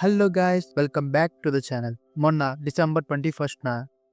Hello guys, welcome back to the channel. మొన్న December 21న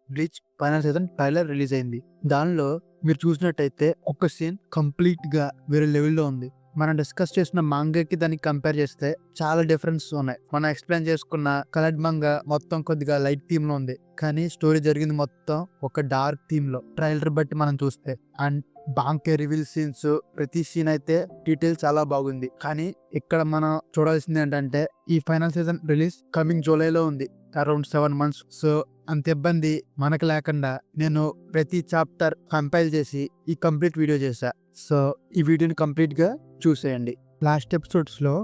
Bleach final season trailer release అయింది. దానిలో మీరు చూసినట్టయితే ఒక సీన్ కంప్లీట్ గా వేరే లెవెల్లో ఉంది. మనం డిస్కస్ చేసిన మంగాకి దానికి కంపేర్ చేస్తే చాలా డిఫరెన్స్ ఉన్నాయి. మనం ఎక్స్ప్లెయిన్ చేసుకున్న కలర్డ్ మంగా మొత్తం కొద్దిగా లైట్ థీమ్ లో ఉంది, కానీ స్టోరీ జరిగింది మొత్తం ఒక డార్క్ థీమ్ లో. ట్రైలర్ బట్టి మనం చూస్తే అండ్ బాంకే రివీల్ సీన్స్, ప్రతి సీన్ అయితే డీటెయిల్ చాలా బాగుంది. కానీ ఇక్కడ మనం చూడాల్సింది ఏంటంటే ఈ ఫైనల్ సీజన్ రిలీజ్ కమింగ్ జూలైలో ఉంది, అరౌండ్ 7 months. సో అంత ఇబ్బంది మనకు లేకుండా నేను ప్రతి చాప్టర్ కంపైల్ చేసి ఈ కంప్లీట్ వీడియో చేశా. సో ఈ వీడియోని కంప్లీట్ గా చూసేయండి. లాస్ట్ ఎపిసోడ్స్ లో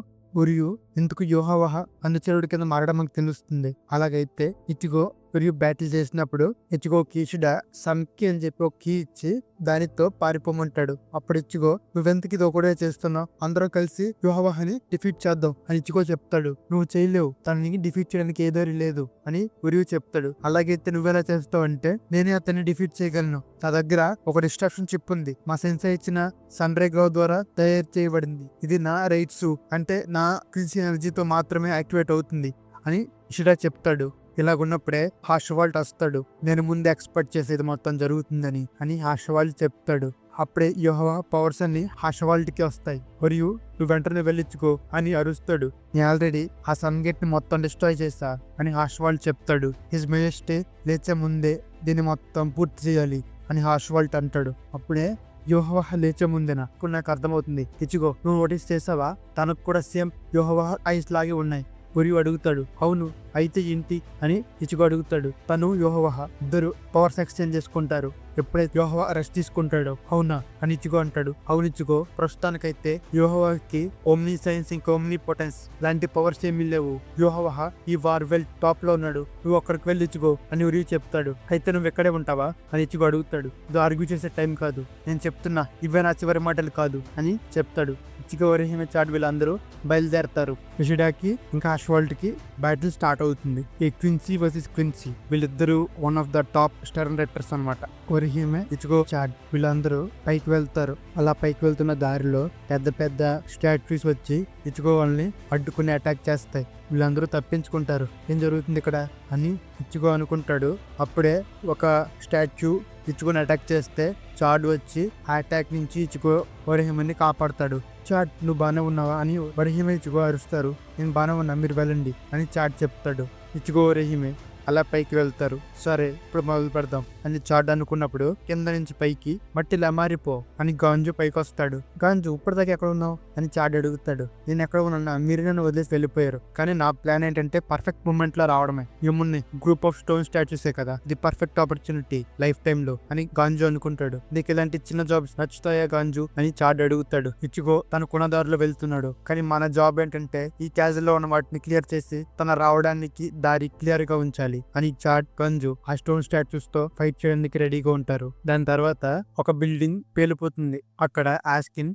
ఉరియు ఎందుకు యోహావహ అనుచరుడి కింద మారడం మనకు తెలుస్తుంది. అలాగైతే ఇచిగో ఉరియు బ్యాటిల్ చేసినప్పుడు ఇచిగో కీషుడా సంకి అని చెప్పి ఒక కీ ఇచ్చి దానితో పారిపోమంటాడు. అప్పుడు ఇచిగో నువ్వెంతకి ఇది ఒకటే చేస్తున్నావు, అందరూ కలిసి యోహావహని డిఫీట్ చేద్దాం అని ఇచిగో చెప్తాడు. నువ్వు చేయలేవు, తనని డిఫీట్ చేయడానికి ఏదో లేదు అని ఉరియు చెప్తాడు. అలాగైతే నువ్వెలా చేస్తావు అంటే నేనే అతన్ని డిఫీట్ చేయగలను. నా దగ్గర ఒక డిస్ట్రాక్షన్ చిప్ ఉంది, మా సెన్సై ఇచ్చిన సన్ రే గ్రౌ ద్వారా తయారు చేయబడింది. ఇది నా రైట్స్ అంటే నా క్రిన్సీ ఎనర్జీతో మాత్రమే యాక్టివేట్ అవుతుంది అని ఇషిడా చెప్తాడు. ఇలాగున్నప్పుడే హార్షవాల్ట్ వస్తాడు. నేను ముందు ఎక్స్పెక్ట్ చేసేది మొత్తం జరుగుతుందని అని హార్షవాల్ట్ చెప్తాడు. అప్పుడే యోహావహ పవర్స్ అన్ని హార్షవాల్ట్ కి వస్తాయి. మరియు నువ్వు వెంటనే వెళ్ళిచ్చుకో అని అరుస్తాడు. నేను ఆల్రెడీ ఆ సన్ గేట్ ని మొత్తం డిస్ట్రాయ్ చేస్తా అని హార్షవాల్ట్ చెప్తాడు. హిజ్ మెజెస్టీ లేచే ముందే దీన్ని మొత్తం పూర్తి చేయాలి అని హార్షవాల్ట్ అంటాడు. అప్పుడే యోహావహ లేచే ముందేనా నాకు అర్థమవుతుంది. ఇచిగో నువ్వు నోటీస్ చేసావా, తనకు కూడా సేమ్ యోహావహ ఐస్ లాగే ఉన్నాయి. ఉరియు అడుగుతాడు, అవును అయితే ఏంటి అని ఇచిగో అడుగుతాడు. తను యోహావహ ఇద్దరు పవర్స్ ఎక్స్చేంజ్ చేసుకుంటారు. ఎప్పుడైతే యోహావహ రెస్ట్ తీసుకుంటాడో అవునా అని ఇచిగో అంటాడు. అవును ఇచిగో, ప్రస్తుతానికైతే యోహావహకి ఓమ్నీ సైన్స్ ఇంకా ఓమ్నీ పొటెన్స్ లాంటి పవర్స్ ఏమీ లేవు. యోహావహ ఈ వార్ వెల్ టాప్ లో ఉన్నాడు, నువ్వు అక్కడికి వెళ్ళి ఇచిగో అని ఉరియు చెప్తాడు. అయితే నువ్వు ఎక్కడే ఉంటావా అని ఇచిగో అడుగుతాడు. ఇది ఆర్గ్యూ చేసే టైం కాదు, నేను చెప్తున్నా, ఇవే నా చివరి మాటలు కాదు అని చెప్తాడు. ఇచిగో ఒరిహిమె చాట్ వీళ్ళందరూ బయలుదేరతారు. ఇషిడాకి ఇంకా హార్షవాల్ట్ కి బ్యాటిల్ స్టార్ట్ అవుతుంది. ఈ క్విన్సీ వర్సెస్ క్విన్సీ, వీళ్ళిద్దరూ one of the top stern writers అనమాట. ఒరిహిమె, ఇచిగో, చాట్ వీళ్ళందరూ పైకి వెళ్తారు. అలా పైకి వెళ్తున్న దారిలో పెద్ద పెద్ద స్టాట్యూస్ వచ్చి ఇచిగో వాళ్ళని అడ్డుకుని అటాక్ చేస్తాయి. వీళ్ళందరూ తప్పించుకుంటారు. ఏం జరుగుతుంది ఇక్కడ అని ఇచిగో అనుకుంటాడు. అప్పుడే ఒక స్టాచ్యూ ఇచిగోని అటాక్ చేస్తే చాడ్ వచ్చి ఆ అటాక్ నుంచి ఇచిగో ఒరిహిమెని కాపాడతాడు. చాట్ నువ్వు బాగానే ఉన్నావా అని ఒరిహిమె ఇచిగో అరుస్తారు. నేను బాగానే ఉన్నా, మీరు వెళ్ళండి అని చాట్ చెప్తాడు. ఇచిగో ఒరిహిమె అలా పైకి వెళ్తారు. సరే ఇప్పుడు మొదలు పెడదాం అని చాట్ అనుకున్నప్పుడు కింద నుంచి పైకి మట్టిలా మారిపో అని గాంజు పైకి వస్తాడు. గాంజు ఇప్పటిదాకా ఎక్కడ ఉన్నావు అని చాట్ అడుగుతాడు. నేను ఎక్కడ ఉన్నా, మీరు నన్ను వదిలేసి వెళ్ళిపోయారు. కానీ నా ప్లాన్ ఏంటంటే పర్ఫెక్ట్ మూమెంట్ లో రావడమే. ఏముంది, గ్రూప్ ఆఫ్ స్టోన్ స్టాచ్యూసే కదా, ఇది పర్ఫెక్ట్ ఆపర్చునిటీ లైఫ్ టైమ్ లో అని గాంజు అనుకుంటాడు. నీకు ఇలాంటి చిన్న జాబ్స్ నచ్చుతాయా గాంజు అని చాట్ అడుగుతాడు. ఇచిగో తనకున్న దారిలో వెళ్తున్నాడు. కానీ మన జాబ్ ఏంటంటే ఈ క్యాజువల్ లో ఉన్న వాటిని క్లియర్ చేసి తన రావడానికి దారి క్లియర్ గా ఉంచాలి అని చాట్, గంజు ఆ స్టోన్ స్టాచ్యూస్ తో ఫైట్ చేయడానికి రెడీగా ఉంటారు. దాని తర్వాత ఒక బిల్డింగ్ పేలిపోతుంది. అక్కడ ఆస్కిన్,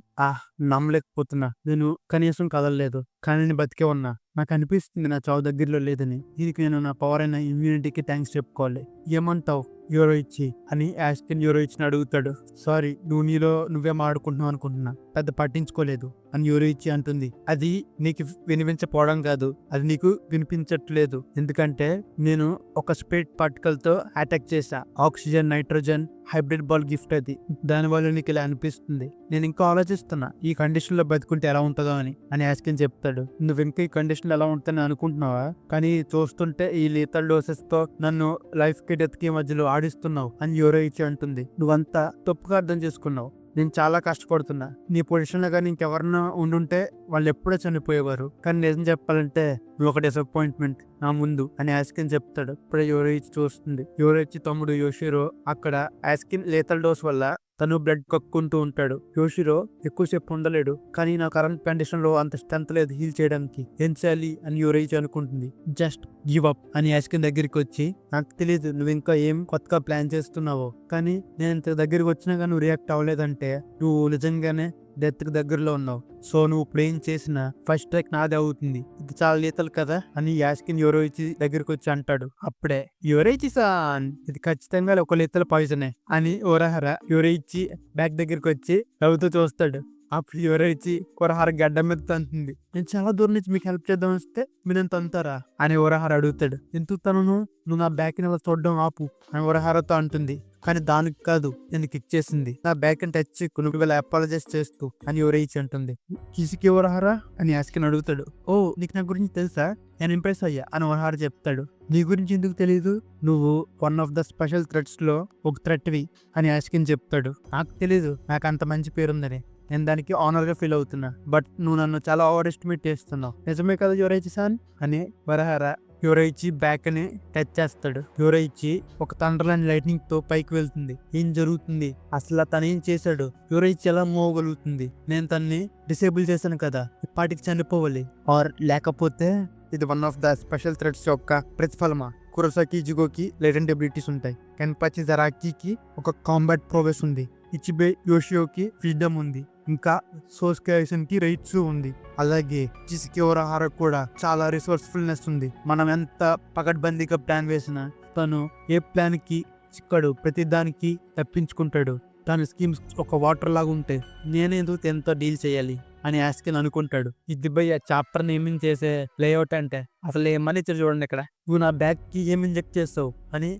నమ్మలేకపోతున్నా, నేను కనీసం కదలలేదు కానీ నేను బతికే ఉన్నా. నాకు అనిపిస్తుంది నా చావు దగ్గరలో లేదని. దీనికి నేను నా పవర్ అయిన ఇమ్యూనిటీకి థ్యాంక్స్ చెప్పుకోవాలి. ఏమంటావు యోరోయిచి అని ఆస్కిన్ యోరోయిచిని అడుగుతాడు. సారీ, నువ్వు నీలో నువ్వే మాడుకుంటున్నావు అనుకుంటున్నా, పెద్ద పట్టించుకోలేదు అని యోరోయిచి అంటుంది. అది నీకు వినిపించపోవడం కాదు, అది నీకు వినిపించట్లేదు. ఎందుకంటే నేను ఒక స్పేట్ పార్టికల్ తో అటాక్ చేశా. Oxygen nitrogen hybrid ball gift అది, దానివల్ల నీకు ఇలా అనిపిస్తుంది. నేను ఇంకా ఆలోచిస్తున్నా ఈ కండిషన్ లో బతుకుంటే ఎలా ఉంటుందో అని ఆస్కిన్ చెప్తాడు. నువ్వు ఇంకా ఈ కండిషన్ ఎలా ఉంటుందని అనుకుంటున్నావా, కానీ చూస్తుంటే ఈ లీతల్ డోసెస్ తో నన్ను లైఫ్ కి డెత్ కి మధ్యలో ఆడిస్తున్నావు అని యోరోయిచి అంటుంది. నువ్వంతా తప్పుగా అర్థం చేసుకున్నావు. నేను చాలా కష్టపడుతున్నా. నీ పొజిషన్ లో కానీ ఇంకెవరన్నా ఉండుంటే వాళ్ళు ఎప్పుడో చనిపోయేవారు. కానీ నిజం చెప్పాలంటే నువ్వు ఒక డిసప్పాయింట్మెంట్ నా ముందు అని ఆస్కిన్ చెప్తాడు. ఇప్పుడే యోరోయిచి చూస్తుంది. యోరోయిచి తమ్ముడు యోషిరో అక్కడ ఆస్కిన్ లేతల్ డోస్ వల్ల తను బ్లడ్ కక్కుంటూ ఉంటాడు. యోషిరో ఎక్కువసేపు ఉండలేడు, కానీ నా కరెంట్ కండిషన్ లో అంత స్ట్రెంత్ లేదు హీల్ చేయడానికి. ఏం చేయాలి అని యోరోయిచి అనుకుంటుంది. జస్ట్ గివ్ అప్ అని ఆస్కిన్ దగ్గరికి వచ్చి, నాకు తెలియదు నువ్వు ఇంకా ఏం కొత్తగా ప్లాన్ చేస్తున్నావో, కానీ నేను ఇంత దగ్గరికి వచ్చినా కానీ నువ్వు రియాక్ట్ అవ్వలేదంటే నువ్వు నిజంగానే డెత్ కి దగ్గరలో ఉన్నావు. సో నువ్వు ప్లేన్ చేసిన ఫస్ట్ స్ట్రైక్ నాదే అవుతుంది. ఇది చాలా లీతలు కదా అని యాస్కిన్ యోరోయిచి దగ్గరికి వచ్చి అంటాడు. అప్పుడే యోరోయిచి సాన్, ఇది ఖచ్చితంగా ఒక లీతల పాయిజనే అని ఓరహర యోరోయిచి బ్యాక్ దగ్గరికి వచ్చి నవ్వుతూ చూస్తాడు. అప్పుడు ఎవరైతే ఉరహార గడ్డ మీద తంతుంది. నేను చాలా దూరం నుంచి మీకు హెల్ప్ చేద్దాం వస్తే మీరు నన్ను తంతారా అని ఉరహార అడుగుతాడు. ఎందుకు తనను, నువ్వు నా బ్యాక్ ని చూడడం ఆపు అని ఉరహారతో అంటుంది. కానీ దానికి కాదు, నేను కిక్ చేసింది నా బ్యాక్ ని టచ్ నువ్వు ఇలా అపాలజైజ్ చేస్తూ అని ఎవరైతే అంటుంది. కిసికి ఉరహారా అని యాస్కిన్ అడుగుతాడు. ఓ నీకు నా గురించి తెలుసా, నేను ఇంప్రెస్ అయ్యా అని ఉరహార చెప్తాడు. నీ గురించి ఎందుకు తెలీదు, నువ్వు one of the special threads లో ఒక థ్రెట్వి అని యాస్కిన్ చెప్తాడు. నాకు తెలీదు, నాకు అంత మంచి పేరుందని, నేను దానికి ఆనర్ గా ఫీల్ అవుతున్నా. బట్ నువ్వు నన్ను చాలా ఓవర్ ఎస్టిమేట్ చేస్తున్నావు. నిజమే కదా యువరైచి సాన్ అని ఉరహార యువరైచి బ్యాక్ ని టచ్ చేస్తాడు. యువరైచి ఒక థండర్ అండ్ లైట్నింగ్ తో పైకి వెళ్తుంది. ఏం జరుగుతుంది, అసలు తను ఏం చేశాడు, యువరైచి ఎలా మోగలుగుతుంది, నేను తన్ని డిసేబుల్ చేశాను కదా, ఇప్పటికి చనిపోవాలి. ఆర్ లేకపోతే ఇది one of the special threads యొక్క ప్రతిఫలమా. కురసాకి ఇజిగోకి లెజెండ్ ఎబిలిటీస్ ఉంటాయి. కెన్పచి జరాకికి ఒక కాంబాట్ ప్రోగ్రెస్ ఉంది. ఇచిబే యోషియోకి ఫ్రీడమ్ ఉంది. ఇంకా సోస్కేషన్ కి రైట్స్ ఉంది. అలాగే చిస్కి ఉరహార కూడా చాలా రిసోర్స్ఫుల్నెస్ ఉంది. మనం ఎంత పకడ్బందీగా ప్లాన్ వేసినా తను ఏ ప్లాన్ కి చిక్కడు, ప్రతి దానికి తప్పించుకుంటాడు. తన స్కీమ్స్ ఒక వాటర్ లాగా ఉంటే నేనేందుకు ఎంతో డీల్ చేయాలి అని యాస్కిన్ అనుకుంటాడు. ఇది భయ్య చాప్టర్ నేమింగ్ చేసే లేఅవుట్ అంటే అసలు ఏమని ఇచ్చారు చూడండి ఇక్కడ. నువ్వు నా బ్యాగ్ కి ఏం ఇంజెక్ట్ చేస్తావు అని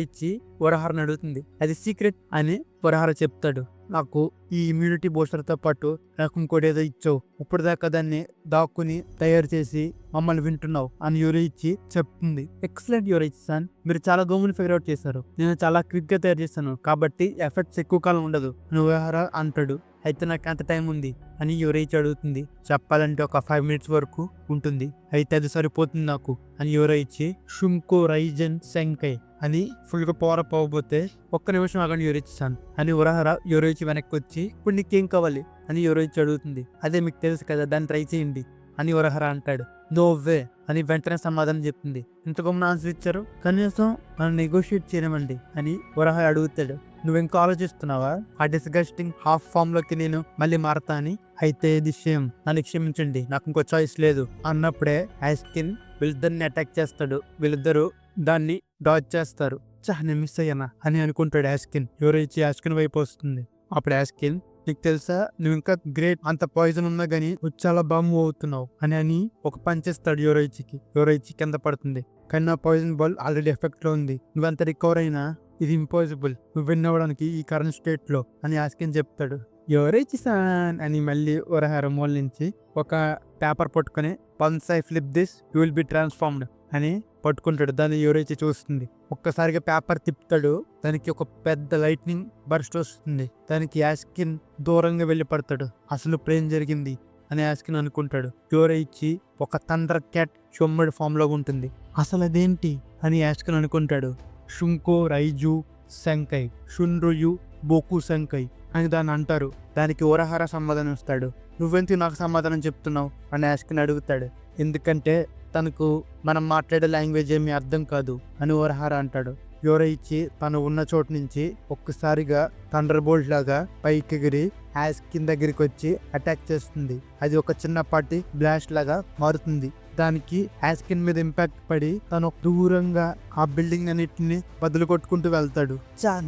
ఇచ్చి ఉరహారని అడుగుతుంది. అది సీక్రెట్ అని ఉరహార చెప్తాడు. నాకు ఈ ఇమ్యూనిటీ బూస్టర్ తో పాటు నాకు ఇంకోటి ఏదో ఇచ్చావు, ఇప్పుడు దాకా దాన్ని దాక్కుని తయారు చేసి మమ్మల్ని వింటున్నావు అని యురైచి చెప్తుంది. ఎక్సలెంట్ యురైచి సాన్, మీరు చాలా గోముని ఫిగర్ అవుట్ చేశారు. నేను చాలా క్విక్ గా తయారు చేస్తాను కాబట్టి ఎఫెక్ట్స్ ఎక్కువ కాలం ఉండదు అని ఉరహార అంటాడు. అయితే నాకు అంత టైం ఉంది అని యురైచి అడుగుతుంది. చెప్పాలంటే ఒక 5 minutes వరకు ఉంటుంది. అయితే అది సరిపోతుంది నాకు అని యురైచి షుంకో రైజన్ సెంకై అని ఫుల్ గా పవర్ అప్ అవ్వబోతే ఒక్క నిమిషం ఆగండి యురైచి సాన్ అని ఉరహార యురైచి వెనక్కి వచ్చి ఇప్పుడు నీకేం కావాలి అని యురైచి అడుగుతుంది. అదే మీకు తెలుసు కదా, దాన్ని ట్రై చేయండి అని ఉరహార అంటాడు. నోవే అని వెంటనే సమాధానం చెప్తుంది. ఇంత గొప్ప ఆన్సర్ ఇచ్చారు, కనీసం మనం నెగోషియేట్ చేయమండి అని ఉరహార అడుగుతాడు. నువ్వెంకా ఆలోచిస్తున్నావా, ఆ డిస్గస్టింగ్ హాఫ్ ఫామ్ లోకి నేను మళ్ళీ మారతా అని? అయితే ఇది షేమ్, నన్ను క్షమించండి, నాకు ఇంకో చాయిస్ లేదు అన్నప్పుడే యాస్కిన్ వీళ్ళిద్దరిని అటాక్ చేస్తాడు. వీళ్ళిద్దరూ దాన్ని డాచ్ చేస్తారు. నేను మిస్ అయ్యానా అని అనుకుంటాడు యాస్కిన్. ఎవరైతే యాస్కిన్ వైపు వస్తుంది. అప్పుడు యాస్కిన్, నీకు తెలుసా నువ్వు ఇంకా గ్రేట్, అంత పాయిజన్ ఉన్నా గానీ నువ్వు చాలా బాగా మూవ్ అవుతున్నావు అని ఒక పంచేస్తాడు యురైచికి. యురైచి కింద పడుతుంది. కానీ నా పాయిజన్ బాల్ ఆల్రెడీ ఎఫెక్ట్ లో ఉంది, నువ్వెంత రికవర్ అయినా ఇది ఇంపాసిబుల్ నువ్వు విన్ అవ్వడానికి ఈ కరెంట్ స్టేట్ లో అని యాస్కిన్ చెప్తాడు. యురైచి సాన్ అని మళ్ళీ ఉరహార మూల నుంచి ఒక పేపర్ పట్టుకుని once I flip this you will be transformed అని పట్టుకుంటాడు. దాన్ని యురైచి చూస్తుంది. ఒక్కసారిగా పేపర్ తిప్పుతాడు. దానికి ఒక పెద్ద లైట్నింగ్ బర్స్ట్ వస్తుంది. దానికి యాస్కిన్ దూరంగా వెళ్ళి పడతాడు. అసలు ప్రేమ జరిగింది అని యాస్కిన్ అనుకుంటాడు. యురైచి ఒక థండర్ క్యాట్ షొమ్మడి ఫామ్ లో ఉంటుంది. అసలు అదేంటి అని యాస్కిన్ అనుకుంటాడు. షుంకో రైజు సెంకై షున్రుయు బోకు సెంకై అని దాన్ని అంటారు. దానికి ఉరహార సమాధానం ఇస్తాడు. నువ్వెందుకు నాకు సమాధానం చెప్తున్నావు అని యాస్కిన్ అడుగుతాడు. ఎందుకంటే తనకు మనం మాట్లాడే లాంగ్వేజ్ ఏమీ అర్థం కాదు అని ఉరహార అంటాడు. యురైచి తను ఉన్న చోటు నుంచి ఒక్కసారిగా థండర్ బోల్ట్ లాగా పైకి ఎగిరి యాస్కిన్ దగ్గరికి వచ్చి అటాక్ చేస్తుంది. అది ఒక చిన్నపాటి బ్లాస్ట్ లాగా మారుతుంది. దానికి యాస్కిన్ మీద ఇంపాక్ట్ పడి తను దూరంగా ఆ బిల్డింగ్ అన్నిటిని బదులు కొట్టుకుంటూ వెళ్తాడు.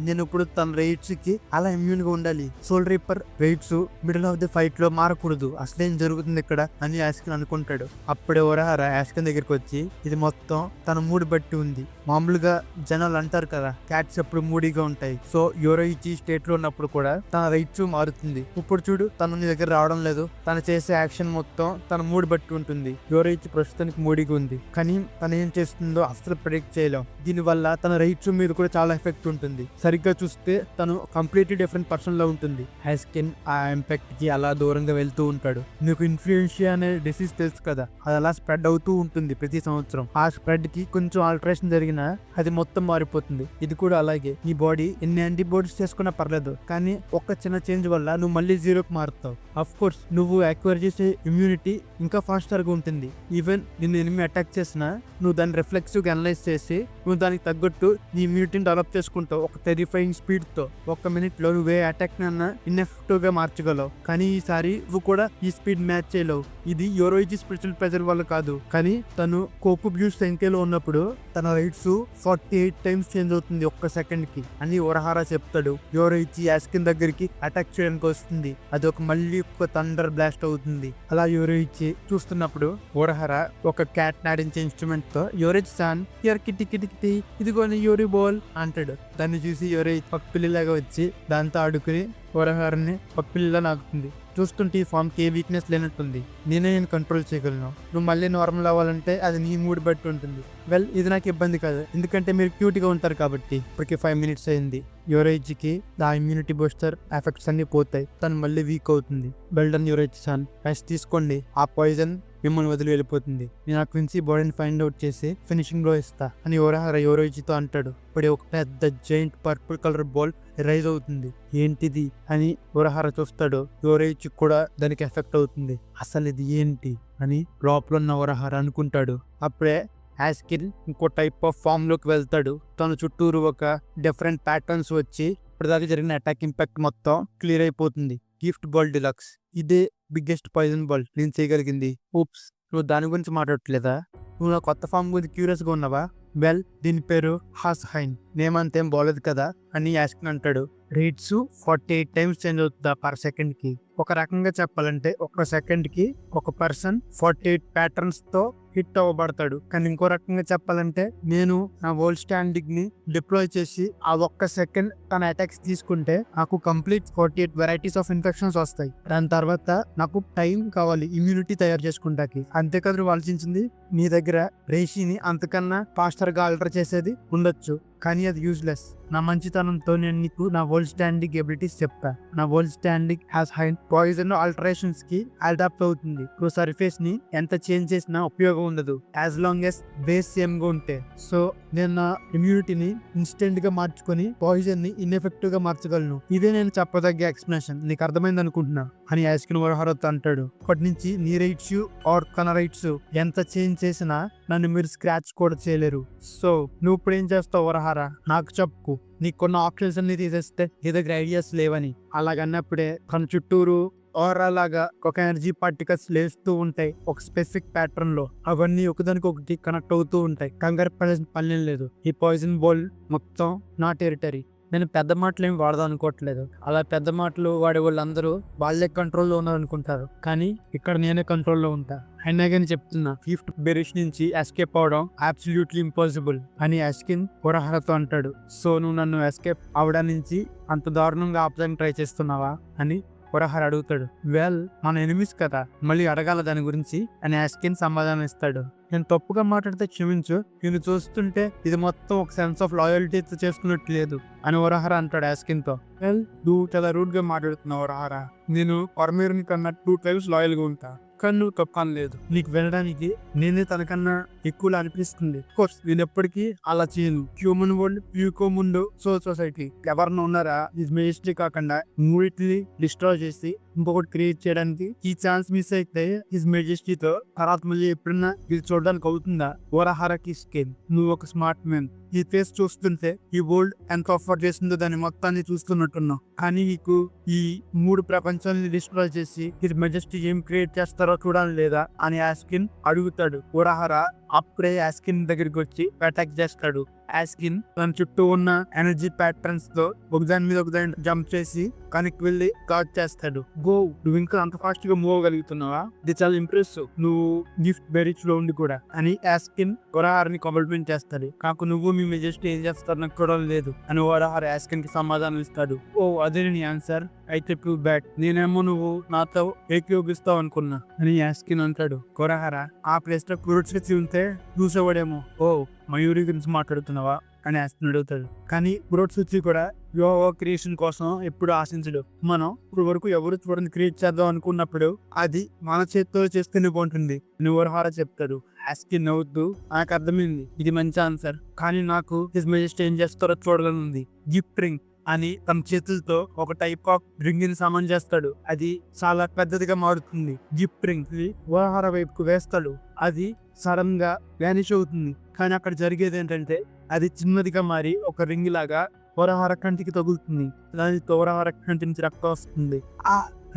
నేను ఇప్పుడు తన రైట్స్ కి అలా ఇమ్యూన్ గా ఉండాలి. Soul reaper rights middle of the fight లో మారకూడదు, అసలేం జరుగుతుంది ఇక్కడ అని యాస్కిన్ అనుకుంటాడు. అప్పుడే ఉరహార యాస్కిన్ దగ్గరికి వచ్చి ఇది మొత్తం తన మూడు బట్టి ఉంది. మామూలుగా జనాలు అంటారు కదా క్యాట్స్ ఎప్పుడు మూడీగా ఉంటాయి, సో యురైచి స్టేట్ లో ఉన్నప్పుడు కూడా తన రైట్స్ మారుతుంది. ఇప్పుడు చూడు తను నీ దగ్గర రావడం లేదు, తను చేసే యాక్షన్ మొత్తం తన మూడు బట్టి ఉంటుంది. యురైచి ప్రస్తుతానికి మూడీగా ఉంది, కానీ తను ఏం చేస్తుందో అసలు ప్రెడిక్ట్ చేయలేం. దీనివల్ల తన రైట్స్ మీద కూడా చాలా ఎఫెక్ట్ ఉంటుంది. సరిగ్గా చూస్తే తను కంప్లీట్లీ డిఫరెంట్ పర్సన్ లో ఉంటుంది. యాస్కిన్ ఆ ఇంపాక్ట్ కి అలా దూరంగా వెళ్తూ ఉంటాడు. నీకు ఇన్ఫ్లుయెన్షియా అనే డిసీజ్ తెలుసు కదా, అది అలా స్ప్రెడ్ అవుతూ ఉంటుంది ప్రతి సంవత్సరం. ఆ స్ప్రెడ్ కి కొంచెం ఆల్టరేషన్ జరిగినా అది మొత్తం మారిపోతుంది. ఇది కూడా అలాగే. నీ బాడీ ఎన్ని యాంటీబాడీస్ చేసుకున్నా పర్లేదు, కానీ ఒక్క చిన్న చేంజ్ వల్ల నువ్వు మళ్ళీ జీరోకి మారుతావు. అఫ్ కోర్స్ నువ్వు అక్వైర్ చేసే ఇమ్యూనిటీ ఇంకా ఫాస్టర్ గా ఉంటుంది. ఈవెన్ ఈవెన్ నిన్ను ఎనిమి అటాక్ చేసినా నువ్వు దాన్ని రిఫ్లెక్సివ్గా అనలైజ్ చేసి నువ్వు దానికి తగ్గట్టు నీ ఇమ్యూనిటీని డెవలప్ చేసుకుంటావు. ఒక టెరిఫైయింగ్ స్పీడ్తో 1 మినిట్లో నువ్వే అటాక్ నన్నా ఇన్ఎఫెక్టివ్గా మార్చగలవు. కానీ ఈసారి నువ్వు కూడా ఈ స్పీడ్ మ్యాచ్ చేయలేవు. ఇది యోరోయిచి స్పెషల్ ప్రెజర్ వల్ల కాదు, కానీ తను కోకుబ్యూస్ సంఖ్యలో ఉన్నప్పుడు తన రైట్స్ 48 టైమ్స్ చేంజ్ అవుతుంది 1 సెకండ్కి అని ఒరహారా చెప్తాడు. యోరోయిచి యాస్కిన్ దగ్గరికి అటాక్ చేయడానికి వస్తుంది. అది మళ్ళీ ఒక థండర్ బ్లాస్ట్ అవుతుంది. అలా యోరోయిచి చూస్తున్నప్పుడు ఒరహారా ఒక క్యాట్ నాడించే ఇన్స్ట్రుమెంట్ తో Yoruichi san here kitty kitty kitty ఇదిగోని యోరి బాల్ అంటాడు. దాన్ని చూసి యోరోయిచి పక్పిల్లిలాగా వచ్చి దాంతో ఆడుకుని ఒరహారాని పక్పిల్లిలా నాకుతుంది. చూస్తుంటే ఈ ఫామ్కి ఏ వీక్నెస్ లేనట్టుంది. నేను కంట్రోల్ చేయగలను. నువ్వు మళ్ళీ నార్మల్ అవ్వాలంటే అది నీ మూడ్ బట్టి ఉంటుంది. వెల్, ఇది నాకు ఇబ్బంది కాదు, ఎందుకంటే మీరు క్యూట్గా ఉంటారు కాబట్టి. ఇప్పటికి 5 మినిట్స్ అయింది. యోరోయిచికి ఆ ఇమ్యూనిటీ బూస్టర్ ఎఫెక్ట్స్ అన్ని పోతాయి. తను మళ్ళీ వీక్ అవుతుంది. వెల్డన్ యోరోయిచి సాన్, రెస్ట్ తీసుకోండి. ఆ పాయిజన్ మిమ్మల్ని వదిలి వెళ్ళిపోతుంది. నేను ఆ క్విన్సీ బాడీని ఫైండ్ అవుట్ చేసి ఫినిషింగ్ లో ఇస్తా అని ఒరహారా యోరోయిచితో అంటాడు. ఇప్పుడే ఒక పెద్ద giant purple colour ball rise అవుతుంది. ఏంటిది అని ఒరహారా చూస్తాడు. యోరోయిచి కూడా దానికి ఎఫెక్ట్ అవుతుంది. అసలు ఇది ఏంటి అని లోపల ఉన్న ఒరహారా అనుకుంటాడు. అప్పుడే యాస్కిన్ ఇంకో టైప్ ఆఫ్ ఫామ్ లోకి వెళ్తాడు. తన చుట్టూరు ఒక డిఫరెంట్ ప్యాటర్న్స్ వచ్చి ఇప్పటిదాకా జరిగిన అటాక్ ఇంపాక్ట్ మొత్తం క్లియర్ అయిపోతుంది. గిఫ్ట్ బాల్ డిలక్స్, ఇదే బిగ్గెస్ట్ పాయిజన్ బాల్ నేను చేయగలిగింది. ఊప్స్, నువ్వు దాని గురించి మాట్లాడట్లేదా? నువ్వు నా కొత్త ఫామ్ గురించి క్యూరియస్గా ఉన్నావా? వెల్, దీని పేరు హాస్హైన్. నేమ్ అంతేం బాగోలేదు కదా అని యాస్కిన్ అంటాడు. రేట్స్ 48 టైమ్స్ చేంజ్ అవుతుందా పర్ సెకండ్కి? ఒక రకంగా చెప్పాలంటే 1 సెకండ్కి ఒక పర్సన్ 48 ప్యాటర్న్స్ తో హిట్ అవ్వబడతాడు. కానీ ఇంకో రకంగా చెప్పాలంటే నేను నా వరల్డ్ స్టాండింగ్ ని డిప్లాయ్ చేసి ఆ 1 సెకండ్ తన అటాక్స్ తీసుకుంటే నాకు కంప్లీట్ 48 వెరైటీస్ ఆఫ్ ఇన్ఫెక్షన్స్ వస్తాయి. దాని తర్వాత నాకు టైం కావాలి ఇమ్యూనిటీ తయారు చేసుకుంటాకి. అంతే కదా నువ్వు ఆలోచించింది? నీ దగ్గర రేషిని అంతకన్నా ఫాస్టర్ గా ఆల్టర్ చేసేది ఉండొచ్చు, కానీ అది యూజ్లెస్. నా మంచితనంతో నేను నీకు నా వరల్డ్ స్టాండింగ్ ఎబిలిటీస్ చెప్తా. నా వరల్డ్ స్టాండింగ్ హ్యాస్ హైన్ పాయిజన్ ఆల్టరేషన్స్ కి అడాప్ట్ అవుతుంది. నువ్వు సర్ఫేస్ ని ఎంత చేంజ్ చేసినా ఉపయోగం ఉండదు as long as base same గా ఉంటే. సో నేను నా ఇమ్యూనిటీని ఇన్స్టెంట్ గా మార్చుకొని పాయిజన్ ని ఇన్ఎఫెక్టివ్ గా మార్చగలను. ఇదే నేను చెప్పదగ్గ ఎక్స్ప్లెనేషన్. నీకు అర్థమైంది అనుకుంటున్నా అని యాస్కిన్ ఒరహారాతో అంటాడు. ఇప్పటి నుంచి నీ రైట్స్ ఆర్ తన రైట్స్ ఎంత చేంజ్ చేసినా నన్ను మీరు స్క్రాచ్ కూడా చేయలేరు. సో నువ్వు ఇప్పుడు ఏం చేస్తావు ఒరహారా? నాకు చెప్పు. నీకున్న ఆప్షన్స్ అన్ని తీసేస్తే నీ దగ్గర ఐడియాస్ లేవని. అలాగన్నప్పుడే తన చుట్టూరు ఆరా లాగా ఒక ఎనర్జీ పార్టికల్స్ లేస్తూ ఉంటాయి ఒక స్పెసిఫిక్ ప్యాటర్న్ లో. అవన్నీ ఒకదానికి ఒకటి కనెక్ట్ అవుతూ ఉంటాయి. కంగారు పడాల్సిన పని లేదు. ఈ పాయిజన్ బాల్ మొత్తం నా టెరిటరీ. నేను పెద్ద మాటలు ఏమి వాడదాం అనుకోవట్లేదు. అలా పెద్ద మాటలు వాడే వాళ్ళందరూ వాళ్ళే కంట్రోల్లో ఉన్నారు అనుకుంటారు, కానీ ఇక్కడ నేనే కంట్రోల్లో ఉంటా. అయినా కానీ చెప్తున్నా, ఫిఫ్త్ బెరిష్ నుంచి ఎస్కేప్ అవడం అబ్సల్యూట్లీ ఇంపాసిబుల్ అని యాస్కిన్ ఒరహారాతో అంటాడు. సో నువ్వు నన్ను ఎస్కేప్ అవడం నుంచి అంత దారుణంగా ఆపడానికి ట్రై చేస్తున్నావా అని ఒరహారా అడుగుతాడు. వెల్, మన ఎనిమిస్ కదా, మళ్ళీ అడగాల దాని గురించి అని యాస్కిన్ సమాధానం ఇస్తాడు. నేను తప్పుగా మాట్లాడితే క్షమించు, నేను చూస్తుంటే ఇది మొత్తం ఒక సెన్స్ ఆఫ్ లాయల్టీతో చేసుకున్నట్టు లేదు అని ఒరహారా అంటాడు యాస్కిన్ తో. వెల్, నువ్వు చాలా రూడ్ గా మాట్లాడుతున్నావు ఒరహారా. నేను పరమేరుని కన్నా 2 times లాయల్ గా ఉంటా, కానీ నువ్వు తప్పని లేదు. నీకు వినడానికి నేనే తనకన్నా ఎక్కువలా అనిపిస్తుంది. కోర్స్ నేను ఎప్పటికీ అలా చేయను. హ్యూమన్ వరల్డ్, ప్యూకో ముందు సొసైటీ ఎవరన్నా ఉన్నారా ఇది మెజెస్టీ కాకుండా మూడింటిని డిస్ట్రాయ్ చేసి ఇంకొకటి క్రియేట్ చేయడానికి? ఈ ఛాన్స్ మిస్ అయితే హిజ్ మెజెస్టీతో తర్వాత మళ్ళీ ఎప్పుడన్నా ఇది చూడడానికి అవుతుందా? ఒరహారాకి స్కేల్, నువ్వు ఒక స్మార్ట్ మ్యాన్. ఈ ఫేస్ చూస్తుంటే ఈ వరల్డ్ ఎంత ఆఫర్ చేసిందో దాన్ని మొత్తాన్ని చూస్తున్నట్టున్నావు. కానీ నీకు ఈ 3 ప్రపంచాన్ని డిస్ట్రాయ్ చేసి హిజ్ మెజెస్టీ ఏం క్రియేట్ చేస్తారో చూడాలి లేదా అని యాస్కిన్ అడుగుతాడు. ఒరహారా అప్పుడే యాస్కిన్ దగ్గరికి వచ్చి అటాక్ చేస్తాడు. యాస్కిన్ తన చుట్టూ ఉన్న ఎనర్జీ ప్యాటర్న్స్ తో ఒకదాని మీద ఒకదాని జంప్ చేసి కనెక్ట్ వెళ్ళి గాడ్ చేస్తాడు. గో, నువ్వు ఇంకా అంత ఫాస్ట్ గా మూవ్ అవ్వగలుగుతున్నావా? ఇది చాలా ఇంప్రెసివ్, నువ్వు గిఫ్ట్ బెరిచ్ లో ఉండి కూడా అని యాస్కిన్ ఒరహారాని కాంప్లిమెంట్ చేస్తాడు. కాకు నువ్వు మీ మెజెస్టీ ఏం చేస్తారు నాకు కూడా లేదు అని ఒరహారా యాస్కిన్ కి సమాధానం ఇస్తాడు. ఓ, అదే నీ ఆన్సర్, అయితే టూ బ్యాడ్. నేనేమో నువ్వు నాతో ఏకీయోగిస్తావు అనుకున్నా అని యాస్కిన్ అంటాడు. ఒరహారా ఆ ప్లేస్ లో కురుట్సుచి ఉంటే చూసేవాడేమో. ఓ, మయూరి గురించి మాట్లాడుతున్నావా అని యాస్కిన్ అడుగుతాడు. కానీ కురుట్సుచి కూడా యోగ క్రియేషన్ కోసం ఎప్పుడు ఆశించడు. మనం ఇప్పుడు వరకు ఎవరు చూడని క్రియేట్ చేద్దాం అనుకున్నప్పుడు అది మన చేతితో చేస్తేనే బాగుంటుంది అని ఒరహారా చెప్తాడు. యాస్కిన్ నవ్వుతూ, నాకు అర్థమైంది, ఇది మంచి ఆన్సర్, కానీ నాకు హిజ్ మెజెస్టీ ఏం చేస్తారో చూడాలనుంది. గిఫ్ట్ రింగ్, అని తన చేతులతో ఒక టైప్ ఆఫ్ రింగ్ ని సామాన్ చేస్తాడు. అది చాలా పెద్దదిగా మారుతుంది. గిఫ్ట్ రింగ్ వ్యవహార వైపుకు వేస్తాడు. అది సడన్ గా వ్యానిష్ అవుతుంది. కానీ అక్కడ జరిగేది ఏంటంటే అది చిన్నదిగా మారి ఒక రింగ్ లాగా వరహార కంటికి తగులుతుంది. దానితో వరహార కంటి నుంచి రక్తం వస్తుంది.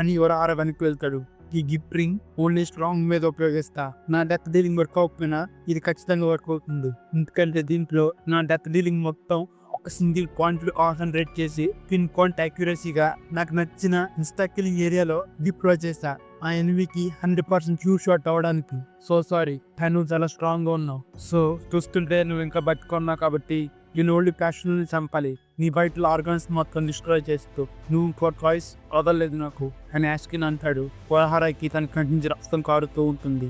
అని వరహార వెనక్కి వెళ్తాడు. ఈ గిఫ్ట్ రింగ్ ఓన్లీ స్ట్రాంగ్ మీద ఉపయోగిస్తా. నా డెత్ డీలింగ్ వర్క్ అవ్వకపోయినా ఇది ఖచ్చితంగా వర్క్ అవుతుంది. ఎందుకంటే దీంట్లో నా డెత్ డీలింగ్ మొత్తం ఒక సింగిల్ పాయింట్ లో కాన్సన్ట్రేట్ చేసి పిన్ పాయింట్ అక్యురసీగా నాకు నచ్చిన ఇన్స్టా కిల్లింగ్ ఏరియాలో డిప్లాయ్ చేస్తా. ఆ ఎనిమికి 100% క్యూ షాట్ అవడానికి. సో సారీ, నువ్వు చాలా స్ట్రాంగ్ గా ఉన్నావు. సో చూస్తుంటే నువ్వు ఇంకా బతుకున్నావు కాబట్టి నేను ఓన్లీ ప్యాషన్ ని చంపాలి. నీ బయట ఆర్గాన్స్ మొత్తం డిస్ట్రాయ్ చేస్తూ నువ్వు ఇంకో చాయిస్ వదలలేదు నాకు అని యాస్కిన్ అంటాడు. వరహారాకి తన కంటి నుంచి రక్తం కారుతూ ఉంటుంది.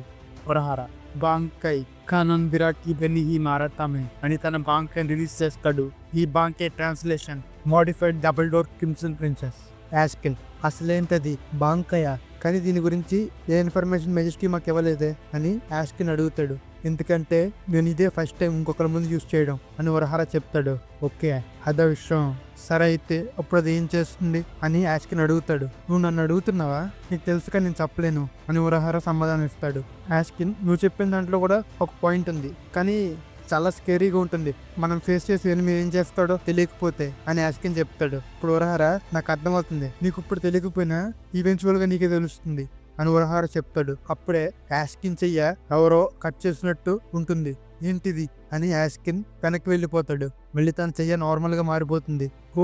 వరహార బాంకై కానన్ విరాట్కి బెన్నిహి మారతామే అని తన బాంకై రిలీజ్ చేస్తాడు. ఈ bankai translation modified double door crimson princess. యాస్కిన్ అసలేంటది బాంకయ్య, కానీ దీని గురించి ఏ ఇన్ఫర్మేషన్ మెజెస్టీ మాకు ఇవ్వలేదే అని యాస్కిన్ అడుగుతాడు. ఎందుకంటే నేను ఇదే ఫస్ట్ టైం ఇంకొకరి ముందు యూజ్ చేయడం అని వరహార చెప్తాడు. ఓకే అదే విషయం, సరే అయితే అప్పుడు అది ఏం చేస్తుంది అని యాస్కిన్ అడుగుతాడు. నువ్వు నన్ను అడుగుతున్నావా, నీకు తెలుసుగా నేను చెప్పలేను అని వరహార సమాధానం ఇస్తాడు. యాస్కిన్ నువ్వు చెప్పిన దాంట్లో కూడా ఒక పాయింట్ ఉంది, కానీ చాలా స్కేరీగా ఉంటుంది. మనం ఫేస్ చేసి ఎనిమిది ఏం చేస్తాడో తెలియకపోతే అని యాస్కిన్ చెప్తాడు. ఇప్పుడు వరహార నాకు అర్థమవుతుంది, నీకు ఇప్పుడు తెలియకపోయినా ఈవెన్చువల్ గా నీకే తెలుస్తుంది అని వరహార చెప్తాడు. అప్పుడే యాస్కిన్ చెయ్య ఎవరో కట్ చేసినట్టు ఉంటుంది. ఏంటిది అని యాస్కిన్ వెనక్కి వెళ్ళిపోతాడు. మళ్ళీ తన చెయ్య నార్మల్ గా మారిపోతుంది. ఓ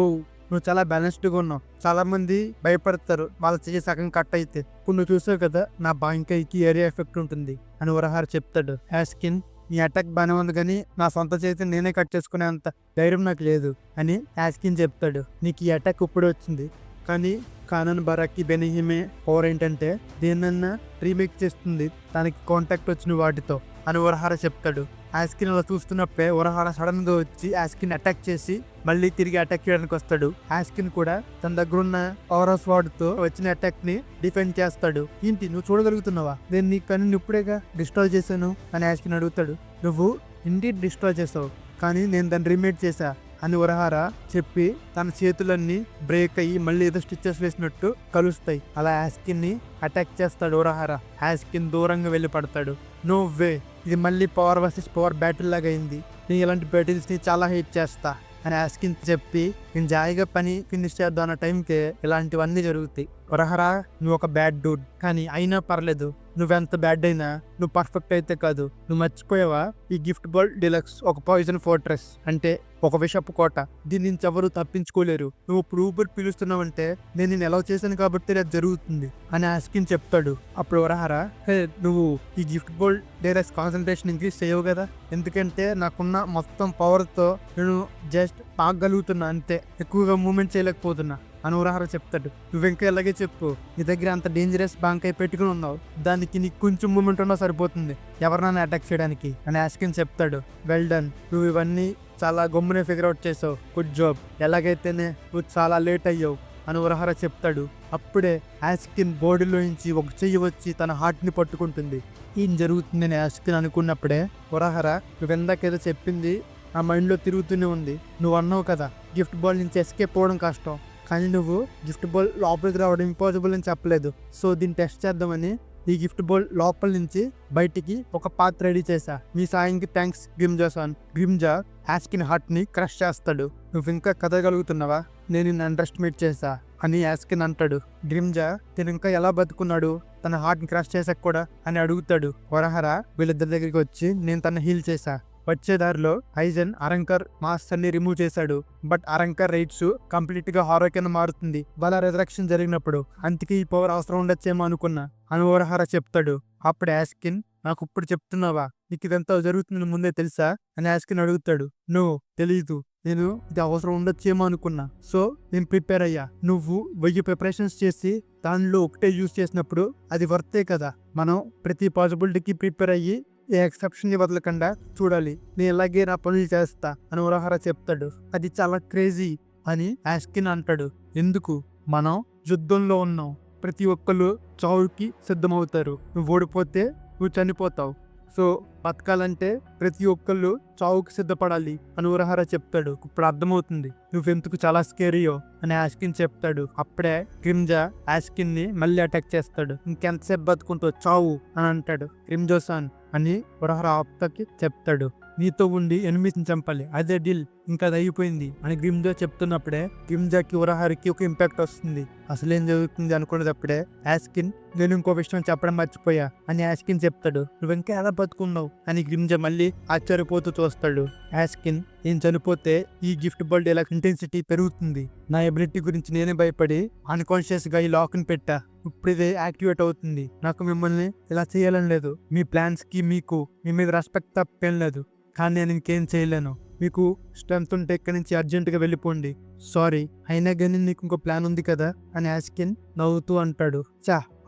నువ్వు చాలా బ్యాలెన్స్డ్గా ఉన్నావు. చాలా మంది భయపడతారు వాళ్ళ చెయ్యి సగం కట్ అయితే. ఇప్పుడు నువ్వు చూసావు కదా నా బాంకైకి ఏరియా ఎఫెక్ట్ ఉంటుంది అని వరహార చెప్తాడు. యాస్కిన్ నీ అటాక్ బాగానే ఉంది, కానీ నా సొంత చేతిని నేనే కట్ చేసుకునే అంత ధైర్యం నాకు లేదు అని యాస్కిన్ చెప్తాడు. నీకు ఈ అటాక్ ఇప్పుడు వచ్చింది, కానీ కానన్ బరాకి బెనిహిమే పవర్ ఏంటంటే దేన్నన్నా రీమేక్ చేస్తుంది తనకి కాంటాక్ట్ వచ్చిన వాటితో అని వరహార చెప్తాడు. యాస్కిన్ అలా చూస్తున్నప్పుడే వరహార సడన్ గా వచ్చి యాస్కిన్ అటాక్ చేసి మళ్ళీ తిరిగి అటాక్ చేయడానికి వస్తాడు. యాస్కిన్ కూడా తన దగ్గర ఉన్న పవర్ ఆఫ్ వార్డ్ తో వచ్చిన అటాక్ ని డిఫెండ్ చేస్తాడు. ఏంటి నువ్వు చూడగలుగుతున్నావా, నేను నీ కన్ను ఇప్పుడేగా డిస్ట్రాయ్ చేశాను అని యాస్కిన్ అడుగుతాడు. నువ్వు ఇండి డిస్ట్రాయ్ చేసావు, కానీ నేను దాన్ని రీమేక్ చేశా అని వరహార చెప్పి తన చేతులన్నీ బ్రేక్ అయ్యి మళ్ళీ ఏదో స్టిచెస్ వేసినట్టు కలుస్తాయి. అలా యాస్కిన్ ని అటాక్ చేస్తాడు వరహార. యాస్కిన్ దూరంగా వెళ్ళి పడతాడు. నో వే, ఇది మళ్ళీ పవర్ వర్సెస్ పవర్ బ్యాటిల్ లాగా అయింది. నేను ఇలాంటి బ్యాటిల్స్ ని చాలా హేట్ చేస్తా అని యాస్కిన్ చెప్పి నేను జాయిగా పని ఫినిష్ చేద్దాం అన్న టైంకే ఇలాంటివన్నీ జరుగుతాయి. వరహార నువ్వు ఒక బ్యాడ్ డూడ్, కానీ అయినా పర్లేదు, నువ్వెంత బ్యాడ్ అయినా నువ్వు పర్ఫెక్ట్ అయితే కాదు. నువ్వు మర్చిపోయావా ఈ గిఫ్ట్ బాల్ డిలక్స్ ఒక పాయిజన్ ఫోర్ట్రెస్ అంటే ఒక విషపు కోట. దీని నుంచి ఎవరు తప్పించుకోలేరు. నువ్వు ఇప్పుడు ఊపిరి పీలుస్తున్నావంటే నేను నేను ఎలా చేశాను కాబట్టి అది జరుగుతుంది అని యాస్కిన్ చెప్తాడు. అప్పుడు వరహార హే నువ్వు ఈ gift ball deluxe concentration increase చేయవు కదా, ఎందుకంటే నాకున్న మొత్తం పవర్ తో నేను జస్ట్ తాగలుగుతున్నా అంతే, ఎక్కువగా మూమెంట్ చేయలేకపోతున్నా అని వరహార చెప్తాడు. నువ్వు ఇంకా ఇలాగే చెప్పు, నీ దగ్గర అంత డేంజరస్ బాంకై పెట్టుకుని ఉన్నావు, దానికి నీకు కొంచెం మూమెంట్ ఉన్నా సరిపోతుంది ఎవరినైనా అటాక్ చేయడానికి అని యాస్కిన్ చెప్తాడు. వెల్ డన్, నువ్వు ఇవన్నీ చాలా గమ్మునే ఫిగర్ అవుట్ చేసావు, గుడ్ జాబ్, ఎలాగైతేనే నువ్వు చాలా లేట్ అయ్యావు అని వరహార చెప్తాడు. అప్పుడే యాస్కిన్ బాడీలో నుంచి ఒక చెయ్యి వచ్చి తన హార్ట్ ని పట్టుకుంటుంది. ఏం జరుగుతుందని యాస్కిన్ అనుకున్నప్పుడే వరహార నువ్వు ఎందాకేదో చెప్పింది నా మైండ్లో తిరుగుతూనే ఉంది. నువ్వు అన్నావు కదా గిఫ్ట్ బాల్ నుంచి ఎస్కేప్ అవ్వడం కష్టం, కానీ నువ్వు గిఫ్ట్ బాల్ లోపలికి రావడం ఇంపాసిబుల్ అని చెప్పలేదు. సో దీన్ని టెస్ట్ చేద్దామని ఈ గిఫ్ట్ బాల్ లోపల నుంచి బయటికి ఒక పాత్ రెడీ చేశా. మీ సాయంకి థ్యాంక్స్ గ్రిమ్జా సాన్. గ్రిమ్జా యాస్కిన్ హార్ట్ ని క్రష్ చేస్తాడు. నువ్వు ఇంకా కదగలుగుతున్నావా, నేను నిన్ను అండర్ ఎస్టిమేట్ చేశా అని యాస్కిన్ అంటాడు. గ్రిమ్జా తను ఇంకా ఎలా బతుకున్నాడు తన హార్ట్ ని క్రష్ చేసాక కూడా అని అడుగుతాడు. వరహార వీళ్ళిద్దరి దగ్గరికి వచ్చి నేను తన హీల్ చేశా. వచ్చే దారిలో ఐజన్ అరంకర్ మాస్క్ అన్ని రిమూవ్ చేశాడు. బట్ అరంకర్ రైట్స్ కంప్లీట్ గా హారో కింద మారుతుంది వాళ్ళ రెజరక్షన్ జరిగినప్పుడు. అందుకే ఈ పవర్ అవసరం ఉండొచ్చేమో అనుకున్నా అని వరహార చెప్తాడు. అప్పుడు యాస్కిన్ నాకు ఇప్పుడు చెప్తున్నావా, నీకు ఇదంతా జరుగుతుంది ముందే తెలుసా అని యాస్కిన్ అడుగుతాడు. నువ్వు తెలీదు, నేను ఇది అవసరం ఉండొచ్చేమో అనుకున్నా, సో నేను ప్రిపేర్ అయ్యా. నువ్వు 1000 ప్రిపరేషన్స్ చేసి దానిలో ఒకటే యూజ్ చేసినప్పుడు అది వర్తే కదా. మనం ప్రతి పాసిబిలిటీకి ప్రిపేర్ అయ్యి ఏ ఎక్సెప్షన్ వదలకుండా చూడాలి. నేను ఇలాగే నా పనులు చేస్తా అని వరహార చెప్తాడు. అది చాలా క్రేజీ అని యాస్కిన్ అంటాడు. ఎందుకు, మనం యుద్ధంలో ఉన్నాం, ప్రతి ఒక్కరు చావుకి సిద్ధమవుతారు, నువ్వు ఓడిపోతే నువ్వు చనిపోతావు. సో బతకాలంటే ప్రతి ఒక్కళ్ళు చావుకు సిద్ధపడాలి అని ఉరహార చెప్తాడు. ఇప్పుడు అర్థమవుతుంది నువ్వెందుకు చాలా స్కేరియో అని యాస్కిన్ చెప్తాడు. అప్పుడే గ్రిమ్జా యాస్కిన్ ని మళ్ళీ అటాక్ చేస్తాడు. ఇంకెంతసేపు బతుకుంటూ చావు అని అంటాడు. గ్రిమ్జోసాన్ అని ఉరహార ఆప్తకి చెప్తాడు. నీతో ఉండి ఎనిమిదిని చంపాలి, అదే డీల్, ఇంకా అది అయిపోయింది అని గ్రిమ్జా చెప్తున్నప్పుడే గ్రిమ్జాకి ఉరహారికి ఒక ఇంపాక్ట్ వస్తుంది. అసలేం జరుగుతుంది అనుకునేటప్పుడే యాస్కిన్ నేను ఇంకో విషయం చెప్పడం మర్చిపోయా అని యాస్కిన్ చెప్తాడు. నువ్వు ఇంకా ఎలా బతుకున్నావు అని గ్రిమ్జా మళ్ళీ ఆశ్చర్యపోతూ చూస్తాడు. యాస్కిన్ నేను చనిపోతే ఈ గిఫ్ట్ బర్డ్ ఇలా ఇంటెన్సిటీ పెరుగుతుంది. నా ఎబిలిటీ గురించి నేనే భయపడి అన్కాన్షియస్ గా ఈ లాక్ ని పెట్టా. ఇప్పుడు ఇదే యాక్టివేట్ అవుతుంది. నాకు మిమ్మల్ని ఇలా చేయాలని లేదు. మీ ప్లాన్స్ కి మీకు మీ మీద రెస్పెక్ట్ తప్పేం లేదు. కానీ నేను ఇంకేం చేయలేను. మీకు స్ట్రెంత్ ఉంటే ఇక్కడి నుంచి అర్జెంటుగా వెళ్ళిపోండి. సారీ, అయినా కానీ నీకు ఇంకో ప్లాన్ ఉంది కదా అని యాస్కిన్ నవ్వుతూ అంటాడు.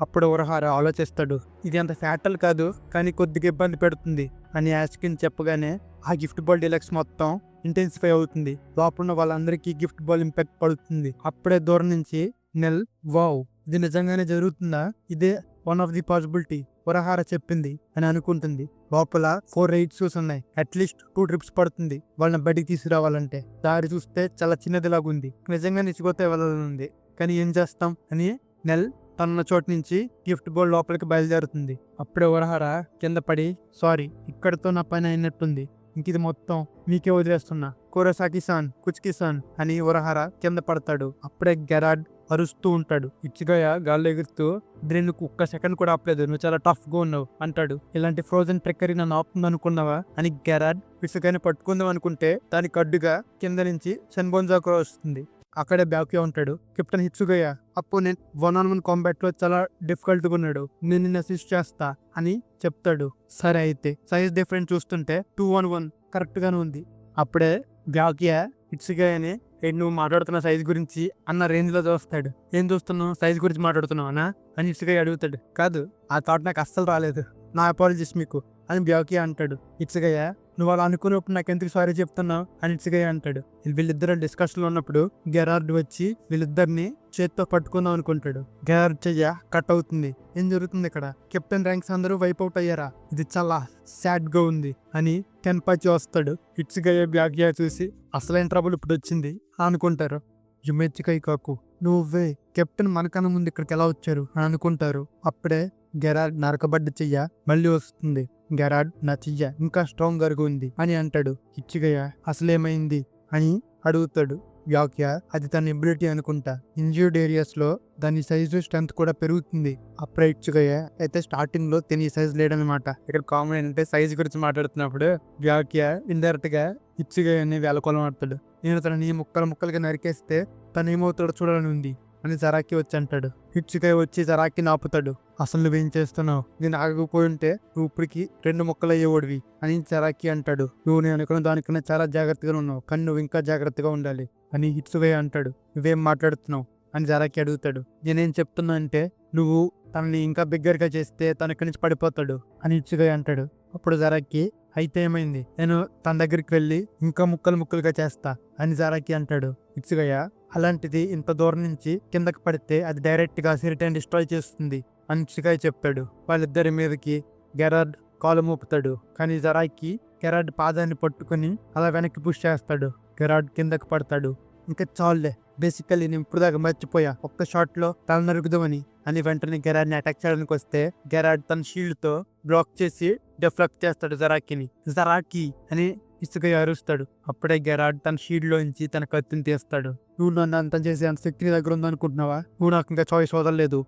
అప్పుడు ఉరహార ఆలోచిస్తాడు. ఇది అంత ఫ్యాటల్ కాదు, కానీ కొద్దిగా ఇబ్బంది పెడుతుంది అని యాస్కిన్ చెప్పగానే ఆ గిఫ్ట్ బాల్ డిలక్స్ మొత్తం ఇంటెన్సిఫై అవుతుంది. లోపల వాళ్ళందరికీ గిఫ్ట్ బాల్ ఇంపాక్ట్ పడుతుంది. అప్పుడే దూరం నుంచి నెల్ వావ్, ఇది నిజంగానే జరుగుతుందా? ఇదే వన్ ఆఫ్ ది పాసిబిలిటీ ఉరహార చెప్పింది అని అనుకుంటుంది. లోపల 4 రైడ్స్ ఉన్నాయి. అట్లీస్ట్ 2 ట్రిప్స్ పడుతుంది వాళ్ళని బయటికి తీసుకురావాలంటే. దారి చూస్తే చాలా చిన్నదిలాగుంది. నిజంగా నిచ్చిపోతే వెళ్ళాలనుంది, కానీ ఏం చేస్తాం అని నెల్ తన చోటు నుంచి గిఫ్ట్ బాల్ లోపలికి బయలుదేరుతుంది. అప్పుడే ఉరహార కింద పడి సారీ, ఇక్కడితో నా పని అయినట్టుంది, ఇంక ఇది మొత్తం మీకే వదిలేస్తున్నా, కురసాకి సాన్ కుచ్కి సాన్ అని ఉరహార కింద పడతాడు. అప్పుడే గెరాడ్ అరుస్తూ ఉంటాడు. ఇచ్చిగాయ గాల్లో ఎగురుతూ నేను ఒక్క సెకండ్ కూడా ఆపలేదు, నువ్వు చాలా టఫ్ గా ఉన్నావు అంటాడు. ఇలాంటి ఫ్రోజన్ ట్రెక్కరీ నన్ను ఆపుతుంది అనుకున్నావా అని గెరాడ్ ఇసుగాని పట్టుకుందాం అనుకుంటే దానికి అడ్డుగా కింద నుంచి సెన్బోన్జాకో వస్తుంది. అక్కడే బ్యాక్యా ఉంటాడు. కెప్టెన్ హిత్సుగయ అప్పుడు నేను 1-on-1 కాంబాట్ లో చాలా డిఫికల్ట్ గా ఉన్నాడు, నేను నిన్ను అసిస్ట్ చేస్తా అని చెప్తాడు. సరే అయితే సైజ్ డిఫరెన్స్ చూస్తుంటే 2-on-1 కరెక్ట్ గానే ఉంది. అప్పుడే బ్యాక్యా హిత్సుగయని నువ్వు మాట్లాడుతున్న సైజ్ గురించి అన్న రేంజ్ లో చూస్తాడు. ఏం చూస్తున్నావు, సైజ్ గురించి మాట్లాడుతున్నావు అనా అని హిత్సుగయ అడుగుతాడు. కాదు, ఆ థాట్ నాకు అస్సలు రాలేదు, నా అపాలజీస్ మీకు అని బ్యాక్యా అంటాడు. హిత్సుగయ నువ్వు అలా అనుకున్నప్పుడు నాకు ఎందుకు సారీ చెప్తున్నావు అని హిత్సుగయ అంటాడు. వీళ్ళిద్దరు డిస్కషన్ లో ఉన్నప్పుడు గెరార్డ్ వచ్చి వీళ్ళిద్దరిని చేత్తో పట్టుకుందాం అనుకుంటాడు. గెరార్డ్ చెయ్య కట్ అవుతుంది. ఏం జరుగుతుంది ఇక్కడ? కెప్టెన్ ర్యాంక్స్ అందరూ వైప్ అవుట్ అయ్యారా? ఇది చాలా సాడ్ గా ఉంది అని టెన్పాచి వస్తాడు. హిత్సుగయ బ్యాక్యా చూసి అసలైన ట్రబుల్ ఇప్పుడు వచ్చింది అనుకుంటారు. యుమెచ్చికై కాకు, నువ్వే కెప్టెన్ మనకన్నా ముందు ఇక్కడికి ఎలా వచ్చారు అని అనుకుంటారు. అప్పుడే గెరార్డ్ నరకబడ్డ చెయ్య మళ్ళీ వస్తుంది. గెరార్డ్ నా చెయ్య ఇంకా స్ట్రాంగ్ గా ఉంది అని అంటాడు. ఇచ్చిగయ అసలేమైంది అని అడుగుతాడు. వ్యాఖ్య అది తన ఎబిలిటీ అనుకుంటా. ఇంజ్యూర్డ్ ఏరియాస్ లో దాని సైజు స్ట్రెంత్ కూడా పెరుగుతుంది. అప్పుడే ఇచ్చుగయ అయితే స్టార్టింగ్ లో తిని సైజ్ లేడనమాట. ఇక్కడ కామన్ ఏంటంటే సైజ్ గురించి మాట్లాడుతున్నప్పుడు వ్యాఖ్య ఇండైరెక్ట్ గా ఇచ్చుగయని వేలకొలం ఆడతాడు. నేను తనని ముక్కలుగా నరికేస్తే తను ఏమవుతాడో చూడాలని ఉంది అని జరాకి వచ్చి అంటాడు. ఇచ్చుగయ వచ్చి జరాకి ఆపుతాడు. అసలు నువ్వేం చేస్తున్నావు, నేను ఆగకపోయి ఉంటే నువ్వు ఇప్పటికి 2 ముక్కలు అయ్యేవాడివి అని జరాకి అంటాడు. నువ్వు నేను అనుకున్న దానికన్నా చాలా జాగ్రత్తగా ఉన్నావు, కానీ నువ్వు ఇంకా జాగ్రత్తగా ఉండాలి అని హిత్సుగయ అంటాడు. నువ్వేం మాట్లాడుతున్నావు అని జరాకి అడుగుతాడు. నేనేం చెప్తున్నా అంటే నువ్వు తనని ఇంకా బిగ్గరగా చేస్తే తన ఇక్కడి నుంచి పడిపోతాడు అని హిత్సుగయ అంటాడు. అప్పుడు జరాకి అయితే ఏమైంది, నేను తన దగ్గరికి వెళ్ళి ఇంకా ముక్కలుగా చేస్తా అని జరాకి అంటాడు. హిత్సుగయ అలాంటిది ఇంత దూరం నుంచి కిందకి పడితే అది డైరెక్ట్ గా సిరిటైన్ డిస్ట్రాయ్ చేస్తుంది అని హిత్సుగయ చెప్తాడు. వాళ్ళిద్దరి మీదకి గెరార్డ్ కాలు మోపుతాడు. కానీ జరాకి గెరార్డ్ పాదాన్ని పట్టుకుని అలా వెనక్కి పుష్ చేస్తాడు. గెరార్డ్ కిందకి పడతాడు. ఇంకా చాలులే, బేసికల్లీ నేను ఇప్పుడు దాకా మర్చిపోయా, ఒక్క షాట్ లో తల నరుగుదామని అని వెంటనే గెరార్డ్ ని అటాక్ చేయడానికి వస్తే గెరార్డ్ తన షీల్డ్ తో బ్లాక్ చేసి డిఫ్లెక్ట్ చేస్తాడు జరాకిని. జరాకి అని ఇసుగయ అరుస్తాడు. అప్పుడే గెరార్డ్ తన షీల్డ్ లోంచి తన కత్తిని తీస్తాడు. నువ్వు నన్ను అంతం చేసే అంత శక్తి నీ దగ్గర ఉందనుకుంటున్నావా? నువ్వు నాకు ఇంకా చాయిస్ వదలలేదు.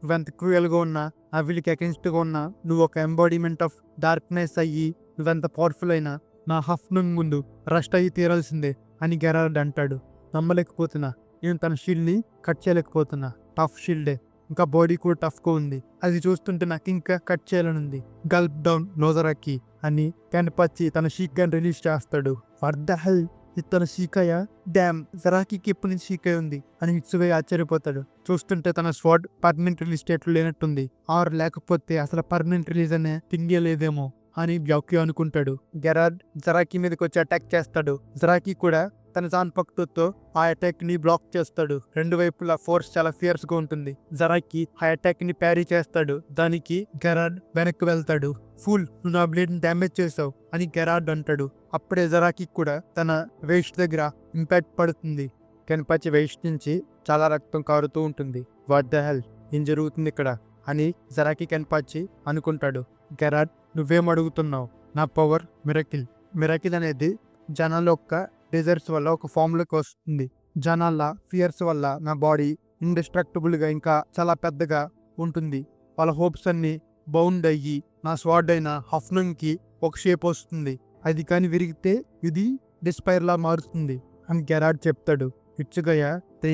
నువ్వెంత క్రూయల్ గా ఉన్నా, ఆ వీళ్ళకి అగెన్స్ట్ గా ఉన్నా, నువ్వు ఒక ఎంబాడిమెంట్ ఆఫ్ డార్క్నెస్ అయ్యి నువ్వెంత పవర్ఫుల్ అయినా నా హఫ్నుంగ్ ముందు రస్ట్ అయ్యి తీరాల్సిందే అని గెరార్డ్ అంటాడు. నమ్మలేకపోతున్నా, నేను తన షీల్డ్ ని కట్ చేయలేకపోతున్నా. టఫ్ షీల్డే, ఇంకా బాడీ కూడా టఫ్ గా ఉంది, అది చూస్తుంటే నాకు ఇంకా కట్ చేయాలనుంది. గల్ప్ డౌన్ నోజరాకి అని టెన్పాచి తన షీక్ గన్ రిలీజ్ చేస్తాడు. ఫర్ ద హెల్, ఇది తన షీకయ్య? డ్యామ్, జరాకి ఎప్పటి నుంచి షీకై ఉంది అని హిత్సుగయ ఆశ్చర్యపోతాడు. చూస్తుంటే తన స్వాడ్ పర్మనెంట్ రిలీజ్ స్టేట్ లో లేనట్టుంది, ఆర్ లేకపోతే అసలు పర్మనెంట్ రిలీజ్ అనే థింగే లేదేమో అని బ్యాక్యా అనుకుంటాడు. గెరార్డ్ జరాకి మీదకి వచ్చి అటాక్ చేస్తాడు. జరాకి కూడా తన జాన్పక్తుతో ఆ అటాక్ ని బ్లాక్ చేస్తాడు. రెండు వైపులా ఫోర్స్ చాలా ఫియర్స్ గా ఉంటుంది. జరాకి ఆ అటాక్ ని ప్యారీ చేస్తాడు. దానికి గెరార్డ్ వెనక్కి వెళ్తాడు. ఫుల్, నువ్వు నా బ్లేడ్ ని డ్యామేజ్ చేసావు అని గెరార్డ్ అంటాడు. అప్పుడే జరాకి కూడా తన వేస్ట్ దగ్గర ఇంపాక్ట్ పడుతుంది. కెన్పాచి వేస్ట్ నుంచి చాలా రక్తం కారుతూ ఉంటుంది. వాట్ ద హెల్, ఏం జరుగుతుంది ఇక్కడ అని జరాకి కెన్పాచి అనుకుంటాడు. గెరార్డ్, నువ్వేం అడుగుతున్నావు? నా పవర్ మిరకిల్. మిరకిల్ అనేది జనాల యొక్క డిజైర్స్ వల్ల ఒక ఫామ్లోకి వస్తుంది. జనాల ఫియర్స్ వల్ల నా బాడీ ఇండిస్ట్రక్టబుల్గా ఇంకా చాలా పెద్దగా ఉంటుంది. వాళ్ళ హోప్స్ అన్ని బౌండ్ అయ్యి నా స్వాడ్ అయిన హఫ్నంకి ఒక షేప్ వస్తుంది. అది కానీ విరిగితే ఇది డిస్పైర్లా మారుతుంది అని గెరార్డ్ చెప్తాడు. ఇచ్చుగయ్య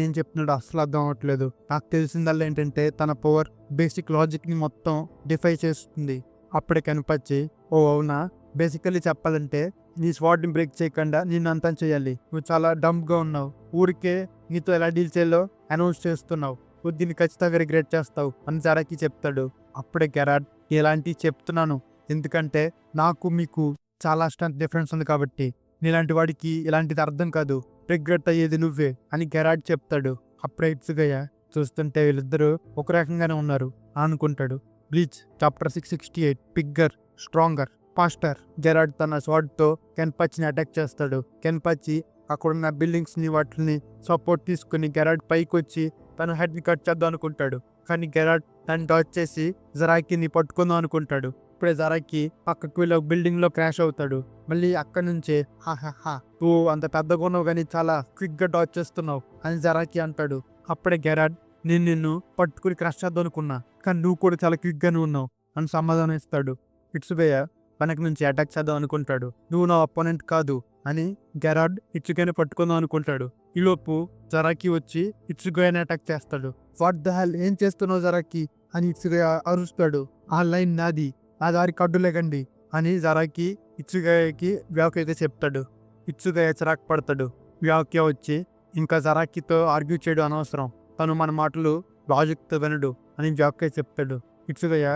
ఏం చెప్తున్నాడు అసలు అర్థం అవ్వట్లేదు. నాకు తెలిసిందల్లా ఏంటంటే తన పవర్ బేసిక్ లాజిక్ని మొత్తం డిఫై చేస్తుంది. అప్పుడే కనిపించి, ఓ అవునా, బేసికల్లీ చెప్పాలంటే నీ స్వాడ్ని బ్రేక్ చేయకుండా నిన్ను అంతం చేయాలి. నువ్వు చాలా డంప్గా ఉన్నావు. ఊరికే నీతో ఎలా డీల్ చేయాలో అనౌన్స్ చేస్తున్నావు. నువ్వు దీన్ని ఖచ్చితంగా రిగ్రెట్ చేస్తావు అని జరాకి చెప్తాడు. అప్పుడే గెరార్డ్, ఇలాంటివి చెప్తున్నాను ఎందుకంటే నాకు మీకు చాలా స్ట్రెంత్ డిఫరెన్స్ ఉంది కాబట్టి. నీలాంటి వాడికి ఇలాంటిది అర్థం కాదు. రిగ్రెట్ అయ్యేది నువ్వే అని గెరార్డ్ చెప్తాడు. అప్పుడే ఇట్సుగయ్య చూస్తుంటే వీళ్ళిద్దరూ ఒక రకంగానే ఉన్నారు అనుకుంటాడు. Bleach chapter 668 bigger, stronger, faster. Gerard తన స్వాడ్తో కెన్పాచిని అటాక్ చేస్తాడు. కెన్పాచి అక్కడున్న బిల్డింగ్స్ ని వాటిని సపోర్ట్ తీసుకుని గెరార్డ్ పైకి వచ్చి తన హెడ్ ని కట్ చేద్దాం అనుకుంటాడు. కానీ గెరార్డ్ దాన్ని డాచ్ చేసి జరాకిని పట్టుకుందాం అనుకుంటాడు. ఇప్పుడే జరాకి పక్కకు వెళ్ళి ఒక బిల్డింగ్ లో క్రాష్ అవుతాడు. మళ్ళీ అక్కడి నుంచే హాహా, నువ్వు అంత పెద్దగా ఉన్నావు కానీ చాలా క్విక్ గా డాచ్ చేస్తున్నావు అని జరాకి అంటాడు. అప్పుడే గెరార్డ్, నేను నిన్ను పట్టుకుని క్రాష్ చేద్దాం అనుకున్నా కానీ నువ్వు కూడా చాలా క్విక్ గానే ఉన్నావు అని సమాధానం ఇస్తాడు. ఇట్సుగయ్య వెనక నుంచి అటాక్ చేద్దాం అనుకుంటాడు. నువ్వు నా అపోనెంట్ కాదు అని గెరార్డ్ ఇట్సుగయ్యని పట్టుకుందాం అనుకుంటాడు. ఈలోపు జరాకి వచ్చి ఇట్సుగయ్యని అటాక్ చేస్తాడు. వాట్ ద హెల్, ఏం చేస్తున్నావు జరాకి అని ఇట్సుగయ్య అరుస్తాడు. ఆ లైన్ నాది, నా దారి కడ్డు లేకండి అని జరాకి ఇట్సుగయ్యకి వ్యాఖ్య చెప్తాడు. ఇట్సుగయ్య చిరాకు పడతాడు. వ్యాఖ్య వచ్చి, ఇంకా జరాకితో ఆర్గ్యూ చేయడం అనవసరం, తను మన మాటలు లాజిక్తో వినడు అని వ్యాఖ్య చెప్తాడు. ఇట్సుగయ్య,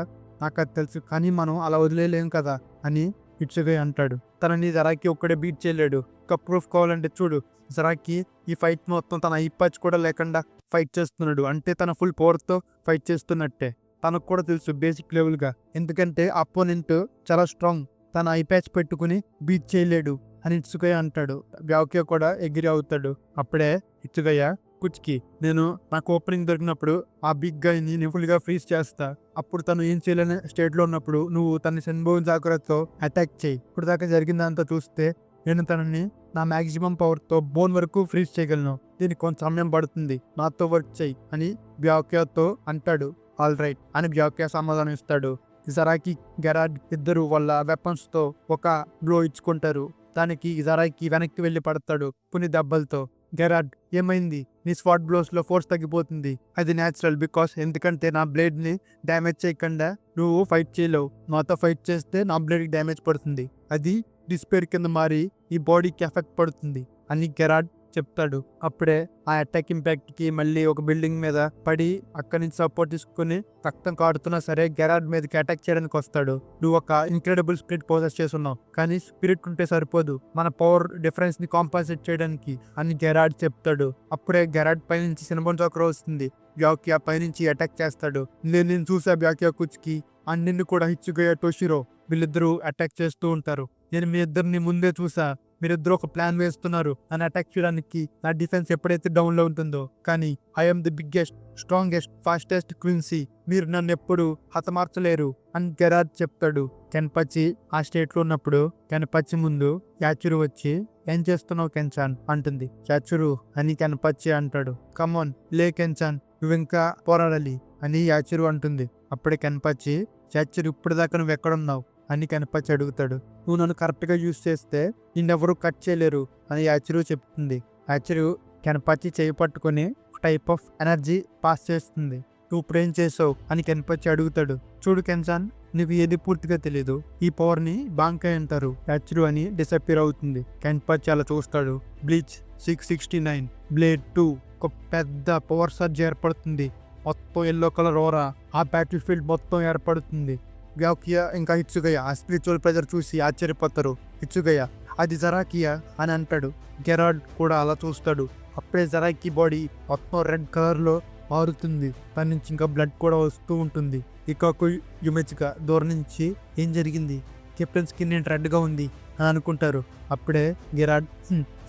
నాకు అది తెలుసు కానీ మనం అలా వదిలేలేం కదా అని ఇట్సుగయ్య అంటాడు. తనని జరాకి ఒక్కడే బీట్ చేయలేడు. ఇంకా ప్రూఫ్ కావాలంటే చూడు, జరాకి ఈ ఫైట్ మొత్తం తన ఐపాచ్ కూడా లేకుండా ఫైట్ చేస్తున్నాడు. అంటే తన ఫుల్ పవర్తో ఫైట్ చేస్తున్నట్టే. తనకు కూడా తెలుసు బేసిక్ లెవెల్గా, ఎందుకంటే అపోనెంట్ చాలా స్ట్రాంగ్, తన ఐపాచ్ పెట్టుకుని బీట్ చేయలేడు అని ఇట్సుగయ్య అంటాడు. వ్యాఖ్య కూడా ఎగిరి అవుతాడు. అప్పుడే ఇట్సుగయ్య, కుచ్కి, నేను నాకు ఓపెనింగ్ దొరికినప్పుడు ఆ బిగ్ గైని నేను ఫుల్గా ఫ్రీజ్ చేస్తా. అప్పుడు తను ఏం చేయలేని స్టేట్లో ఉన్నప్పుడు నువ్వు తన సెన్బోన్ జాగ్రత్తతో అటాక్ చేయి. ఇప్పుడు దాకా జరిగిందంతా చూస్తే నేను తనని నా మ్యాక్సిమం పవర్తో బోన్ వరకు ఫ్రీజ్ చేయగలను. దీనికి కొంత సమయం పడుతుంది, నాతో వర్క్ చేయి అని వ్యాఖ్యతో అంటాడు. ఆల్ రైట్ అని వ్యాఖ్య సమాధానం ఇస్తాడు. జరాకి గెరార్డ్ ఇద్దరు వాళ్ళ వెపన్స్తో ఒక బ్లో ఇచ్చుకుంటారు. దానికి జరాకి వెనక్కి వెళ్ళి పడతాడు కొన్ని దెబ్బలతో. గెరార్డ్, ఏమైంది? నీ స్వాట్ బ్లోస్ లో ఫోర్స్ తగ్గిపోతుంది. అది న్యాచురల్, బికాస్ ఎందుకంటే నా బ్లేడ్ ని డ్యామేజ్ చేయకుండా నువ్వు ఫైట్ చేయలేవు. నాతో ఫైట్ చేస్తే నా బ్లేడ్కి డ్యామేజ్ పడుతుంది. అది డిస్పేర్ కింద మారి ఈ బాడీకి ఎఫెక్ట్ పడుతుంది అని గెరార్డ్ చెప్తాడు. అప్పుడే ఆ అటాక్ ఇంపాక్ట్ కి మళ్ళీ ఒక బిల్డింగ్ మీద పడి అక్కడి నుంచి సపోర్ట్ తీసుకుని రక్తం కారుతున్నా సరే గెరార్డ్ మీదకి అటాక్ చేయడానికి వస్తాడు. నువ్వు ఒక ఇన్క్రెడిబుల్ స్పిరిట్ పోసెస్ చేస్తున్నావు కానీ స్పిరిట్ ఉంటే సరిపోదు మన పవర్ డిఫరెన్స్ ని కాంపన్సేట్ చేయడానికి అని గెరార్డ్ చెప్తాడు. అప్పుడే గెరార్డ్ పైనుంచి సినమోన్ చాకర్ వస్తుంది. వ్యాఖ్య పైనుంచి అటాక్ చేస్తాడు. నేను చూసా వ్యాఖ్య కుచ్కి అండ్ నిన్ను కూడా ఇట్సుగయ్య, టోషిరో వీళ్ళిద్దరూ అటాక్ చేస్తూ ఉంటారు. నేను మీ ఇద్దరిని ముందే చూసా, మీరిద్దరు ఒక ప్లాన్ వేస్తున్నారు అని అటాక్ చేయడానికి. నా డిఫెన్స్ ఎప్పుడైతే డౌన్ లో ఉంటుందో, కానీ I'm the biggest, strongest, fastest queen C, మీరు నన్ను ఎప్పుడు హతమార్చలేరు అని గెరార్డ్ చెప్తాడు. కెన్పాచి ఆ స్టేట్ లో ఉన్నప్పుడు కెన్పాచి ముందు యాచురు వచ్చి, ఏం చేస్తున్నావు కెన్చాన్ అంటుంది. యాచురు అని కెన్పాచి అంటాడు. కమాన్ లే కెన్చాన్, నువ్వు ఇంకా పోరాడాలి అని యాచురు అంటుంది. అప్పుడే కెన్పాచి, యాచురు ఇప్పుడు దాకా నువ్వు ఎక్కడున్నావు అని కెన్పాచి అడుగుతాడు. నువ్వు నన్ను కరెక్ట్గా యూజ్ చేస్తే నిన్నెవరూ కట్ చేయలేరు అని యాచురు చెప్తుంది. యాచురు కెన్పాచి చేయి పట్టుకుని టైప్ ఆఫ్ ఎనర్జీ పాస్ చేస్తుంది. నువ్వు ఇప్పుడు ఏం చేసావు అని కెన్పాచి అడుగుతాడు. చూడు కెన్చాన్, నీకు ఏది పూర్తిగా తెలీదు. ఈ పవర్ ని బాంకాయ్ అంటారు. యాచురు అని డిసప్పియర్ అవుతుంది. కెన్పాచి అలా చూస్తాడు. బ్లీచ్ 669 బ్లేడ్ 2 ఒక పెద్ద పవర్ సర్జ్ ఏర్పడుతుంది. మొత్తం ఎల్లో కలర్ ఓరా ఆ బ్యాటిల్ ఫీల్డ్ మొత్తం ఏర్పడుతుంది. వ్యాఖ్య ఇంకా ఇట్సుగయ్య ఆ స్పిరిచువల్ ప్రెజర్ చూసి ఆశ్చర్యపోతారు. ఇట్సుగయ్య, అది జరాకియా అని అంటాడు. గెరాడ్ కూడా అలా చూస్తాడు. అప్పుడే జరాకి బాడీ మొత్తం రెడ్ కలర్లో మారుతుంది. దాని నుంచి ఇంకా బ్లడ్ కూడా వస్తూ ఉంటుంది. ఇకాకు యుమెచిక దూరం నుంచి ఏం జరిగింది, కెప్టెన్ స్కిన్ ఏంటి రెడ్గా ఉంది అని అనుకుంటారు. అప్పుడే Gerald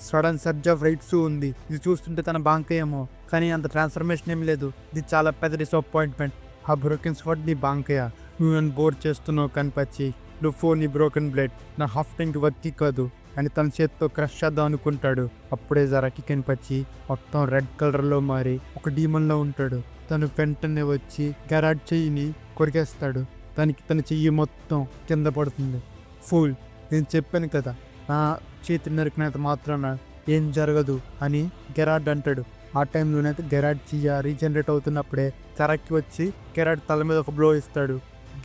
sudden surge of rights ఉంది, ఇది చూస్తుంటే తన బాంకయ్యేమో, కానీ అంత ట్రాన్స్ఫర్మేషన్ ఏం లేదు, ఇది చాలా పెద్ద డిసప్పాయింట్మెంట్. ఆ బ్రోకెన్ స్వాట్ నీ బాంకయ్య, నువ్వు నన్ను బోర్ చేస్తున్నావు కనిపించి, నువ్వు ఫోన్ నీ బ్రోకెన్ బ్లేడ్ నా హాఫ్ ట్యాంక్ వర్క్ కాదు అని తన చేతితో క్రష్ చేద్దాం అనుకుంటాడు. అప్పుడే జరాకి కనిపించి మొత్తం రెడ్ కలర్లో మారి ఒక డీమన్లో ఉంటాడు. తను వెంటనే వచ్చి గెరాడ్ చెయ్యిని కొరికేస్తాడు. తన చెయ్యి మొత్తం కింద పడుతుంది. ఫూల్, నేను చెప్పాను కదా నా చేతి నరికినంత మాత్రాన ఏం జరగదు అని గెరాడ్ అంటాడు. ఆ టైంలోనైతే గెరాడ్ చెయ్యి రీజనరేట్ అవుతున్నప్పుడే జరాకి వచ్చి గెరాడ్ తల మీద ఒక బ్లో ఇస్తాడు.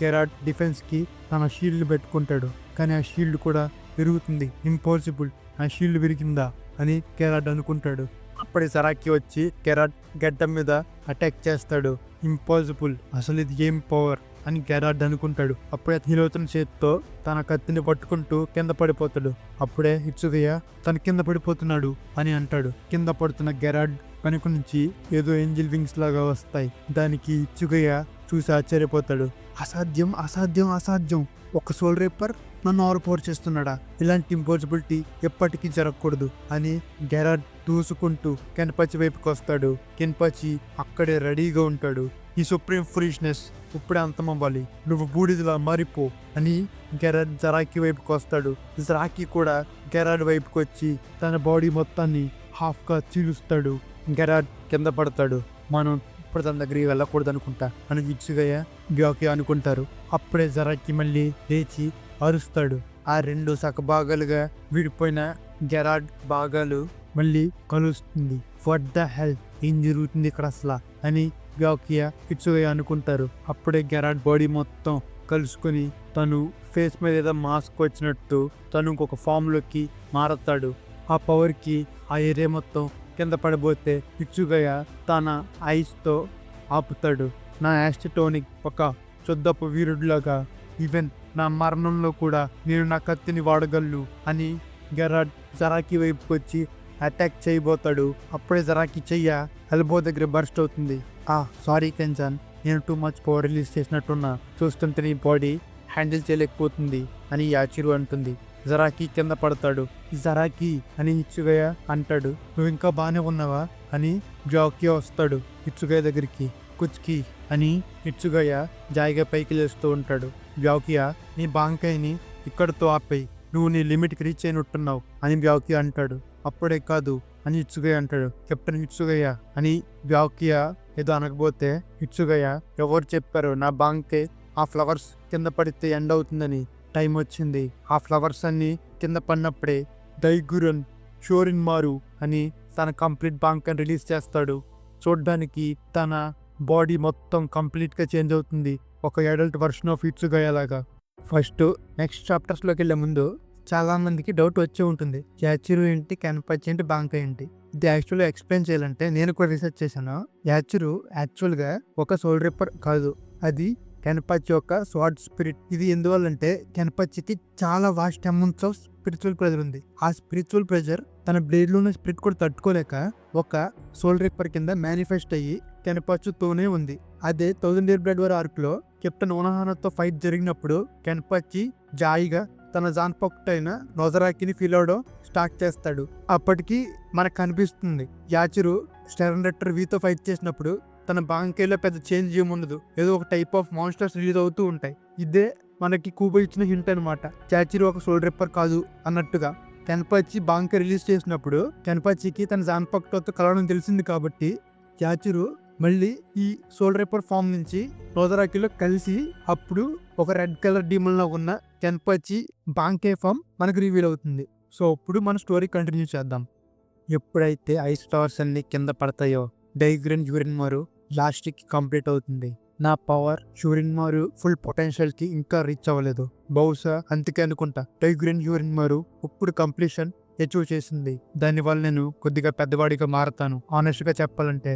గెరాడ్ డిఫెన్స్కి తన షీల్డ్ పెట్టుకుంటాడు, కానీ ఆ షీల్డ్ కూడా విరుగుతుంది. ఇంపాసిబుల్, ఆ షీల్డ్ విరిగిందా అని గెరాడ్ అనుకుంటాడు. అప్పుడే జరాకి వచ్చి గెరాడ్ గడ్డ మీద అటాక్ చేస్తాడు. ఇంపాసిబుల్, అసలు ఇది ఏం పవర్ అని గెరాడ్ అనుకుంటాడు. అప్పుడే హీరోతన చేతితో తన కత్తిని పట్టుకుంటూ కింద పడిపోతాడు. అప్పుడే ఇట్సుగయ్య తన కింద పడిపోతున్నాడు అని అంటాడు. కింద పడుతున్న గెరాడ్ వెనుక నుంచి ఏదో ఏంజిల్ వింగ్స్ లాగా వస్తాయి. దానికి ఇచ్చుగయ్య చూసి ఆశ్చర్యపోతాడు. అసాధ్యం, అసాధ్యం, అసాధ్యం, ఒక సోల్ రేపర్ నన్ను ఓవర్పవర్ చేస్తున్నాడా, ఇలాంటి ఇంపాసిబిలిటీ ఎప్పటికీ జరగకూడదు అని గెరాడ్ దూసుకుంటూ కెన్పచి వైపుకి వస్తాడు. కెన్పచి అక్కడే రెడీగా ఉంటాడు. ఈ సుప్రీం ఫులిష్నెస్ ఇప్పుడే అంతమవ్వాలి, నువ్వు బూడిదలా మారిపో అని గెరాడ్ జరాకి వైపుకి వస్తాడు. జరాకి కూడా గెరాడ్ వైపుకి వచ్చి తన బాడీ మొత్తాన్ని హాఫ్గా చీలుస్తాడు. గెరాడ్ కింద పడతాడు. మనం ఇప్పుడు తన దగ్గరికి వెళ్ళకూడదు అనుకుంటా అని ఇచ్చుగయ్య బ్యాకి అనుకుంటారు. అప్పుడే జరాకి మళ్ళీ లేచి అరుస్తాడు. ఆ రెండు సగభాగాలుగా విడిపోయిన గెరాడ్ భాగాలు మళ్ళీ కలుస్తుంది. వాట్ ద హెల్, ఏం జరుగుతుంది ఇక్కడ అసలు అని బ్యాకియా ఇచ్చుగయ్య అనుకుంటారు. అప్పుడే గెరాడ్ బాడీ మొత్తం కలుసుకొని తను ఫేస్ మీద ఏదో మాస్క్ వచ్చినట్టు తను ఇంకొక ఫామ్లోకి మారతాడు. ఆ పవర్కి ఆ ఏరియా మొత్తం కింద పడిపోతే ఇచ్చుగయ్య తన ఐస్తో ఆపుతాడు. నా యాస్టోనిక్ ఒక చొద్దపు వీరుడిలాగా ఈవెన్ నా మరణంలో కూడా నేను నా కత్తిని వాడగలను అని గెరాడ్ జరాకి వైపుకి వచ్చి అటాక్ చేయబోతాడు. అప్పుడే జరాకి చెయ్య ఎల్బో దగ్గర బర్స్ట్ అవుతుంది. సారీ కెంజాన్, నేను టూ మచ్ పవర్ రిలీజ్ చేసినట్టున్నా, చూస్తుంటే నీ బాడీ హ్యాండిల్ చేయలేకపోతుంది అని యాచిరు అంటుంది. జరాకి కింద పడతాడు. జరాకి అని ఇచ్చుగయ్య అంటాడు. నువ్వు ఇంకా బాగానే ఉన్నావా అని జాకీ వస్తాడు ఇచ్చుగయ్య దగ్గరికి. కుచ్కి అని ఇచ్చుగయ్య జాయిగా పైకి లేస్తూ ఉంటాడు. బ్యాకియా, నీ బాంకాయని ఇక్కడితో ఆపేయి, నువ్వు నీ లిమిట్కి రీచ్ అయినట్టున్నావు అని బ్యాకియా అంటాడు. అప్పుడే కాదు అని ఇచ్చుగయ్య అంటాడు. కెప్టెన్ ఇచ్చుగయ్య అని బ్యాకియా ఏదో అనకపోతే ఇచ్చుగయ్య, ఎవరు చెప్పారు నా బాంకే ఆ ఫ్లవర్స్ కింద పడితే ఎండ్ అవుతుందని, టైం వచ్చింది. ఆ ఫ్లవర్స్ అన్ని కింద పడినప్పుడే డైగురన్ షోరిన్ మారు అని తన కంప్లీట్ బాంకని రిలీజ్ చేస్తాడు. చూడ్డానికి తన బాడీ మొత్తం కంప్లీట్గా చేంజ్ అవుతుంది, ఒక అడల్ట్ వర్షన్ ఆఫ్ ఇట్సుగయ్యలాగా. ఫస్ట్ నెక్స్ట్ చాప్టర్స్లోకి వెళ్ళే ముందు చాలా మందికి డౌట్ వచ్చి ఉంటుంది, యాచిరు ఏంటి, కెన్పచి ఏంటి, బాంకా ఏంటి. ఇది యాక్చువల్గా ఎక్స్ప్లెయిన్ చేయాలంటే నేను కూడా రీసెర్చ్ చేశాను. యాచిరు యాక్చువల్గా ఒక సోల్ రిప్పర్ కాదు, అది కెన్పచి యొక్క స్వాడ్ స్పిరిట్. ఇది ఎందువల్లంటే కెన్పచికి చాలా vast amounts of spiritual pressure ఉంది. ఆ స్పిరిచువల్ ప్రెజర్ తన బ్లేడ్లో ఉన్న స్పిరిట్ కూడా తట్టుకోలేక ఒక సోల్ రిప్పర్ కింద మేనిఫెస్ట్ అయ్యి కెన్పచితోనే ఉంది. అదే 1000 Year Blood War ఆర్క్లో కెప్టెన్ ఓనహానతో ఫైట్ జరిగినప్పుడు కెన్పచి జాయిగా తన జాన్పాక్ట్ అయిన నొజరాకిని ఫీల్ అవడం స్టార్ట్ చేస్తాడు. అప్పటికి మనకు కనిపిస్తుంది యాచిరు స్టెరన్ రెక్టర్ వీతో ఫైట్ చేసినప్పుడు తన బాంకేలో పెద్ద చేంజ్ ఏముండదు, ఏదో ఒక టైప్ ఆఫ్ మాన్స్టర్స్ రిలీజ్ అవుతూ ఉంటాయి. ఇదే మనకి కూబో ఇచ్చిన హింట్ అనమాట, యాచిరు ఒక సోల్ రిప్పర్ కాదు అన్నట్టుగా. కెన్పచి బాంకే రిలీజ్ చేసినప్పుడు కెన్పచికి తన జాన్పాక్ట్తో కలవడం తెలిసింది కాబట్టి యాచిరు మళ్ళీ ఈ సోల్ రిప్పర్ ఫామ్ నుంచి నొజరాకిలో కలిసి అప్పుడు ఒక రెడ్ కలర్ డీమన్లో ఉన్న కెన్పచి బాంకే ఫామ్ మనకు రివీల్ అవుతుంది. సో ఇప్పుడు మన స్టోరీ కంటిన్యూ చేద్దాం. ఎప్పుడైతే ఐస్ టవర్స్ అన్ని కింద పడతాయో డైగ్రెన్ యూరిన్ మారు లాస్ట్కి కంప్లీట్ అవుతుంది. నా పవర్ యూరిన్ మారు ఫుల్ పొటెన్షియల్కి ఇంకా రీచ్ అవ్వలేదు, బహుశా అందుకే అనుకుంటా డైగ్రెన్ యూరిన్ మారు ఇప్పుడు కంప్లీషన్ అచీవ్ చేసింది. దానివల్ల నేను కొద్దిగా పెద్దవాడిగా మారతాను. ఆనెస్ట్గా చెప్పాలంటే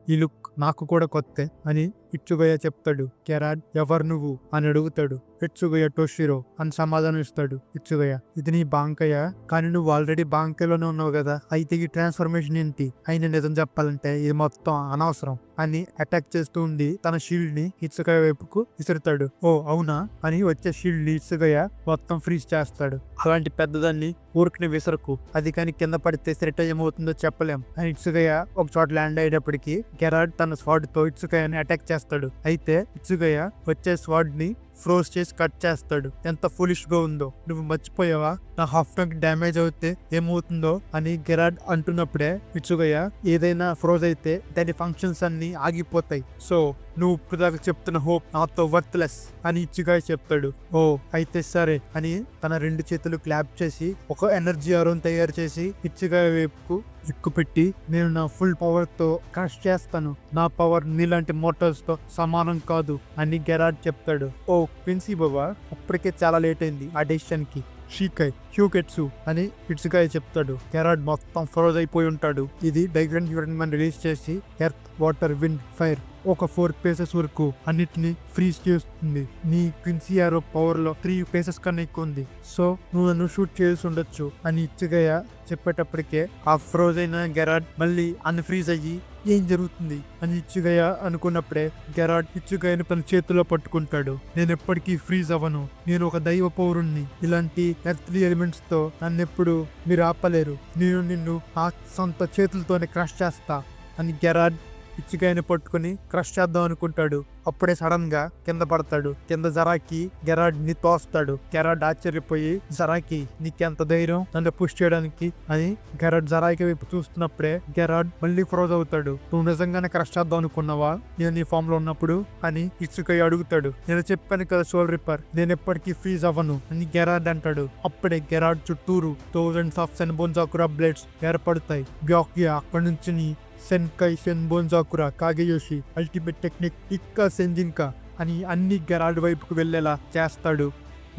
ఈ లుక్ నాకు కూడా కొత్తే అని ఇచ్చుగయ చెప్తాడు. గెరాడ్ ఎవరు నువ్వు అని అడుగుతాడు. ఇచ్చుగయ టోషిరో అని సమాధానం ఇస్తాడు. ఇచ్చుగయ ఇది నీ బాంకయ్య, కానీ నువ్వు ఆల్రెడీ బాంకలోనే ఉన్నావు కదా, అయితే ఈ ట్రాన్స్ఫర్మేషన్ ఏంటి? అయినా నిజం చెప్పాలంటే ఇది మొత్తం అనవసరం అని అటాక్ చేస్తూ ఉండి తన షీల్డ్ ని ఇచ్చుగయ వైపుకు విసురుతాడు. ఓ అవునా అని వచ్చే షీల్డ్ ని ఇచ్చుగయ మొత్తం ఫ్రీజ్ చేస్తాడు. అలాంటి పెద్దదాన్ని ఊరికి విసరకు, అది కానీ కింద పడితే సెట్ ఏమవుతుందో చెప్పలేం అని ఇచ్చుగయ ఒక చోట ల్యాండ్ అయ్యేటప్పటికి గెరాడ్ తన స్వాడ్ తో ఇచ్చుగయని అటాక్ చేస్తాడు. అయితే ఇచ్చుగయ వచ్చే స్వాడ్ ని ఫ్రోజ్ చేసి కట్ చేస్తాడు. ఎంత ఫులిష్ గా ఉందో, నువ్వు మర్చిపోయావా నా హాఫ్ టంక్ డ్యామేజ్ అవుతే ఏమవుతుందో అని గెరాడ్ అంటున్నప్పుడే ఇచ్చుగయ ఏదైనా ఫ్రోజ్ అయితే దాని ఫంక్షన్స్ అన్ని ఆగిపోతాయి. సో నువ్వు ఇప్పుడు చెప్తున్న హోప్ నాతో వర్త్లెస్ అని ఇచ్చుగయ చెప్తాడు. ఓ అయితే సరే అని తన 2 చేతులు క్లాప్ చేసి ఒక ఎనర్జీ అరోన్ తయారు చేసి ఇచ్చుగయ వైపుకు ఎక్కుపెట్టి నేను నా ఫుల్ పవర్ తో క్రష్ చేస్తాను, నా పవర్ నీలాంటి మోటార్స్ తో సమానం కాదు అని గెరాడ్ చెప్తాడు. ఓ క్విన్సీ బాబా అప్పటికే చాలా లేట్ అయింది ఆ డెసిషన్ కి, షీకై హ్యూకెట్సు అని ఇట్సుగాయ చెప్తాడు. గెరాడ్ మొత్తం ఫ్రోజ్ అయిపోయి ఉంటాడు. ఇది డైగ్రాన్ రిలీజ్ చేసి ఎర్త్ వాటర్ విండ్ ఫైర్ ఒక 4 పేసెస్ వరకు అన్నిటిని ఫ్రీజ్ చేస్తుంది. నీ క్విన్సీ ఆరో పవర్ లో 3 పేసెస్ కన్నా ఎక్కువ ఉంది, సో నువ్వు నన్ను షూట్ చేసి ఉండొచ్చు అని ఇచ్చుగయ చెప్పేటప్పటికే ఆ ఫ్రోజ్ అయిన గెరాడ్ మళ్ళీ అన్ఫ్రీజ్ అయ్యి ఏం జరుగుతుంది అని ఇచ్చుగయ అనుకున్నప్పుడే గెరాడ్ ఇచ్చుగయను తన చేతిలో పట్టుకుంటాడు. నేను ఎప్పటికీ ఫ్రీజ్ అవ్వను, నేను ఒక దైవ పౌరుణ్ణి, ఇలాంటి ఎర్త్లీ ఎలిమెంట్స్ తో నన్నెప్పుడు మీరు ఆపలేరు, నేను నిన్ను ఆ సొంత చేతులతోనే క్రష్ చేస్తా అని గెరాడ్ ఇచ్చుగయని పట్టుకుని క్రష్ చేద్దాం అనుకుంటాడు. అప్పుడే సడన్ గా కింద పడతాడు. కింద జరాకి గెరాడ్ ని తోస్తాడు. గెరాడ్ ఆశ్చర్యపోయి జరాకి నీకెంత ధైర్యం నన్ను పుష్ చేయడానికి అని గెరాడ్ జరాకి వైపు చూస్తున్నప్పుడే గెరాడ్ మళ్ళీ ఫ్రోజ్ అవుతాడు. నువ్వు నిజంగానే క్రష్ చేద్దాం అనుకున్నావా నేను నీ ఫామ్ లో ఉన్నప్పుడు అని ఇచ్చుగయ అడుగుతాడు. నేను చెప్పాను కదా సోల్ రిప్పర్, నేను ఎప్పటికీ ఫ్రీజ్ అవ్వను అని గెరాడ్ అంటాడు. అప్పుడే గెరాడ్ చుట్టూరు థౌజండ్స్ ఆఫ్ సెన్బోన్జాకురా బ్లేడ్స్ ఏర్పడతాయి. బ్యాక్యా అక్కడి నుంచి సెన్కై సెన్బోన్జాకురా కాగేయోషి అల్టిమేట్ టెక్నిక్ ఇక్కా సెంజిన్కా అని అన్ని గెరాడ్ వైపుకు వెళ్ళేలా చేస్తాడు.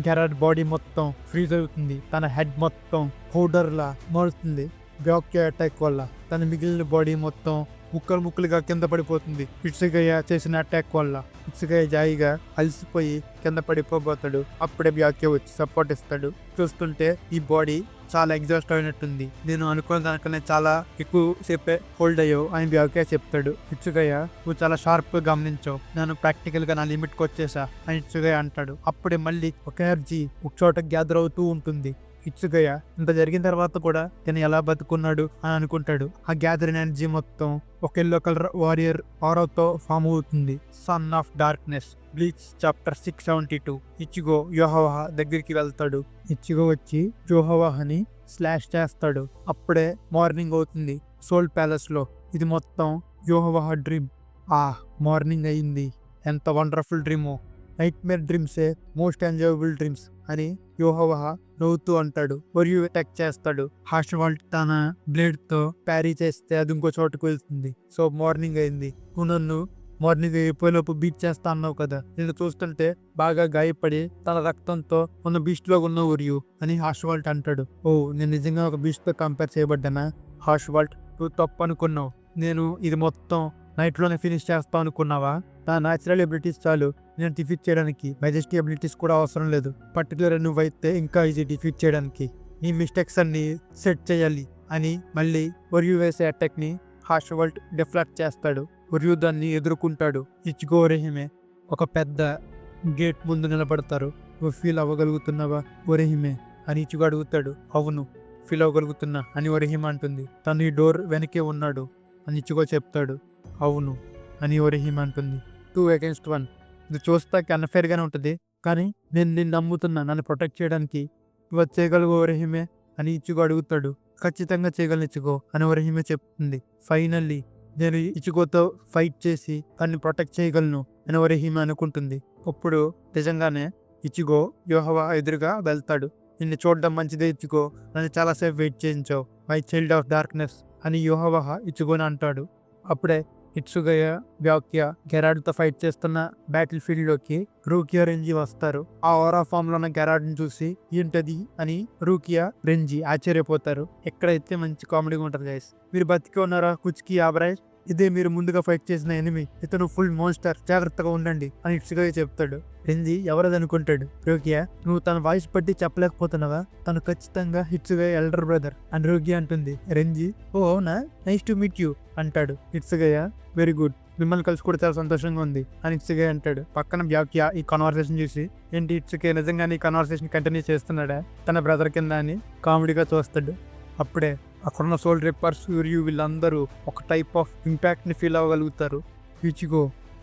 గెరాడ్ బాడీ మొత్తం ఫ్రీజ్ అవుతుంది. తన హెడ్ మొత్తం పౌడర్ లా మారుతుంది. బ్యాక్యా అటాక్ వల్ల తన మిగిలిన బాడీ మొత్తం ముక్కలుగా కింద పడిపోతుంది. ఇట్సుగయ చేసిన అటాక్ వల్ల ఇట్సుగయ జాయిగా అలసిపోయి కింద పడిపోబోతాడు. అప్పుడే బ్యాక్యా వచ్చి సపోర్ట్ ఇస్తాడు. చూస్తుంటే ఈ బాడీ చాలా ఎగ్జాస్ట్ అయినట్టుంది, నేను అనుకున్న దానికన్నా చాలా ఎక్కువ సేపే హోల్డ్ అయ్యావు అని బ్యాక్యా చెప్తాడు. ఇచ్చుగయ నువ్వు చాలా షార్ప్ గా గమనించావు, నేను ప్రాక్టికల్ గా నా లిమిట్ కి వచ్చేసా అని ఇచ్చుగయ అంటాడు. అప్పుడే మళ్ళీ ఒక ఎనర్జీ ఒక చోట గ్యాదర్ అవుతూ ఉంటుంది. ఇచ్చుగయ ఇంత జరిగిన తర్వాత కూడా తను ఎలా బతుకున్నాడు అని అనుకుంటాడు. ఆ గ్యాదర్ ఎనర్జీ మొత్తం ఒక ఎల్లో కలర్ వారియర్ ఆరోతో ఫామ్ అవుతుంది. Son of darkness bleach chapter 672. Ichigo యోహవాహ దగ్గరికి వెళ్తాడు. ఇచిగో వచ్చి యోహవాహని స్లాష్ చేస్తాడు. అప్పుడే మార్నింగ్ అవుతుంది సోల్ ప్యాలెస్ లో. ఇది మొత్తం యోహవాహ డ్రీమ్. మార్నింగ్ అయింది, ఎంత వండర్ఫుల్ డ్రీమో, నైట్ మేర్ డ్రీమ్సే మోస్ట్ ఎంజాయబుల్ డ్రీమ్స్ అని యోహవాహ నవ్వుతూ అంటాడు. మరియు అటాక్ చేస్తాడు. హార్ష్వాల్ట్ తన బ్లేడ్ తో ప్యారీ చేస్తే అది ఇంకో చోటుకు వెళ్తుంది. సో మార్నింగ్ అయింది, నువ్వు నన్ను మార్నింగ్ అయిపోయేలోపు బీట్ చేస్తా అన్నావు కదా, నేను చూస్తుంటే బాగా గాయపడి తన రక్తంతో ఉన్న బీస్ట్ లో ఉన్న ఉరియు అని హార్ష్వాల్ట్ అంటాడు. ఓ నేను నిజంగా ఒక బీస్ట్ తో కంపేర్ చేయబడ్డానా? హార్ష్వాల్ట్ నువ్వు తప్పు అనుకున్నావు, నేను ఇది మొత్తం నైట్ లోనే ఫినిష్ చేస్తా అనుకున్నావా? నా న్యాచురల్ ఎబిలిటీస్ చాలు నేను డిఫీట్ చేయడానికి, మెజెస్టీ ఎబిలిటీస్ కూడా అవసరం లేదు. పర్టికులర్ నువ్వైతే ఇంకా ఈజీ డిఫీట్ చేయడానికి, నీ మిస్టేక్స్ అన్ని సెట్ చేయాలి అని మళ్ళీ ఒరియు వేసే అటాక్ ని హార్ష్వాల్ట్ డిఫ్లెక్ట్ చేస్తాడు. ఒరియు దాన్ని ఎదుర్కొంటాడు. ఇచిగో ఒరెహిమే ఒక పెద్ద గేట్ ముందు నిలబడతారు. నువ్వు ఫీల్ అవ్వగలుగుతున్నావా ఒరెహిమే అని ఇచిగో అడుగుతాడు. అవును ఫీల్ అవ్వగలుగుతున్నా అని ఒరెహిమే అంటుంది. తను ఈ డోర్ వెనకే ఉన్నాడు అని ఇచిగో చెప్తాడు. అవును అని ఒరెహిమే అంటుంది. 2 against 1. ఇది చూస్తాకి అన్ఫేర్ గానే ఉంటుంది, కానీ నేను నిన్ను నమ్ముతున్నా, నన్ను ప్రొటెక్ట్ చేయడానికి నువ్వు చేయగలవు ఒరెహిమే అని ఇచిగో అడుగుతాడు. ఖచ్చితంగా చేయగలను ఇచిగో అని ఒరెహిమే చెప్తుంది. ఫైనల్లీ నేను ఇచిగోతో ఫైట్ చేసి తన్ని ప్రొటెక్ట్ చేయగలను అని ఒరెహిమే అనుకుంటుంది. అప్పుడు నిజంగానే ఇచిగో యోహవాహ ఎదురుగా వెళ్తాడు. నిన్ను చూడడం మంచిదే ఇచిగో, నన్ను చాలాసేపు వెయిట్ చేయించావు, మై చైల్డ్ ఆఫ్ డార్క్నెస్ అని యోహవాహ ఇచిగోని అంటాడు. అప్పుడే ఇట్సుగయ బ్యాక్యా గెరాడ్తో ఫైట్ చేస్తున్న బ్యాటిల్ ఫీల్డ్ లోకి రూకియా రెంజి వస్తారు. ఆ ఓరా ఫామ్ లో ఉన్న గెరాడ్ ని చూసి ఏంటది అని రూకియా రెంజి ఆశ్చర్యపోతారు. ఎక్కడైతే మంచి కామెడీగా ఉంటుంది గైస్. మీరు బతికి ఉన్నారా కుచ్కి ఆబ్రాయ్ ఇదే మీరు ముందుగా ఫైట్ చేసిన ఎనిమి. ఇతను ఫుల్ మోన్స్టర్, జాగ్రత్తగా ఉండండి అని ఇట్సుగా చెప్తాడు. రెంజీ ఎవరది అనుకుంటాడు. రూకియా, నువ్వు తన వాయిస్ బట్టి చెప్పలేకపోతున్నావా? తను ఖచ్చితంగా హిట్సుగా ఎల్డర్ బ్రదర్ అని రూకియా అంటుంది. రెంజీ, ఓ అవునా, నైస్ టు మీట్ యూ అంటాడు. ఇట్సుగయ్య, వెరీ గుడ్, మిమ్మల్ని కలిసి కూడా చాలా సంతోషంగా ఉంది అని ఇట్సుగే అంటాడు. పక్కన బ్యాక్యా ఈ కన్వర్సేషన్ చూసి, ఏంటి ఇట్సుకే నిజంగానే ఈ కన్వర్సేషన్ కంటిన్యూ చేస్తున్నాడా తన బ్రదర్ కింద అని కామెడీగా చూస్తాడు. అప్పుడే అక్కడున్న సోల్ రిప్పర్స్, యూరియు వీళ్ళందరూ ఒక టైప్ ఆఫ్ ఇంపాక్ట్ని ఫీల్ అవ్వగలుగుతారు. ఇచిగో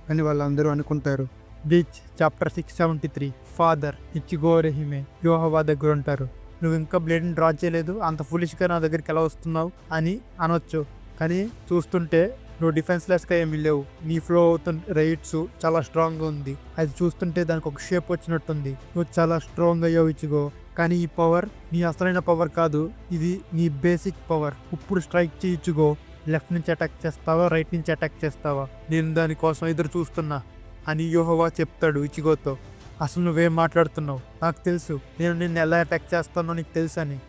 అని వాళ్ళందరూ అనుకుంటారు. Beach chapter 673. ఫాదర్ ఇచిగో రెహిమే యోహవా దగ్గర ఉంటారు. నువ్వు ఇంకా బ్లేడ్ని డ్రా చేయలేదు, అంత ఫులిష్గా నా దగ్గరికి ఎలా వస్తున్నావు అని అనొచ్చు. కానీ చూస్తుంటే నువ్వు డిఫెన్స్లెస్గా ఏమీ లేవు. నీ ఫ్లో అవుతున్న రైట్స్ చాలా స్ట్రాంగ్గా ఉంది. అది చూస్తుంటే దానికి ఒక షేప్ వచ్చినట్టుంది. నువ్వు చాలా స్ట్రాంగ్ అయ్యావు ఇచిగో. కానీ ఈ పవర్ నీ అసలైన పవర్ కాదు, ఇది నీ బేసిక్ పవర్. ఇప్పుడు స్ట్రైక్ చేయించుకో. లెఫ్ట్ నుంచి అటాక్ చేస్తావా, రైట్ నుంచి అటాక్ చేస్తావా? నేను దానికోసం ఎదురు చూస్తున్నా అని యోహోవా చెప్తాడు ఇచిగోతో. అసలు నువ్వేం మాట్లాడుతున్నావు? నాకు తెలుసు, నేను నిన్ను ఎలా అటాక్ చేస్తానో నీకు తెలుసు అని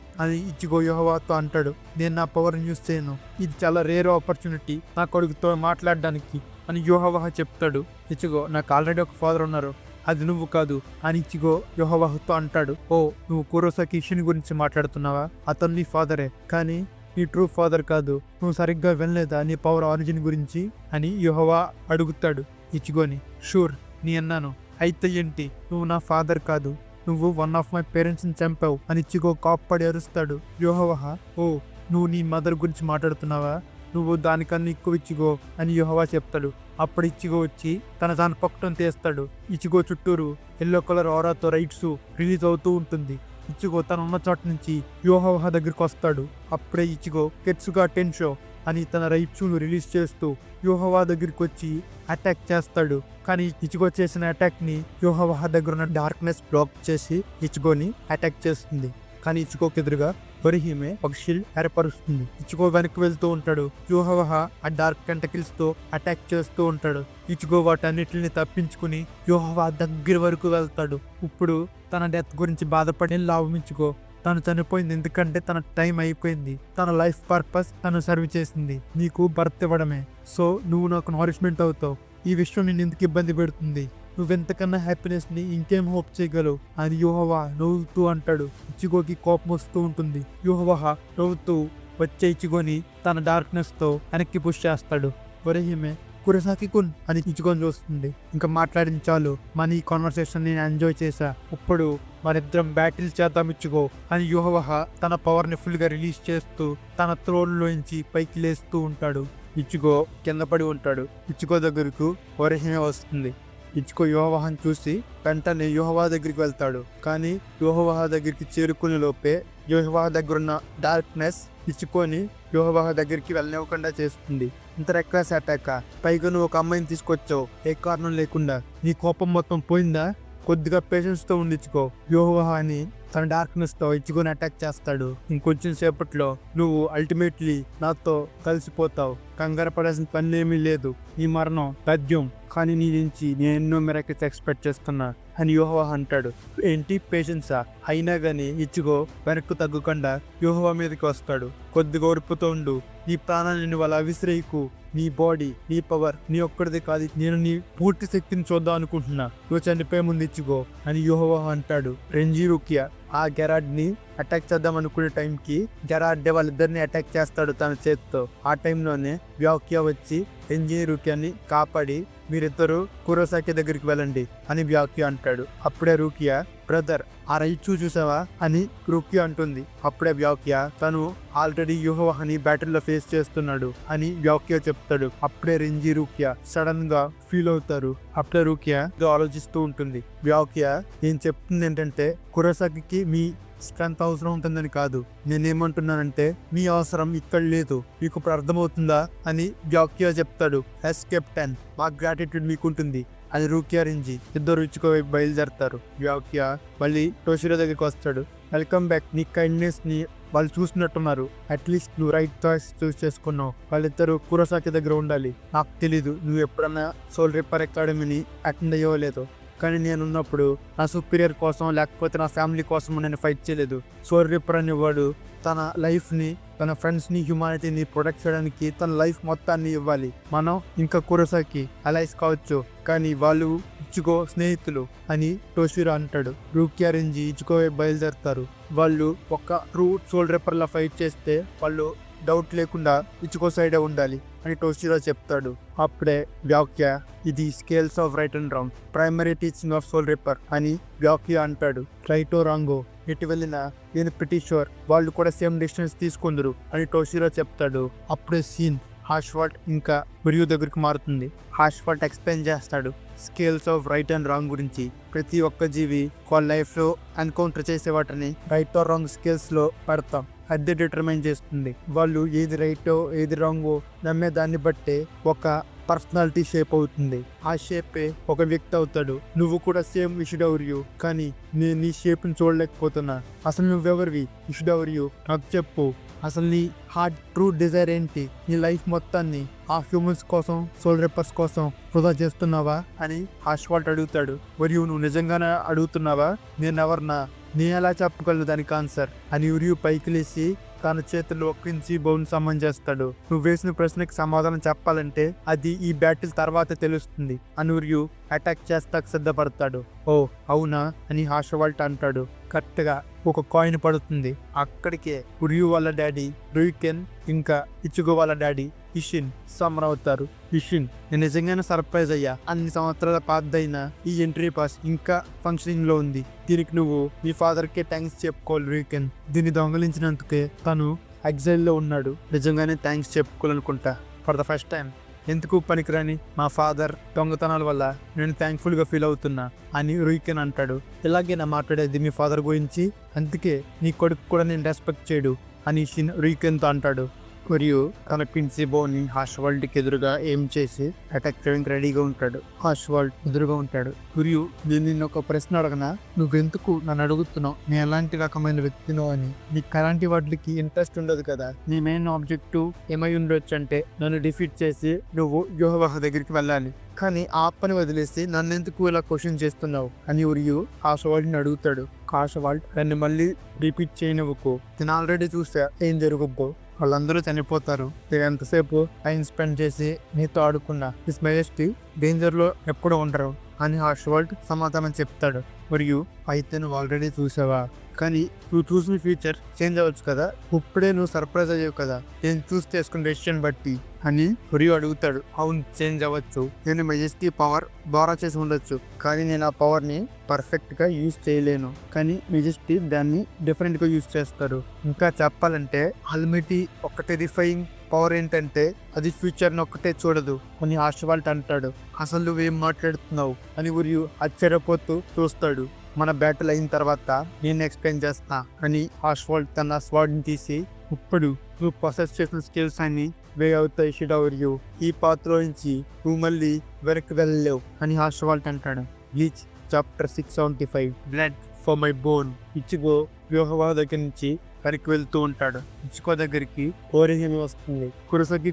ఇచిగో యోహోవాతో అంటాడు. నేను నా పవర్ని యూజ్ చేయను, ఇది చాలా రేర్ ఆపర్చునిటీ నా కొడుకుతో మాట్లాడడానికి అని యోహోవా చెప్తాడు. ఇచిగో, నాకు ఆల్రెడీ ఒక ఫాదర్ ఉన్నారు, అది నువ్వు కాదు అని ఇచిగో యోహోవాతో అంటాడు. ఓ, నువ్వు కురోసాకి ఇషిని గురించి మాట్లాడుతున్నావా? అతను నీ ఫాదరే, కానీ నీ ట్రూ ఫాదర్ కాదు. నువ్వు సరిగ్గా వినలేదా నీ పవర్ ఆరిజిన్ గురించి అని యోహోవా అడుగుతాడు ఇచిగోని. షూర్ నీ అన్నాను. అయితే ఏంటి? నువ్వు నా ఫాదర్ కాదు, నువ్వు వన్ ఆఫ్ మై పేరెంట్స్ని చంపావు అని ఇచిగో కాప్పడి అరుస్తాడు. యోహోవా, ఓ, నువ్వు నీ మదర్ గురించి మాట్లాడుతున్నావా? నువ్వు దానికన్నా ఎక్కువ ఇచిగో అని యోహోవా చెప్తాడు. అప్పుడు ఇచిగో వచ్చి తన పక్కన తీస్తాడు. ఇచిగో చుట్టూరు ఎల్లో కలర్ ఆరాతో రైట్స్ రిలీజ్ అవుతూ ఉంటుంది. ఇచిగో తన ఉన్న చోట నుంచి యోహోవా దగ్గరికి వస్తాడు. అప్పుడే ఇచిగో కెట్సుగా టెన్షో అని తన రైట్స్ను రిలీజ్ చేస్తూ యోహోవా దగ్గరికి వచ్చి అటాక్ చేస్తాడు. కానీ ఇచిగో చేసిన అటాక్ని యోహోవా దగ్గర ఉన్న డార్క్నెస్ బ్లాక్ చేసి ఇచిగోని అటాక్ చేస్తుంది. కానీ ఇచిగోకి ఎదురుగా ఒరిహిమే ఒక షీల్డ్ ఏర్పరుస్తుంది. ఇచిగో వెనక్కి వెళ్తూ ఉంటాడు. యోహోవా ఆ డార్క్ టెంటకిల్స్ తో అటాక్ చేస్తూ ఉంటాడు. ఇచిగో వాటన్నిటిని తప్పించుకుని యోహోవా దగ్గర వరకు వెళ్తాడు. ఇప్పుడు తన డెత్ గురించి బాధపడి లాభం ఇచిగో. తను చనిపోయింది ఎందుకంటే తన టైం అయిపోయింది. తన లైఫ్ పర్పస్ తను సర్వ్ చేసింది నీకు బర్త్ ఇవ్వడమే. సో నువ్వు నాకు నారిష్మెంట్ అవుతావు. ఈ విషయం నేను ఎందుకు ఇబ్బంది పెడుతుంది? నువ్వెంతకన్నా హ్యాపీనెస్ ని ఇంకేం హోప్ చేయగలవు అని యోహోవా నవ్వుతూ అంటాడు. ఇచిగోకి కోపం వస్తూ ఉంటుంది. యోహోవా నవ్వుతూ వచ్చే ఇచిగోని తన డార్క్నెస్ తో వెనక్కి పుష్ చేస్తాడు. ఒరేహిమే, కురసాకి కున్ అని ఇచిగోని చూస్తుంది. ఇంకా మాట్లాడించాలు, మన ఈ కాన్వర్సేషన్ నేను ఎంజాయ్ చేశా. ఇప్పుడు మరిద్దరం బ్యాటిల్ చేద్దాం ఇచిగో అని యోహోవా తన పవర్ ని ఫుల్ గా రిలీజ్ చేస్తూ తన త్రోన్ లోంచి పైకి లేస్తూ ఉంటాడు. ఇచిగో కింద పడి ఉంటాడు. ఇచిగో దగ్గరకు ఒరేహిమే వస్తుంది. ఇచిగో యోహోవాని చూసి వెంటనే యోహోవా దగ్గరికి వెళ్తాడు. కానీ యోహోవా దగ్గరికి చేరుకునే లోపే యోహోవా దగ్గర ఉన్న డార్క్నెస్ ఇచిగోని యోహోవా దగ్గరికి వెళ్ళనివ్వకుండా చేస్తుంది. ఇంత రెక్లెస్ అటాక్, పైగా నువ్వు ఒక అమ్మాయిని తీసుకొచ్చావు ఏ కారణం లేకుండా. నీ కోపం మొత్తం పోయిందా? కొద్దిగా పేషెన్స్ తో ఉండిచ్చుకో. యోహోవా అని తన డార్క్నెస్ తో ఇచిగోని అటాక్ చేస్తాడు. ఇంకొంచెం సేపట్లో నువ్వు అల్టిమేట్లీ నాతో కలిసిపోతావు. కంగారు పడాల్సిన పని ఏమీ లేదు. నీ మరణం తథ్యం, కానీ నీ నుంచి నేను ఎన్నో మిరాకిల్స్ ఎక్స్పెక్ట్ చేస్తున్నా అని యోహోవా అంటాడు. ఏంటి పేషెన్సా? అయినా గానీ ఇచిగో వెనక్కు తగ్గకుండా యోహోవా మీదకి వస్తాడు. కొద్దిగా ఓర్పుతో ఉండు. నీ ప్రాణాన్ని నువ్వు అలా విసిరేయకు. నీ బాడీ, నీ పవర్ నీ ఒక్కడిది కాదు. నేను నీ పూర్తి శక్తిని చూద్దాం అనుకుంటున్నా. నువ్వు చనిపోయే ముందు ఇచిగో అని యోహోవా అంటాడు. రెంజీ రూకియా ఆ గెరాడ్ ని అటాక్ చేద్దాం అనుకునే టైంకి గెరాడ్ వాళ్ళిద్దరిని అటాక్ చేస్తాడు తన చేతితో. ఆ టైంలోనే వ్యాక్యా వచ్చి రెంజీ రూకియాని కాపాడి మీరిద్దరూ కురోసాకి దగ్గరికి వెళ్ళండి అని వ్యాక్యా అంటాడు. అప్పుడే రూకియా, బ్రదర్ ఆ రైట్సు చూసావా అని రూకియా అంటుంది. అప్పుడే వ్యాక్యా తను ఆల్రెడీ యోహోవాని బ్యాటిల్లో ఫేస్ చేస్తున్నాడు అని వ్యాక్యా చెప్తాడు. అప్పుడే రెంజీ రూకియా సడన్ గా ఫీల్ అవుతారు. అప్పుడే రూకియా ఆలోచిస్తూ ఉంటుంది. వ్యాక్యా నేను చెప్తుంది ఏంటంటే కురోసాకి మీ స్ట్రెంత్ అవసరం ఉంటుందని కాదు. నేనేమంటున్నానంటే మీ అవసరం ఇక్కడ లేదు. మీకు ఇప్పుడు అర్థమవుతుందా అని వ్యాక్యా చెప్తాడు. ఎస్ కెప్టెన్, మా గ్రాటిట్యూడ్ మీకుంటుంది అని రూకియా రెంజీ ఇద్దరు ఇచిగో వైపు బయలుదేరతారు. వ్యాక్యా మళ్ళీ టోషిరో దగ్గరికి వస్తాడు. Welcome back. నీ కైండ్నెస్ ని వాళ్ళు చూసినట్టున్నారు. అట్లీస్ట్ నువ్వు రైట్ చాయిస్ చూస్ చేసుకున్నావు. వాళ్ళిద్దరు కురోసాకి దగ్గర ఉండాలి. నాకు తెలీదు నువ్వు ఎప్పుడన్నా సోల్ రిప్పర్ అకాడమీని అటెండ్ అయ్యో లేదో, కానీ నేనున్నప్పుడు నా సుపీరియర్ కోసం లేకపోతే నా ఫ్యామిలీ కోసం నేను ఫైట్ చేయలేదు. సోల్ రీపర్ అనేవాడు తన లైఫ్ని, తన ఫ్రెండ్స్ని, హ్యుమానిటీని ప్రొటెక్ట్ చేయడానికి తన లైఫ్ మొత్తాన్ని ఇవ్వాలి. మనం ఇంకా కురసాకి అలైస్ కావచ్చు, కానీ వాళ్ళు ఇచుగో స్నేహితులు అని టోషిరో అంటాడు. రూకీ అరేంజి ఇచుగో బయలుదేరుతారు. వాళ్ళు ఒక ట్రూ సోల్ రీపర్లా ఫైట్ చేస్తే వాళ్ళు డౌట్ లేకుండా ఇచుగో సైడే ఉండాలి అని టోషిరో చెప్తాడు. అప్పుడే వ్యాఖ్య ఇది scales of right and wrong, primary teaching of soul reaper అని వ్యాఖ్య అంటాడు. రైటో రాంగో ఎటు వెళ్ళినా నేను ప్రిటీ షూర్ వాళ్ళు కూడా సేమ్ డిస్టెన్స్ తీసుకుందరు అని టోషిరో చెప్తాడు. అప్పుడే సీన్ హాష్వాల్ట్ ఇంకా ఉరియు దగ్గరికి మారుతుంది. హాష్వాల్ట్ ఎక్స్ప్లెయిన్ చేస్తాడు scales of right and wrong గురించి. ప్రతి ఒక్క జీవి వాళ్ళ లైఫ్లో ఎన్కౌంటర్ చేసే వాటిని రైట్ ఆర్ రాంగ్ స్కేల్స్లో పెడతాం. అదే డిటర్మైన్ చేస్తుంది వాళ్ళు ఏది రైటో ఏది రాంగో నమ్మే దాన్ని బట్టే ఒక పర్సనాలిటీ షేప్ అవుతుంది. ఆ షేపే ఒక వ్యక్తి అవుతాడు. నువ్వు కూడా సేమ్ ఇషుడౌరియు, కానీ నేను నీ షేప్ని చూడలేకపోతున్నా. అసలు నువ్వెవరివి ఇషుడౌరియు, నాకు చెప్పు. అసలు నీ హార్ట్ ట్రూ డిజైర్ ఏంటి? నీ లైఫ్ మొత్తాన్ని ఆ హ్యూమన్స్ కోసం, సోల్ రీపర్స్ కోసం వృధా చేస్తున్నావా అని హాష్వాల్ట్ అడుగుతాడు. మరియు నువ్వు నిజంగానే అడుగుతున్నావా? నేనెవర్నా? నేను ఎలా చెప్పగలను దానికి ఆన్సర్ అని ఉరియు పైకి లేచి తన చేతుల్లో ఒక్కించి బౌన్ సమ్మన్ చేస్తాడు. నువ్వు వేసిన ప్రశ్నకి సమాధానం చెప్పాలంటే అది ఈ బ్యాటిల్ తర్వాత తెలుస్తుంది అని ఉరియు అటాక్ చేస్తాకు సిద్ధపడతాడు. ఓ అవునా అని హాష్వాల్ట్ అంటాడు. కరెక్ట్గా ఒక కాయిన్ పడుతుంది. అక్కడికే ఉరియు వాళ్ళ డాడీ రూయికెన్ ఇంకా ఇచుగో వాళ్ళ డాడీ ఇషిన్ సమ్మర్ అవుతారు. ఇషిన్, నేను నిజంగానే సర్ప్రైజ్ అయ్యా. అన్ని సంవత్సరాల పాతదైన ఈ ఎంట్రీ పాస్ ఇంకా ఫంక్షనింగ్ లో ఉంది. దీనికి నువ్వు మీ ఫాదర్ కే థ్యాంక్స్ చెప్పుకోవాలి రూయికెన్. దీన్ని దొంగలించినందుకే తను ఎగ్జైల్ లో ఉన్నాడు. నిజంగానే థ్యాంక్స్ చెప్పుకోవాలనుకుంటా ఫర్ ద ఫస్ట్ టైం. ఎందుకు పనికిరాని మా ఫాదర్ దొంగతనాల వల్ల నేను థ్యాంక్ఫుల్ గా ఫీల్ అవుతున్నా అని రూయికెన్ అంటాడు. ఇలాగే నా మాట్లాడేది మీ ఫాదర్ గురించి, అందుకే నీ కొడుకు కూడా నేను రెస్పెక్ట్ చేయడు అని షిన్ రూయికెన్తో అంటాడు. మరియు తన పిన్సీ బోని హాష్వాల్ట్కి ఎదురుగా ఏం చేసి అటాక్ చేయడానికి రెడీగా ఉంటాడు. హాష్వాల్ట్ ఎదురుగా ఉంటాడు. మరియు నేను నిన్ను ఒక ప్రశ్న అడగనా? నువ్వెందుకు నన్ను అడుగుతున్నావు నేను ఎలాంటి రకమైన వ్యక్తినో అని? నీకు అలాంటి వాటికి ఇంట్రెస్ట్ ఉండదు కదా. నీ మెయిన్ ఆబ్జెక్టివ్ ఏమై ఉండొచ్చు అంటే నన్ను డిఫీట్ చేసి నువ్వు యోహవాహ దగ్గరికి వెళ్ళాలి. కానీ ఆ పని వదిలేసి నన్నెందుకు ఇలా క్వశ్చన్ చేస్తున్నావు అని ఉరియు హాష్వాల్ట్ని అడుగుతాడు. హాష్వాల్ట్ దాన్ని మళ్ళీ రిపీట్ చేయనివ్వకు. నేను ఆల్రెడీ చూసా ఏం జరుగుబ్బో. వాళ్ళందరూ చనిపోతారు. నేను ఎంతసేపు టైం స్పెండ్ చేసి నీతో ఆడుకున్నా. హిస్ మెజెస్టీ డేంజర్లో ఎప్పుడు ఉండరు అని హాష్వాల్ట్ సమాధానం చెప్తాడు. మరియు అయితే నువ్వు ఆల్రెడీ చూసావా? కానీ నువ్వు చూసిన ఫ్యూచర్ చేంజ్ అవ్వచ్చు కదా. ఇప్పుడే నువ్వు సర్ప్రైజ్ అయ్యావు కదా నేను చూసి చేసుకున్న డెసిషన్ బట్టి అని ఉరియు అడుగుతాడు. అవును, చేంజ్ అవ్వచ్చు. నేను మెజెస్టీ పవర్ బారా చేసి ఉండొచ్చు, కానీ నేను ఆ పవర్ని పర్ఫెక్ట్గా యూజ్ చేయలేను. కానీ మెజెస్టీ దాన్ని డిఫరెంట్గా యూజ్ చేస్తాడు. ఇంకా చెప్పాలంటే ఆల్మిటీ ఒక టెరిఫైయింగ్ పవర్ ఏంటంటే అది ఫ్యూచర్ని ఒక్కటే చూడదు అని హాష్వాల్ట్ అంటాడు. అసలు నువ్వేం మాట్లాడుతున్నావు అని ఉరియు ఆశ్చర్యపోతూ చూస్తాడు. మన బ్యాటిల్ అయిన తర్వాత నేను ఎక్స్ప్లెయిన్ చేస్తా అని హాష్వాల్ట్ తన స్వాడ్ని తీసి, ఇప్పుడు నువ్వు ప్రొసెస్ చేసిన స్కిల్స్ అన్ని వే అవుతాయి ఇషుడౌరియు. ఈ పాత్ర నుంచి నువ్వు మళ్ళీ వెనక్కి వెళ్ళలేవు అని హాష్వాల్ట్ అంటాడు. Bleach chapter 675 blood for my bone. Ichigo Yhwach దగ్గర నుంచి వెనక్కి వెళ్తూ ఉంటాడు. ఇచుగో దగ్గరికి ఓరిహిమి వస్తుంది. కురసకి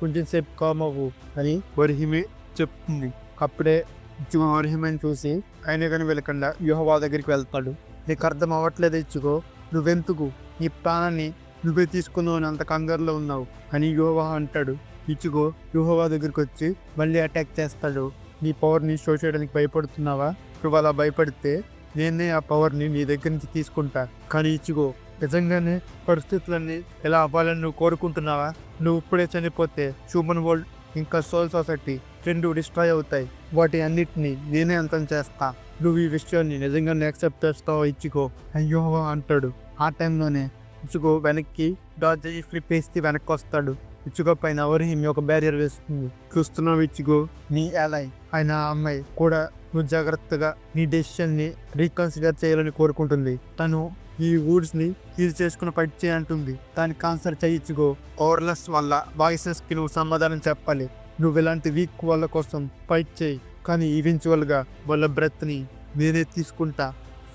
కొంచెం సేపు కామ్ అవ్వు అని ఓరిహిమి చెప్తుంది. అప్పుడే ఇచుగో ఓరిహిమిని చూసి ఆయన కానీ వెళ్ళకుండా యోహవాహ దగ్గరికి వెళ్తాడు. నీకు అర్థం అవ్వట్లేదు ఇచుగో, నువ్వెందుకు నీ ప్రాణాన్ని నువ్వే తీసుకున్నావు అని అంత కంగారులో ఉన్నావు అని యోహవాహ అంటాడు. ఇచుగో యోహవాహ దగ్గరికి వచ్చి మళ్ళీ అటాక్ చేస్తాడు. నీ పవర్ని షో చేయడానికి భయపడుతున్నావా? నువ్వు అలా భయపడితే నేనే ఆ పవర్ని నీ దగ్గర నుంచి తీసుకుంటా. కానీ ఇచుగో, నిజంగానే పరిస్థితులన్నీ ఎలా అవ్వాలని నువ్వు కోరుకుంటున్నావా? నువ్వు ఇప్పుడే చనిపోతే హ్యూమన్ వరల్డ్ ఇంకా సోల్ సొసైటీ రెండు డిస్ట్రాయ్ అవుతాయి. వాటి అన్నిటినీ నేనే అంతం చేస్తా. నువ్వు ఈ విషయాన్ని నిజంగానే యాక్సెప్ట్ చేస్తావో ఇచుగో అయ్యో అంటాడు. ఆ టైంలోనే ఇచుగో వెనక్కి డాజ్ అయ్యి ఫ్లిప్ వేసి వెనక్కి వస్తాడు. ఇచుగో పైన ఓరిహిమి ఒక బ్యారియర్ వేస్తుంది. చూస్తున్నావు ఇచుగో, నీ అలై అయిన ఆ అమ్మాయి కూడా నువ్వు జాగ్రత్తగా నీ డెసిషన్ని రీకన్సిడర్ చేయాలని కోరుకుంటుంది. తను ఈ వుడ్స్ని హీల్ చేసుకుని ఫైట్ చేయంటుంది. దానికి ఆన్సర్ చేయించుకో. ఓవర్లెస్ వల్ల వాయిసెస్కి నువ్వు సమాధానం చెప్పాలి. నువ్వు ఇలాంటి వీక్ వాళ్ళ కోసం ఫైట్ చేయి, కానీ ఈవెన్చువల్గా వాళ్ళ బ్రెత్ని నేనే తీసుకుంటా.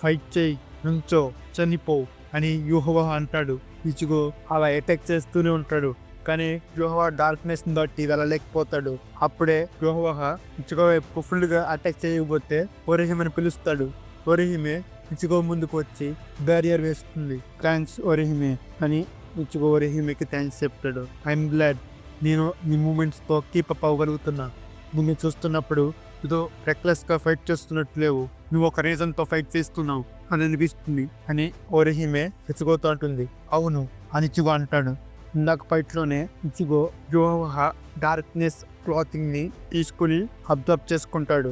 ఫైట్ చేయి, నుంచో, చనిపో అని యూహోవా అంటాడు. ఇచుగో అలా అటాక్ చేస్తూనే ఉంటాడు. కానీ యోహోవా డార్క్నెస్ బట్టి వెళ్ళలేకపోతాడు. అప్పుడే యోహోవా ఇచ్చుగో వైపు ఫుల్ గా అటాక్ చేయకపోతే ఒరిహిమని పిలుస్తాడు. ఒరిహిమే ఇచ్చుగో ముందుకు వచ్చి బ్యారియర్ వేస్తుంది. థ్యాంక్స్ ఒరిహిమే అని ఇచ్చుగో ఒరిహిమేకి థ్యాంక్స్ చెప్తాడు. ఐఎమ్ గ్లాడ్ నేను నీ మూమెంట్స్ తో కీప్ అప్ అవ్వగలుగుతున్నా. నిన్ను చూస్తున్నప్పుడు ఏదో రెక్లెస్ గా ఫైట్ చేస్తున్నట్టు లేవు, నువ్వు ఒక రీజన్ తో ఫైట్ చేస్తున్నావు అని అనిపిస్తుంది అని ఒరిహిమే ఇచ్చుగోతో అంటుంది. అవును అని ఇచ్చుగో అంటాడు. ఇందాక ఫైట్ లోనే ఇచ్చుగో యోహోవా డార్క్నెస్ క్లాతింగ్ ని తీసుకుని అబ్జర్వ్ చేసుకుంటాడు.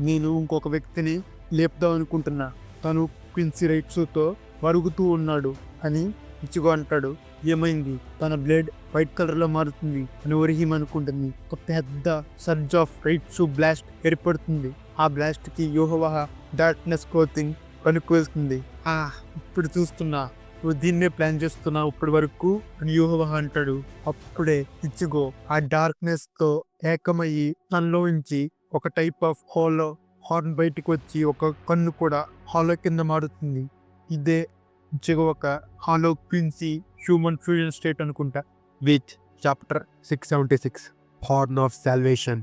నేను ఇంకొక వ్యక్తిని లేపుదాం అనుకుంటున్నా, తను క్విన్సీ రైట్స్తో వరుగుతూ ఉన్నాడు అని ఇచ్చుగో అంటాడు. ఏమైంది? తన బ్లేడ్ వైట్ కలర్ లో మారుతుంది అని ఒరిహిమ అనుకుంటుంది. ఒక పెద్ద సర్జ్ ఆఫ్ రైట్స్ బ్లాస్ట్ ఏర్పడుతుంది. ఆ బ్లాస్ట్ కి యోహోవా డార్క్నెస్ క్లోతింగ్ కనుక్కోస్తుంది. ఇప్పుడు చూస్తున్నా, నువ్వు దీన్నే ప్లాన్ చేస్తున్నావు ఇప్పటి వరకు అని యోహోవా అంటాడు. అప్పుడే ఇచ్చుగో ఆ డార్క్నెస్ తో ఏకమయ్యి తనలోంచి ఒక టైప్ ఆఫ్ హాలో హార్న్ బయటికి వచ్చి ఒక కన్ను కూడా హాలో కింద మారుతుంది. ఇదే ఇచ్చుగో ఒక hollow Quincy human fusion state అనుకుంటా. With chapter 676 horn of salvation.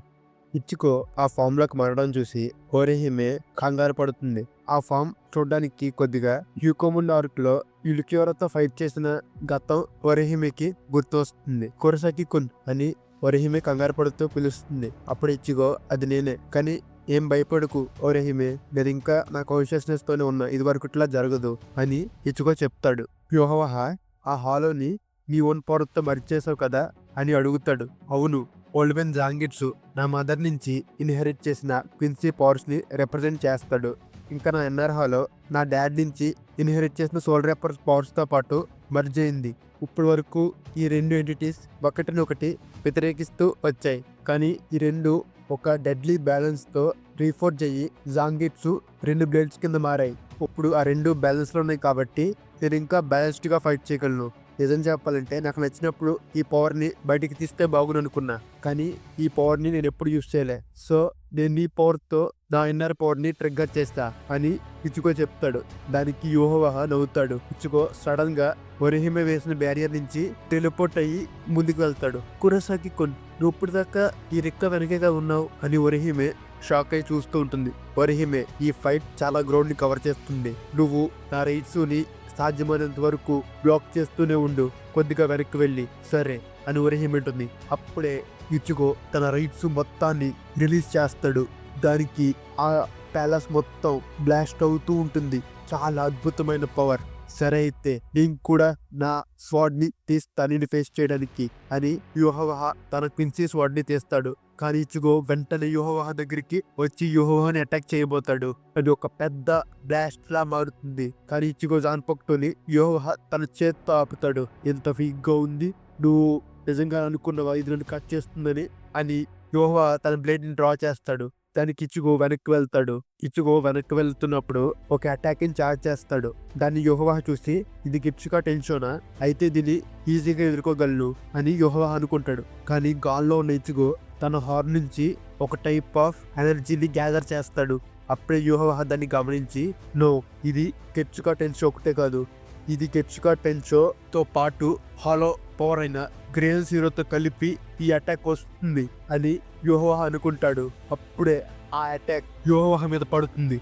Ichigo ఆ ఫామ్ లోకి మారడం చూసి ఒరిహిమే కంగారు పడుతుంది. ఆ ఫామ్ చూడడానికి కొద్దిగా హ్యూకోముండ్ ఆర్క్ లో యులిక్యోరాతో ఫైట్ చేసిన గతం ఒరిహిమేకి గుర్తు వస్తుంది. కురసాకి కున్ అని ఒరిహిమే కంగారు పడుతూ పిలుస్తుంది. అప్పుడు ఇచ్చుగో అది నేనే, కానీ ఏం భయపడకు ఒరిహిమే, నేను ఇంకా నా కాన్షియస్నెస్ తోనే ఉన్నా, ఇది వరకు ఇట్లా జరగదు అని ఇచ్చుగో చెప్తాడు. యోహోవా ఆ హాలోని నీ ఓన్ పవర్ తో మరిచేసావు కదా అని అడుగుతాడు. అవును, ఓల్వెన్ జాంగిట్సు నా మదర్ నుంచి ఇన్హెరిట్ చేసిన క్విన్సీ పవర్స్ ని రిప్రజెంట్ చేస్తాడు. ఇంకా నా ఎన్ఆర్ హాలో నా డాడ్ నుంచి ఇన్హెరిట్ చేసిన సోల్ రేపర్ పవర్స్ తో పాటు మర్జ్ అయింది. ఇప్పటి వరకు ఈ రెండు ఎంటిటీస్ ఒకటినొకటి వ్యతిరేకిస్తూ వచ్చాయి, కానీ ఈ రెండు ఒక డెడ్లీ బ్యాలెన్స్ తో రీఫోర్జ్ అయ్యి జాంగిట్సు 2 బ్లేడ్స్ కింద మారాయి. ఇప్పుడు ఆ రెండు బ్యాలెన్స్ లో ఉన్నాయి కాబట్టి నేను ఇంకా బ్యాలెన్స్డ్ గా ఫైట్ చేయగలను. నిజం చెప్పాలంటే నాకు నచ్చినప్పుడు ఈ పవర్ ని బయటికి తీస్తే బాగుంది అనుకున్నా, కానీ ఈ పవర్ ని నేను ఎప్పుడు యూజ్ చేయలే. సో నేను ఈ పవర్ తో నా ఇన్నర్ పవర్ ని ట్రిగ్గర్ చేస్తా అని ఇచ్చుకో చెప్తాడు. దానికి యోహోవా నవ్వుతాడు. ఇచ్చుకో సడన్ గా ఒరిహిమే వేసిన బ్యారియర్ నుంచి టెలిపోర్ట్ అయ్యి ముందుకు వెళ్తాడు. కురసాకి కొన్, నువ్వు ఇప్పుడు దాకా ఈ రెక్క వెనకేగా ఉన్నావు అని ఒరిహిమే షాక్ అయి చూస్తూ ఉంటుంది. ఒరిహిమే, ఈ ఫైట్ చాలా గ్రౌండ్ ని కవర్ చేస్తుంది, నువ్వు నా రైట్సుని సాధ్యమైనంత వరకు బ్లాక్ చేస్తూనే ఉండు, కొద్దిగా వెనక్కి వెళ్ళి. సరే అని ఒరిహిమే ఉంటుంది. అప్పుడే ఇచ్చుకో తన రైట్స్ మొత్తాన్ని రిలీజ్ చేస్తాడు. దానికి ఆ ప్యాలెస్ మొత్తం బ్లాస్ట్ అవుతూ ఉంటుంది. చాలా అద్భుతమైన పవర్. సరే అయితే నేను కూడా నా స్వాడ్ ని తీస్తాను ఫేస్ చేయడానికి అని యోహోవా తన క్విన్సీ స్వాడ్ ని తీస్తాడు. కానీ ఇచ్చుగో వెంటనే యోహోవా దగ్గరికి వచ్చి యోహోవాని అటాక్ చేయబోతాడు. అది ఒక పెద్ద బ్లాస్ట్ లా మారుతుంది. కానీ ఇచ్చుగో జాన్పక్టోని యోహోవా తన చేత్తో ఆపుతాడు. ఎంత వీక్ గా ఉంది, నువ్వు నిజంగా అనుకున్నవా ఇది నన్ను కట్ చేస్తుందని అని యోహోవా తన బ్లేడ్ ని డ్రా చేస్తాడు. దానికి ఇచ్చుగో వెనక్కి వెళ్తాడు. ఇచ్చుగో వెనక్కి వెళ్తున్నప్పుడు ఒక అటాక్ ని చార్జ్ చేస్తాడు. దాన్ని యోహోవా చూసి ఇది గిప్చుగా టెన్షనా, అయితే దీన్ని ఈజీగా ఎదుర్కోగలను అని యోహోవా అనుకుంటాడు. కానీ గాల్లో ఉన్న ఇచ్చుగో తన హార్న్ నుంచి ఒక టైప్ ఆఫ్ ఎనర్జీని గ్యాదర్ చేస్తాడు. అప్పుడే యోహోవా దాన్ని గమనించి, నో, ఇది కెప్చుకా టెన్షో ఒకటే కాదు, ఇది కెప్చుకా టెన్షోతో పాటు హాలో పవర్ అయిన గ్రేన్ జీరోతో కలిపి ఈ అటాక్ వస్తుంది అని యోహోవా అనుకుంటాడు. అప్పుడే ఆ అటాక్ యోహోవా మీద పడుతుంది.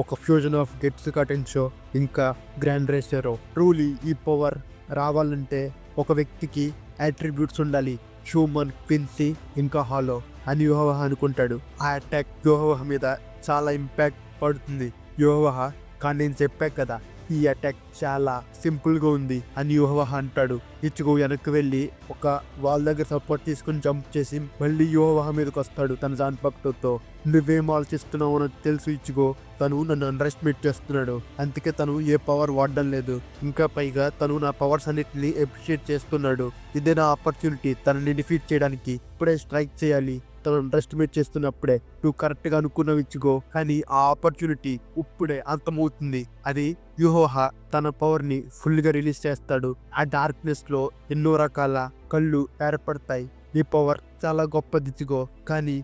ఒక ఫ్యూజన్ ఆఫ్ గెట్సుకా టెన్షో ఇంకా గ్రాండ్ రేసరో. ట్రూలీ ఈ పవర్ రావాలంటే ఒక వ్యక్తికి అట్రిబ్యూట్స్ ఉండాలి, హ్యూమన్, క్విన్సీ ఇంకా హాలో అని యోహోవా అనుకుంటాడు. ఆ అటాక్ యోహోవా మీద చాలా ఇంపాక్ట్ పడుతుంది. యోహోవా, కానీ నేను చెప్పా కదా ఈ అటాక్ చాలా సింపుల్ గా ఉంది అని యోహోవా అంటాడు. ఇచ్చుగో వెనక్కి వెళ్ళి ఒక వాల్ దగ్గర సపోర్ట్ తీసుకుని జంప్ చేసి మళ్ళీ యోహోవా మీదకి వస్తాడు తన జాన్పక్టోతో. నువ్వేం ఆలోచిస్తున్నావు నాకు తెలుసు ఇచ్చుగో, తను నన్ను అండర్ ఎస్టిమేట్ చేస్తున్నాడు, అందుకే తను ఏ పవర్ వాడడం లేదు, ఇంకా పైగా తను నా పవర్స్ అన్నిటిని అప్రిషియేట్ చేస్తున్నాడు. ఇదే నా ఆపర్చునిటీ తనని డిఫీట్ చేయడానికి, ఇప్పుడే స్ట్రైక్ చేయాలి. తను అండర్ ఎస్టిమేట్ చేస్తున్నప్పుడే నువ్వు కరెక్ట్ గా అనుకున్నావు ఇచ్చుగో, కానీ ఆ ఆపర్చునిటీ ఇప్పుడే అంతమవుతుంది. అది యోహోవా తన పవర్ ని ఫుల్ గా రిలీజ్ చేస్తాడు. ఆ డార్క్నెస్ లో ఎన్నో రకాల కళ్ళు ఏర్పడతాయి. ఈ పవర్ చాలా గొప్పది ఇచ్చుగో, కానీ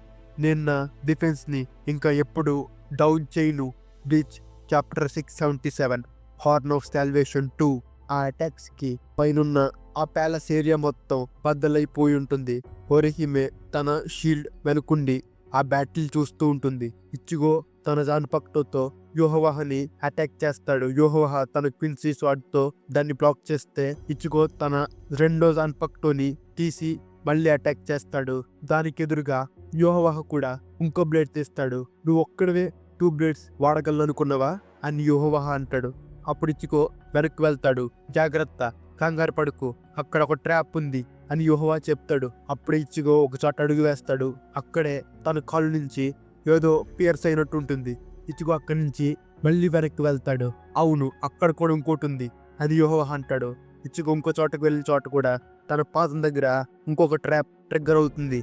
నేను నా డిఫెన్స్ ని ఇంకా ఎప్పుడు డౌన్ చేయను. Bleach chapter 677 horn of salvation 2 ఆ అటాక్స్ కి పైనున్న ఆ ప్యాలెస్ ఏరియా మొత్తం బద్దలైపోయి ఉంటుంది. ఓరిహిమే తన షీల్డ్ వెనుకుండి ఆ బ్యాటిల్ చూస్తూ ఉంటుంది. ఇచిగో తన జాన్పక్టోతో యోహవాహని అటాక్ చేస్తాడు. యోహవాహ తన క్విన్సీ స్వాడ్ తో దాన్ని బ్లాక్ చేస్తే ఇచిగో తన రెండో జాన్పక్టోని తీసి మళ్ళీ అటాక్ చేస్తాడు. దానికి ఎదురుగా యోహవాహ కూడా ఇంకో బ్లేడ్ తీస్తాడు. నువ్వు ఒక్కడివే 2 బ్లేడ్స్ వాడగలనుకున్నావా అని యోహవాహ అంటాడు. అప్పుడు ఇచిగో వెనక్కి వెళ్తాడు. జాగ్రత్త, కంగారు పడుకు, అక్కడ ఒక ట్రాప్ ఉంది అని యోహోవా చెప్తాడు. అప్పుడే ఇచిగో ఒక చోట అడుగు వేస్తాడు. అక్కడే తన కాలు నుంచి ఏదో పియర్స్ అయినట్టు ఉంటుంది. ఇచిగో అక్కడి నుంచి మళ్ళీ వెనక్కి వెళ్తాడు. అవును, అక్కడ కూడా ఇంకోటి ఉంది అని యోహోవా అంటాడు. ఇచిగో ఇంకో చోటకు వెళ్ళిన చోట కూడా తన పాదం దగ్గర ఇంకొక ట్రాప్ ట్రిగ్గర్ అవుతుంది.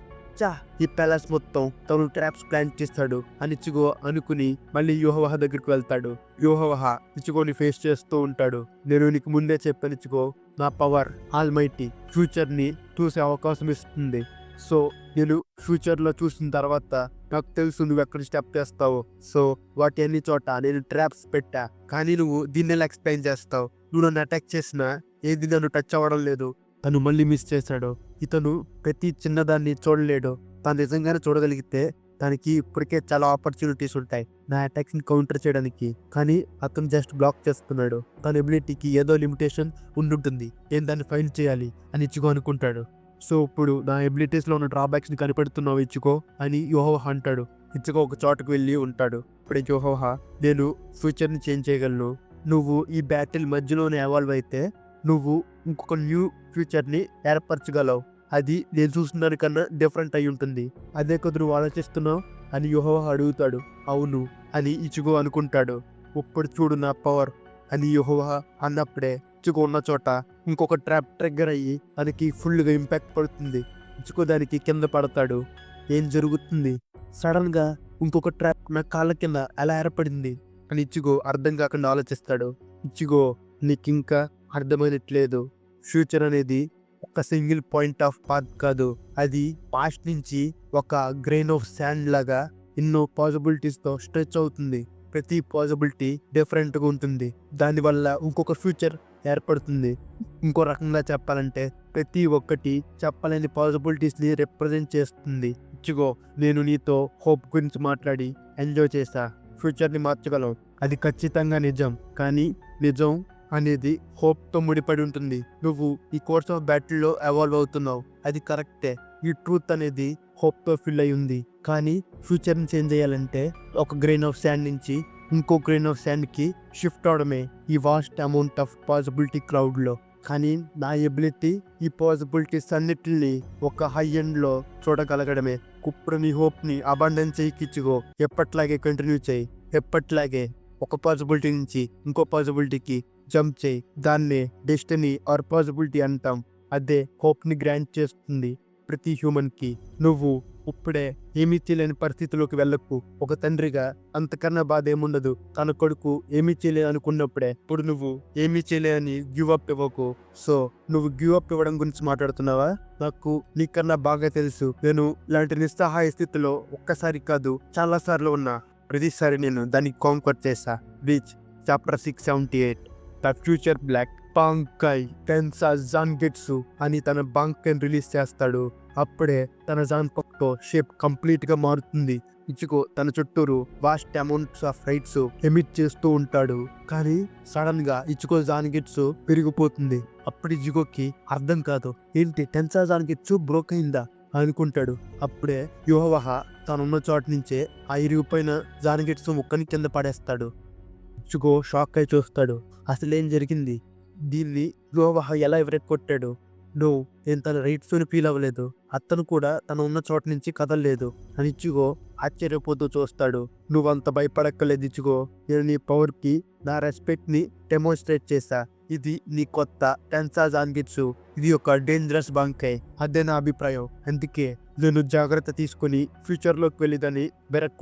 ఈ ప్యాలెస్ మొత్తం తను ట్రాప్స్ ప్లాన్ చేస్తాడు అని ఇచిగో అనుకుని మళ్ళీ యోహోవా దగ్గరికి వెళ్తాడు. యోహోవా ఇచిగోని ఫేస్ చేస్తూ ఉంటాడు. నేను నీకు ముందే చెప్పాను ఇచిగో, నా పవర్ ఆల్మైటీ ఫ్యూచర్ ని చూసే అవకాశం ఇస్తుంది. సో నేను ఫ్యూచర్ లో చూసిన తర్వాత నాకు తెలుసు నువ్వు ఎక్కడ స్టెప్ చేస్తావు. సో వాటి అన్ని చోట నేను ట్రాప్స్ పెట్టా, కానీ నువ్వు దీన్ని ఎలా ఎక్స్ప్లెయిన్ చేస్తావు? నువ్వు నన్ను అటాక్ చేసినా ఏది నన్ను టచ్ అవ్వడం లేదు. తను మళ్ళీ మిస్ చేశాడు. ఇతను ప్రతి చిన్నదాన్ని చూడలేడు. తను నిజంగానే చూడగలిగితే తనకి ఇప్పటికే చాలా ఆపర్చునిటీస్ ఉంటాయి నా అటాక్స్ ని కౌంటర్ చేయడానికి. కానీ అతను జస్ట్ బ్లాక్ చేస్తున్నాడు. తన ఎబిలిటీకి ఏదో లిమిటేషన్ ఉండుంటుంది. నేను దాన్ని ఫైండ్ చేయాలి అని ఇచిగో అనుకుంటాడు. సో ఇప్పుడు నా ఎబిలిటీస్ లో ఉన్న డ్రాబ్యాక్స్ ని కనిపెడుతున్నావు ఇచిగో అని యోహోవా అంటాడు. ఇచిగో ఒక చోటకు వెళ్ళి ఉంటాడు. ఇప్పుడు యోహోవా, నేను ఫ్యూచర్ ని చేంజ్ చేయగలను. నువ్వు ఈ బ్యాటిల్ మధ్యలోనే ఎవాల్వ్ అయితే నువ్వు ఇంకొక న్యూ ఫ్యూచర్ ని ఏర్పరచగలవు. అది నేను చూసిన దానికన్నా డిఫరెంట్ అయి ఉంటుంది. అదే కదా నువ్వు ఆలోచిస్తున్నావు అని యోహోవా అడుగుతాడు. అవును అని ఇచిగో అనుకుంటాడు. ఇప్పుడు చూడు నా పవర్ అని యోహోవా అన్నప్పుడే ఇచిగో ఉన్న చోట ఇంకొక ట్రాప్ ట్రిగ్గర్ అయ్యి తనకి ఫుల్గా ఇంపాక్ట్ పడుతుంది. ఇచిగో దానికి కింద పడతాడు. ఏం జరుగుతుంది? సడన్ గా ఇంకొక ట్రాప్ నా కాళ్ళ కింద ఎలా ఏర్పడింది అని ఇచిగో అర్థం కాకుండా ఆలోచిస్తాడు. ఇచిగో, నీకింకా అర్థమైనట్లేదు. ఫ్యూచర్ అనేది ఒక సింగిల్ పాయింట్ ఆఫ్ పాత్ కాదు. అది పాస్ట్ నుంచి ఒక గ్రెయిన్ ఆఫ్ శాండ్ లాగా ఎన్నో పాసిబిలిటీస్ తో స్ట్రెచ్ అవుతుంది. ప్రతి పాసిబిలిటీ డిఫరెంట్ గా ఉంటుంది. దానివల్ల ఇంకొక ఫ్యూచర్ ఏర్పడుతుంది. ఇంకో రకంగా చెప్పాలంటే ప్రతి ఒక్కటి చెప్పలేని పాసిబిలిటీస్ ని రిప్రజెంట్ చేస్తుంది. ఇచ్చిగో, నేను నీతో హోప్ గురించి మాట్లాడి ఎంజాయ్ చేశా. ఫ్యూచర్ ని మార్చగలం, అది ఖచ్చితంగా నిజం. కానీ నిజం అనేది హోప్ తో ముడిపడి ఉంటుంది. నువ్వు ఈ కోర్స్ ఆఫ్ బ్యాటిల్లో ఎవాల్వ్ అవుతున్నావు, అది కరెక్టే. ఈ ట్రూత్ అనేది హోప్ తో ఫిల్ అయి ఉంది. కానీ ఫ్యూచర్ ని చేంజ్ చేయాలంటే ఒక గ్రెయిన్ ఆఫ్ శాండ్ నుంచి ఇంకో గ్రెయిన్ ఆఫ్ శాండ్ కి షిఫ్ట్ అవడమే ఈ vast amount of possibility crowd లో. కానీ నా ఎబిలిటీ ఈ పాసిబిలిటీస్ అన్నిటిని ఒక హై ఎండ్ లో చూడగలగడమే. ఇప్పుడు నీ హోప్ ని అబాండన్ చేయికిచ్చుకో. ఎప్పట్లాగే కంటిన్యూ చేయి. ఎప్పట్లాగే ఒక పాసిబిలిటీ నుంచి ఇంకో పాసిబిలిటీకి జంప్ చేయి. దాన్నే డెస్టినీ ఆర్ పాసిబిలిటీ అంటాం. అదే హోప్ ని గ్రాంట్ చేస్తుంది ప్రతి హ్యూమన్ కి. నువ్వు ఇప్పుడే ఏమీ చేయలేని పరిస్థితిలోకి వెళ్ళకు. ఒక తండ్రిగా అంతకన్నా బాధ ఏముండదు. తన కొడుకు ఏమీ చేయలే అనుకున్నప్పుడే ఇప్పుడు నువ్వు ఏమీ చేయలే అని గివ్ అప్ ఇవ్వకు. సో నువ్వు గివ్ అప్ ఇవ్వడం గురించి మాట్లాడుతున్నావా? నాకు నీకన్నా బాగా తెలుసు. నేను ఇలాంటి నిస్సహాయ స్థితిలో ఒక్కసారి కాదు చాలా సార్లు ఉన్నా. ప్రతిసారి నేను దాన్ని కాంక్వర్ చేశా. Reach chapter 678. The future black bankai Tensa Zangetsu అని తన బాంకైని రిలీజ్ చేస్తాడు. అప్పుడే తన జాన్పక్తో షేప్ కంప్లీట్ గా మారుతుంది. ఇచిగో తన చుట్టూరు vast amounts of rights emit చేస్తూ ఉంటాడు. కానీ సడన్ గా ఇచిగో జాన్గెట్సు పెరిగిపోతుంది. అప్పుడు ఇచిగోకి అర్థం కాదు, ఏంటి టెన్సా జాన్గెట్సు బ్రోక్ అయిందా అనుకుంటాడు. అప్పుడే యోహోవా తనున్న చోట నుంచే ఆ ఇరిగిపోయిన జాన్గెట్సు ముక్కని కింద పడేస్తాడు. ఇచిగో షాక్ అయి చూస్తాడు. అసలేం జరిగింది? దీన్ని యోహోవా ఎలా కొట్టాడు? నేను తన రైట్స్ ఫీల్ అవ్వలేదు. అతను కూడా తను ఉన్న చోట నుంచి కదలలేదు అని ఇచిగో ఆశ్చర్యపోతూ చూస్తాడు. నువ్వంత భయపడక్కలేదు ఇచిగో. నేను నీ పవర్ కి నా రెస్పెక్ట్ ని డెమోన్స్ట్రేట్ చేశా. ఇది నీ కొత్త టెన్సా జాన్గెట్సు. ఇది ఒక డేంజరస్ బాంకై. అదే నా అభిప్రాయం. అందుకే నేను జాగ్రత్త తీసుకుని ఫ్యూచర్ లోకి వెళ్ళిదని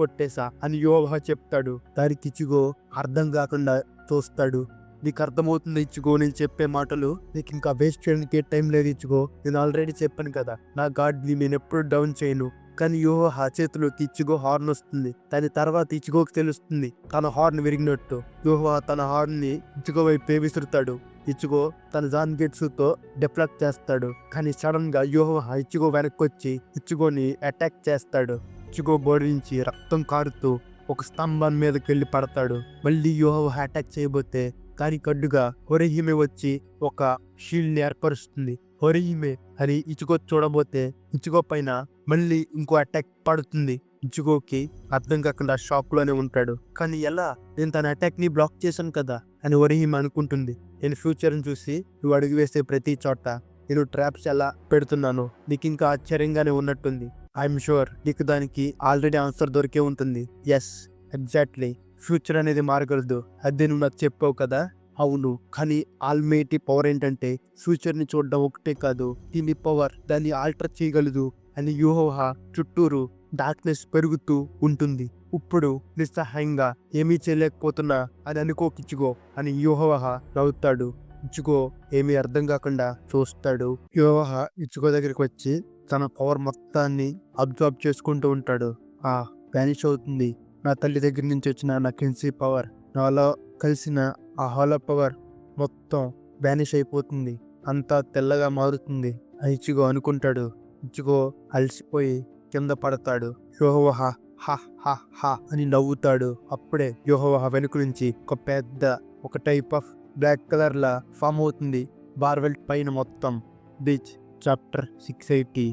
కొట్టేశా అని యోహోవా చెప్తాడు. దానికి ఇచిగో అర్థం కాకుండా చూస్తాడు. నీకు అర్థమవుతుంది ఇచ్చిగో నేను చెప్పే మాటలు? నీకు ఇంకా వేస్ట్ చేయడానికి టైం లేదు ఇచ్చిగో. నేను ఆల్రెడీ చెప్పాను కదా, నా గాడ్ని నేను ఎప్పుడు డౌన్ చేయను. కానీ యోహోవా చేతిలోకి ఇచ్చిగో హార్న్ వస్తుంది. దాని తర్వాత ఇచ్చిగోకి తెలుస్తుంది తన హార్న్ విరిగినట్టు. యోహోవా తన హార్న్ ని ఇచ్చిగో వైపే విసురుతాడు. ఇచిగో తన జాన్గెట్సుతో డిఫ్లెక్ట్ చేస్తాడు. కానీ సడన్ గా యోహోహా ఇచిగో వెనక్కి వచ్చి ఇచిగోని అటాక్ చేస్తాడు. ఇచిగో బాడీ నుంచి రక్తం కారుతూ ఒక స్తంభం మీదకి వెళ్ళి పడతాడు. మళ్ళీ యోహోహా అటాక్ చేయబోతే దానికి అడ్డుగా హొరిహిమే వచ్చి ఒక షీల్డ్ ని ఏర్పరుస్తుంది. హొరిహిమే అని ఇచిగో చూడబోతే ఇచిగో పైన మళ్ళీ ఇంకో అటాక్ పడుతుంది. ఇచిగోకి అర్థం కాకుండా షాక్ లోనే ఉంటాడు. కానీ ఎలా, నేను తన అటాక్ ని బ్లాక్ చేశాను కదా అని హొరిహిమే అనుకుంటుంది. నేను ఫ్యూచర్ ని చూసి నువ్వు అడుగు వేసే ప్రతి చోట నేను ట్రాప్స్ ఎలా పెడుతున్నాను నీకు ఇంకా ఆశ్చర్యంగానే ఉన్నట్టుంది. ఐఎమ్ షూర్ నీకు దానికి ఆల్రెడీ ఆన్సర్ దొరికే ఉంటుంది. Yes, exactly. ఫ్యూచర్ అనేది మారగలదు, అదే నువ్వు నాకు చెప్పావు కదా. అవును, కానీ ఆల్మైటీ పవర్ ఏంటంటే ఫ్యూచర్ ని చూడడం ఒకటే కాదు, దీని పవర్ దాన్ని ఆల్టర్ చేయగలదు అని యోహోహా చుట్టూరు డార్క్నెస్ పెరుగుతూ ఉంటుంది. ఇప్పుడు నిస్సహాయంగా ఏమీ చేయలేకపోతున్నా అని అనుకోకిచ్చుగో అని యోహోహా నవ్వుతాడు. ఇచుగో ఏమీ అర్థం కాకుండా చూస్తాడు. యోహోహా ఇచుగో దగ్గరికి వచ్చి తన పవర్ మొత్తాన్ని అబ్జర్వ్ చేసుకుంటూ ఉంటాడు. వ్యానిష్ అవుతుంది. నా తల్లి దగ్గర నుంచి వచ్చిన నా కెన్సీ పవర్, నాలో కలిసిన ఆ హాలో పవర్ మొత్తం వ్యానిష్ అయిపోతుంది. అంతా తెల్లగా మారుతుంది అని ఇచిగో అనుకుంటాడు. ఇచిగో అలసిపోయి కింద పడతాడు. యోహోహా హా హా హా అని నవ్వుతాడు. అప్పుడే యోహోహా వెనుక నుంచి ఒక టైప్ ఆఫ్ బ్లాక్ కలర్ లా ఫామ్ అవుతుంది బార్వెల్ట్ పైన మొత్తం. బిచ్ chapter 680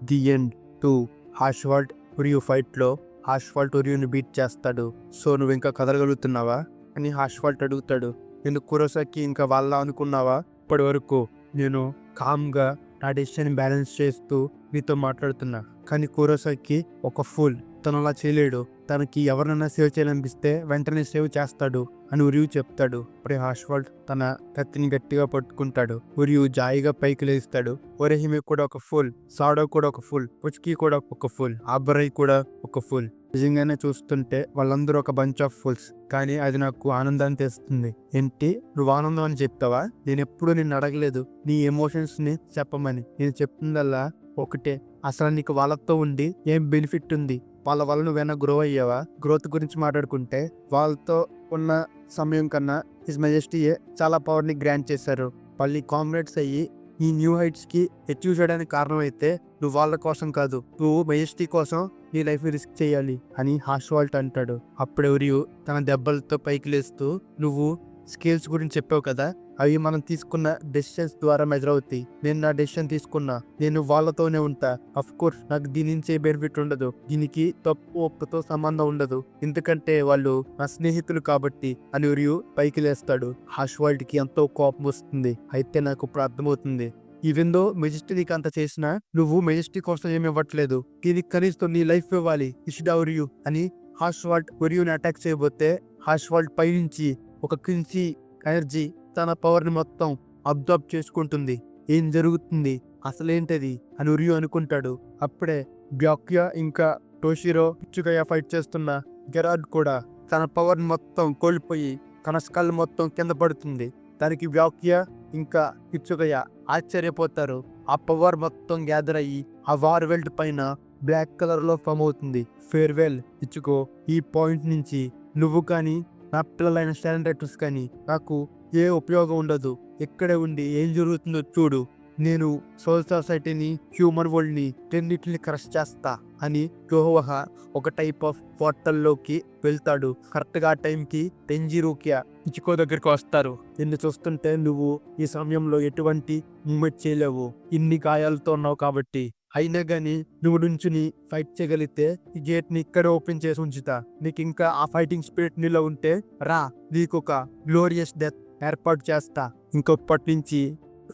the end 2. Haschwalth Uryu fight లో హాష్వాల్ట్ ఉరియుని బీట్ చేస్తాడు. సో నువ్వు ఇంకా కదలగలుగుతున్నావా అని హాష్వాల్ట్ అడుగుతాడు. నేను కురోసాకి ఇంకా వాళ్ళ అనుకున్నావా? ఇప్పటి వరకు నేను కామ్గా నా డెసిషన్ బ్యాలెన్స్ చేస్తూ నీతో మాట్లాడుతున్నా, కానీ కురోసాకి ఒక ఫూల్, తను అలా చేయలేడు. తనకి ఎవరినైనా సేవ్ చేయాలనిపిస్తే వెంటనే సేవ్ చేస్తాడు అని ఉరియు చెప్తాడు. అప్పుడే హాష్వాల్ట్ తన కత్తిని గట్టిగా పట్టుకుంటాడు. ఉరియు జాయిగా పైకి లేస్తాడు. ఒరెహిమే కూడా ఒక ఫుల్, సాడో కూడా ఒక ఫుల్, పుచ్కి కూడా ఒక ఫుల్, ఆబరై కూడా ఒక ఫుల్. నిజంగానే చూస్తుంటే వాళ్ళందరూ ఒక బంచ్ ఆఫ్ ఫుల్స్, కానీ అది నాకు ఆనందాన్ని తెస్తుంది. ఏంటి, నువ్వు ఆనందం అని చెప్తావా? నేను ఎప్పుడు నిన్ను అడగలేదు నీ ఎమోషన్స్ ని చెప్పమని. నేను చెప్తుందల్లా ఒకటే, అసలు నీకు వాళ్ళతో ఉండి ఏం బెనిఫిట్ ఉంది? వాళ్ళ వల్ల నువ్వేనా గ్రో అయ్యావా? గ్రోత్ గురించి మాట్లాడుకుంటే వాళ్ళతో ఉన్న సమయం కన్నా హిజ్ మెజెస్టీయే చాలా పవర్ ని గ్రాంట్ చేశారు. వాళ్ళని కామ్రేడ్స్ అయ్యి ఈ న్యూ హైట్స్ కి అచీవ్ చేయడానికి కారణం అయితే నువ్వు వాళ్ళ కోసం కాదు, నువ్వు మెజెస్టీ కోసం నీ లైఫ్ ని రిస్క్ చేయాలి అని హాష్వాల్ట్ అంటాడు. అప్పుడే ఉరియు తన దెబ్బలతో పైకి లేస్తూ, నువ్వు స్కేల్స్ గురించి చెప్పావు కదా, అవి మనం తీసుకున్న డెసిషన్స్ ద్వారా మెజర్ అవుతాయి. నేను నా డెసిషన్ తీసుకున్నా, నేను వాళ్ళతోనే ఉంటా. అఫ్ కోర్స్ నాకు దీని నుంచి బెనిఫిట్ ఉండదు, దీనికి తప్పు ఒప్పుతో సంబంధం ఉండదు, ఎందుకంటే వాళ్ళు నా స్నేహితులు కాబట్టి అని ఉరియు పైకి లేస్తాడు. హాష్వాల్ట్ కి ఎంతో కోపం వస్తుంది. అయితే నాకు ఇప్పుడు అర్థమవుతుంది, ఈవెన్ దో మెజెస్టీ నీకు అంత చేసినా నువ్వు మెజెస్టీ కోసం ఏమి ఇవ్వట్లేదు, దీనికి కనీసం నీ లైఫ్ ఇవ్వాలి ఇషిడా ఉరియు అని హాష్వాల్ట్ ఉరియుని అటాక్ చేయబోతే హాష్వాల్ట్ పైనుంచి ఒక కిన్సీ ఎనర్జీ తన పవర్ ని మొత్తం అబ్జర్వ్ చేసుకుంటుంది. ఏం జరుగుతుంది, అసలేంటది అని ఉరియు అనుకుంటాడు. అప్పుడే బ్యాక్యా ఇంకా టోషిరో పిచ్చుకయ్య ఫైట్ చేస్తున్న గెరాడ్ కూడా తన పవర్ ని మొత్తం కోల్పోయి తన స్కల్ మొత్తం కింద పడుతుంది. దానికి బ్యాక్యా ఇంకా పిచ్చుకయ్య ఆశ్చర్యపోతారు. ఆ పవర్ మొత్తం గ్యాదర్ అయ్యి ఆ వార్వెల్ట్ పైన బ్లాక్ కలర్ లో ఫామ్ అవుతుంది. ఫేర్వెల్ ఇచ్చుకో, ఈ పాయింట్ నుంచి నువ్వు కానీ నా పిల్లలైన స్టాండర్డ్స్ కానీ నాకు ఏ ఉపయోగం ఉండదు. ఇక్కడే ఉండి ఏం జరుగుతుందో చూడు. నేను సోల్ సొసైటీని, హ్యూమన్ వరల్డ్ ని రెండింటిని క్రష్ చేస్తా అని యోహోహా ఒక టైప్ ఆఫ్ పోర్టల్లోకి వెళ్తాడు. కరెక్ట్ గా టైంకి టెంజిరోకియా ఇచికో దగ్గరికి వస్తారు. నిన్ను చూస్తుంటే నువ్వు ఈ సమయంలో ఎటువంటి మూమెంట్ చేయలేవు, ఇన్ని గాయాలతో ఉన్నావు కాబట్టి. అయినా గానీ నువ్వు నుంచుని ఫైట్ చేయగలిగితే ఈ గేట్ ని ఇక్కడే ఓపెన్ చేసి ఉంచుతా. నీకు ఇంకా ఆ ఫైటింగ్ స్పిరిట్ నీలో ఉంటే రా, నీకు ఒక గ్లోరియస్ డెత్ ఏర్పాటు చేస్తా. ఇంకొప్పటి నుంచి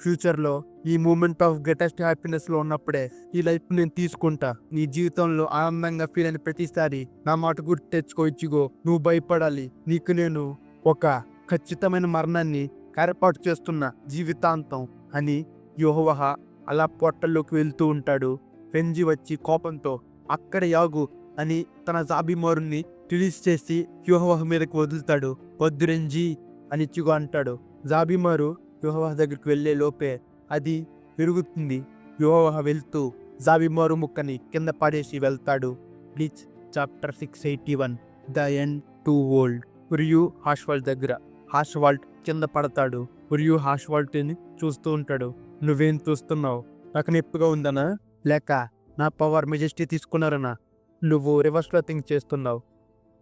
ఫ్యూచర్ లో ఈ మూమెంట్ ఆఫ్ గ్రేటెస్ట్ హ్యాపీనెస్ లో ఉన్నప్పుడే ఈ లైఫ్ నేను తీసుకుంటా. నీ జీవితంలో ఆనందంగా ఫీల్ అయిన ప్రతిసారి నా మాట గుర్తు తెచ్చుకో ఇచ్చిగో. నువ్వు భయపడాలి, నీకు నేను ఒక ఖచ్చితమైన మరణాన్ని ఏర్పాటు చేస్తున్నా జీవితాంతం అని యోహోహా అలా పొట్టల్లోకి వెళ్తూ ఉంటాడు. ఫెంజి వచ్చి కోపంతో అక్కడ యాగు అని తన జాబిమారుని రిలీజ్ చేసి యోహోహా మీదకి వదులుతాడు. వద్దు రెంజీ అని ఇచ్చిగో అంటాడు. జాబిమారు యోహోహా దగ్గరికి వెళ్లే లోపే అది పెరుగుతుంది. యోహోహా వెళ్తూ జాబిమారు ముక్కని కింద పడేసి వెళ్తాడు. Bleach chapter 681 the end 2 world. Uryu Haschwalth దగ్గర. హాష్వాల్ట్ కింద పడతాడు. ఉరియు హాష్వాల్ట్ని చూస్తూ ఉంటాడు. నువ్వేం చూస్తున్నావు? నాకు నొప్పిగా ఉందనా, లేక నా పవర్ మెజెస్టీ తీసుకున్నారనా? నువ్వు రివర్స్లో థింక్ చేస్తున్నావు.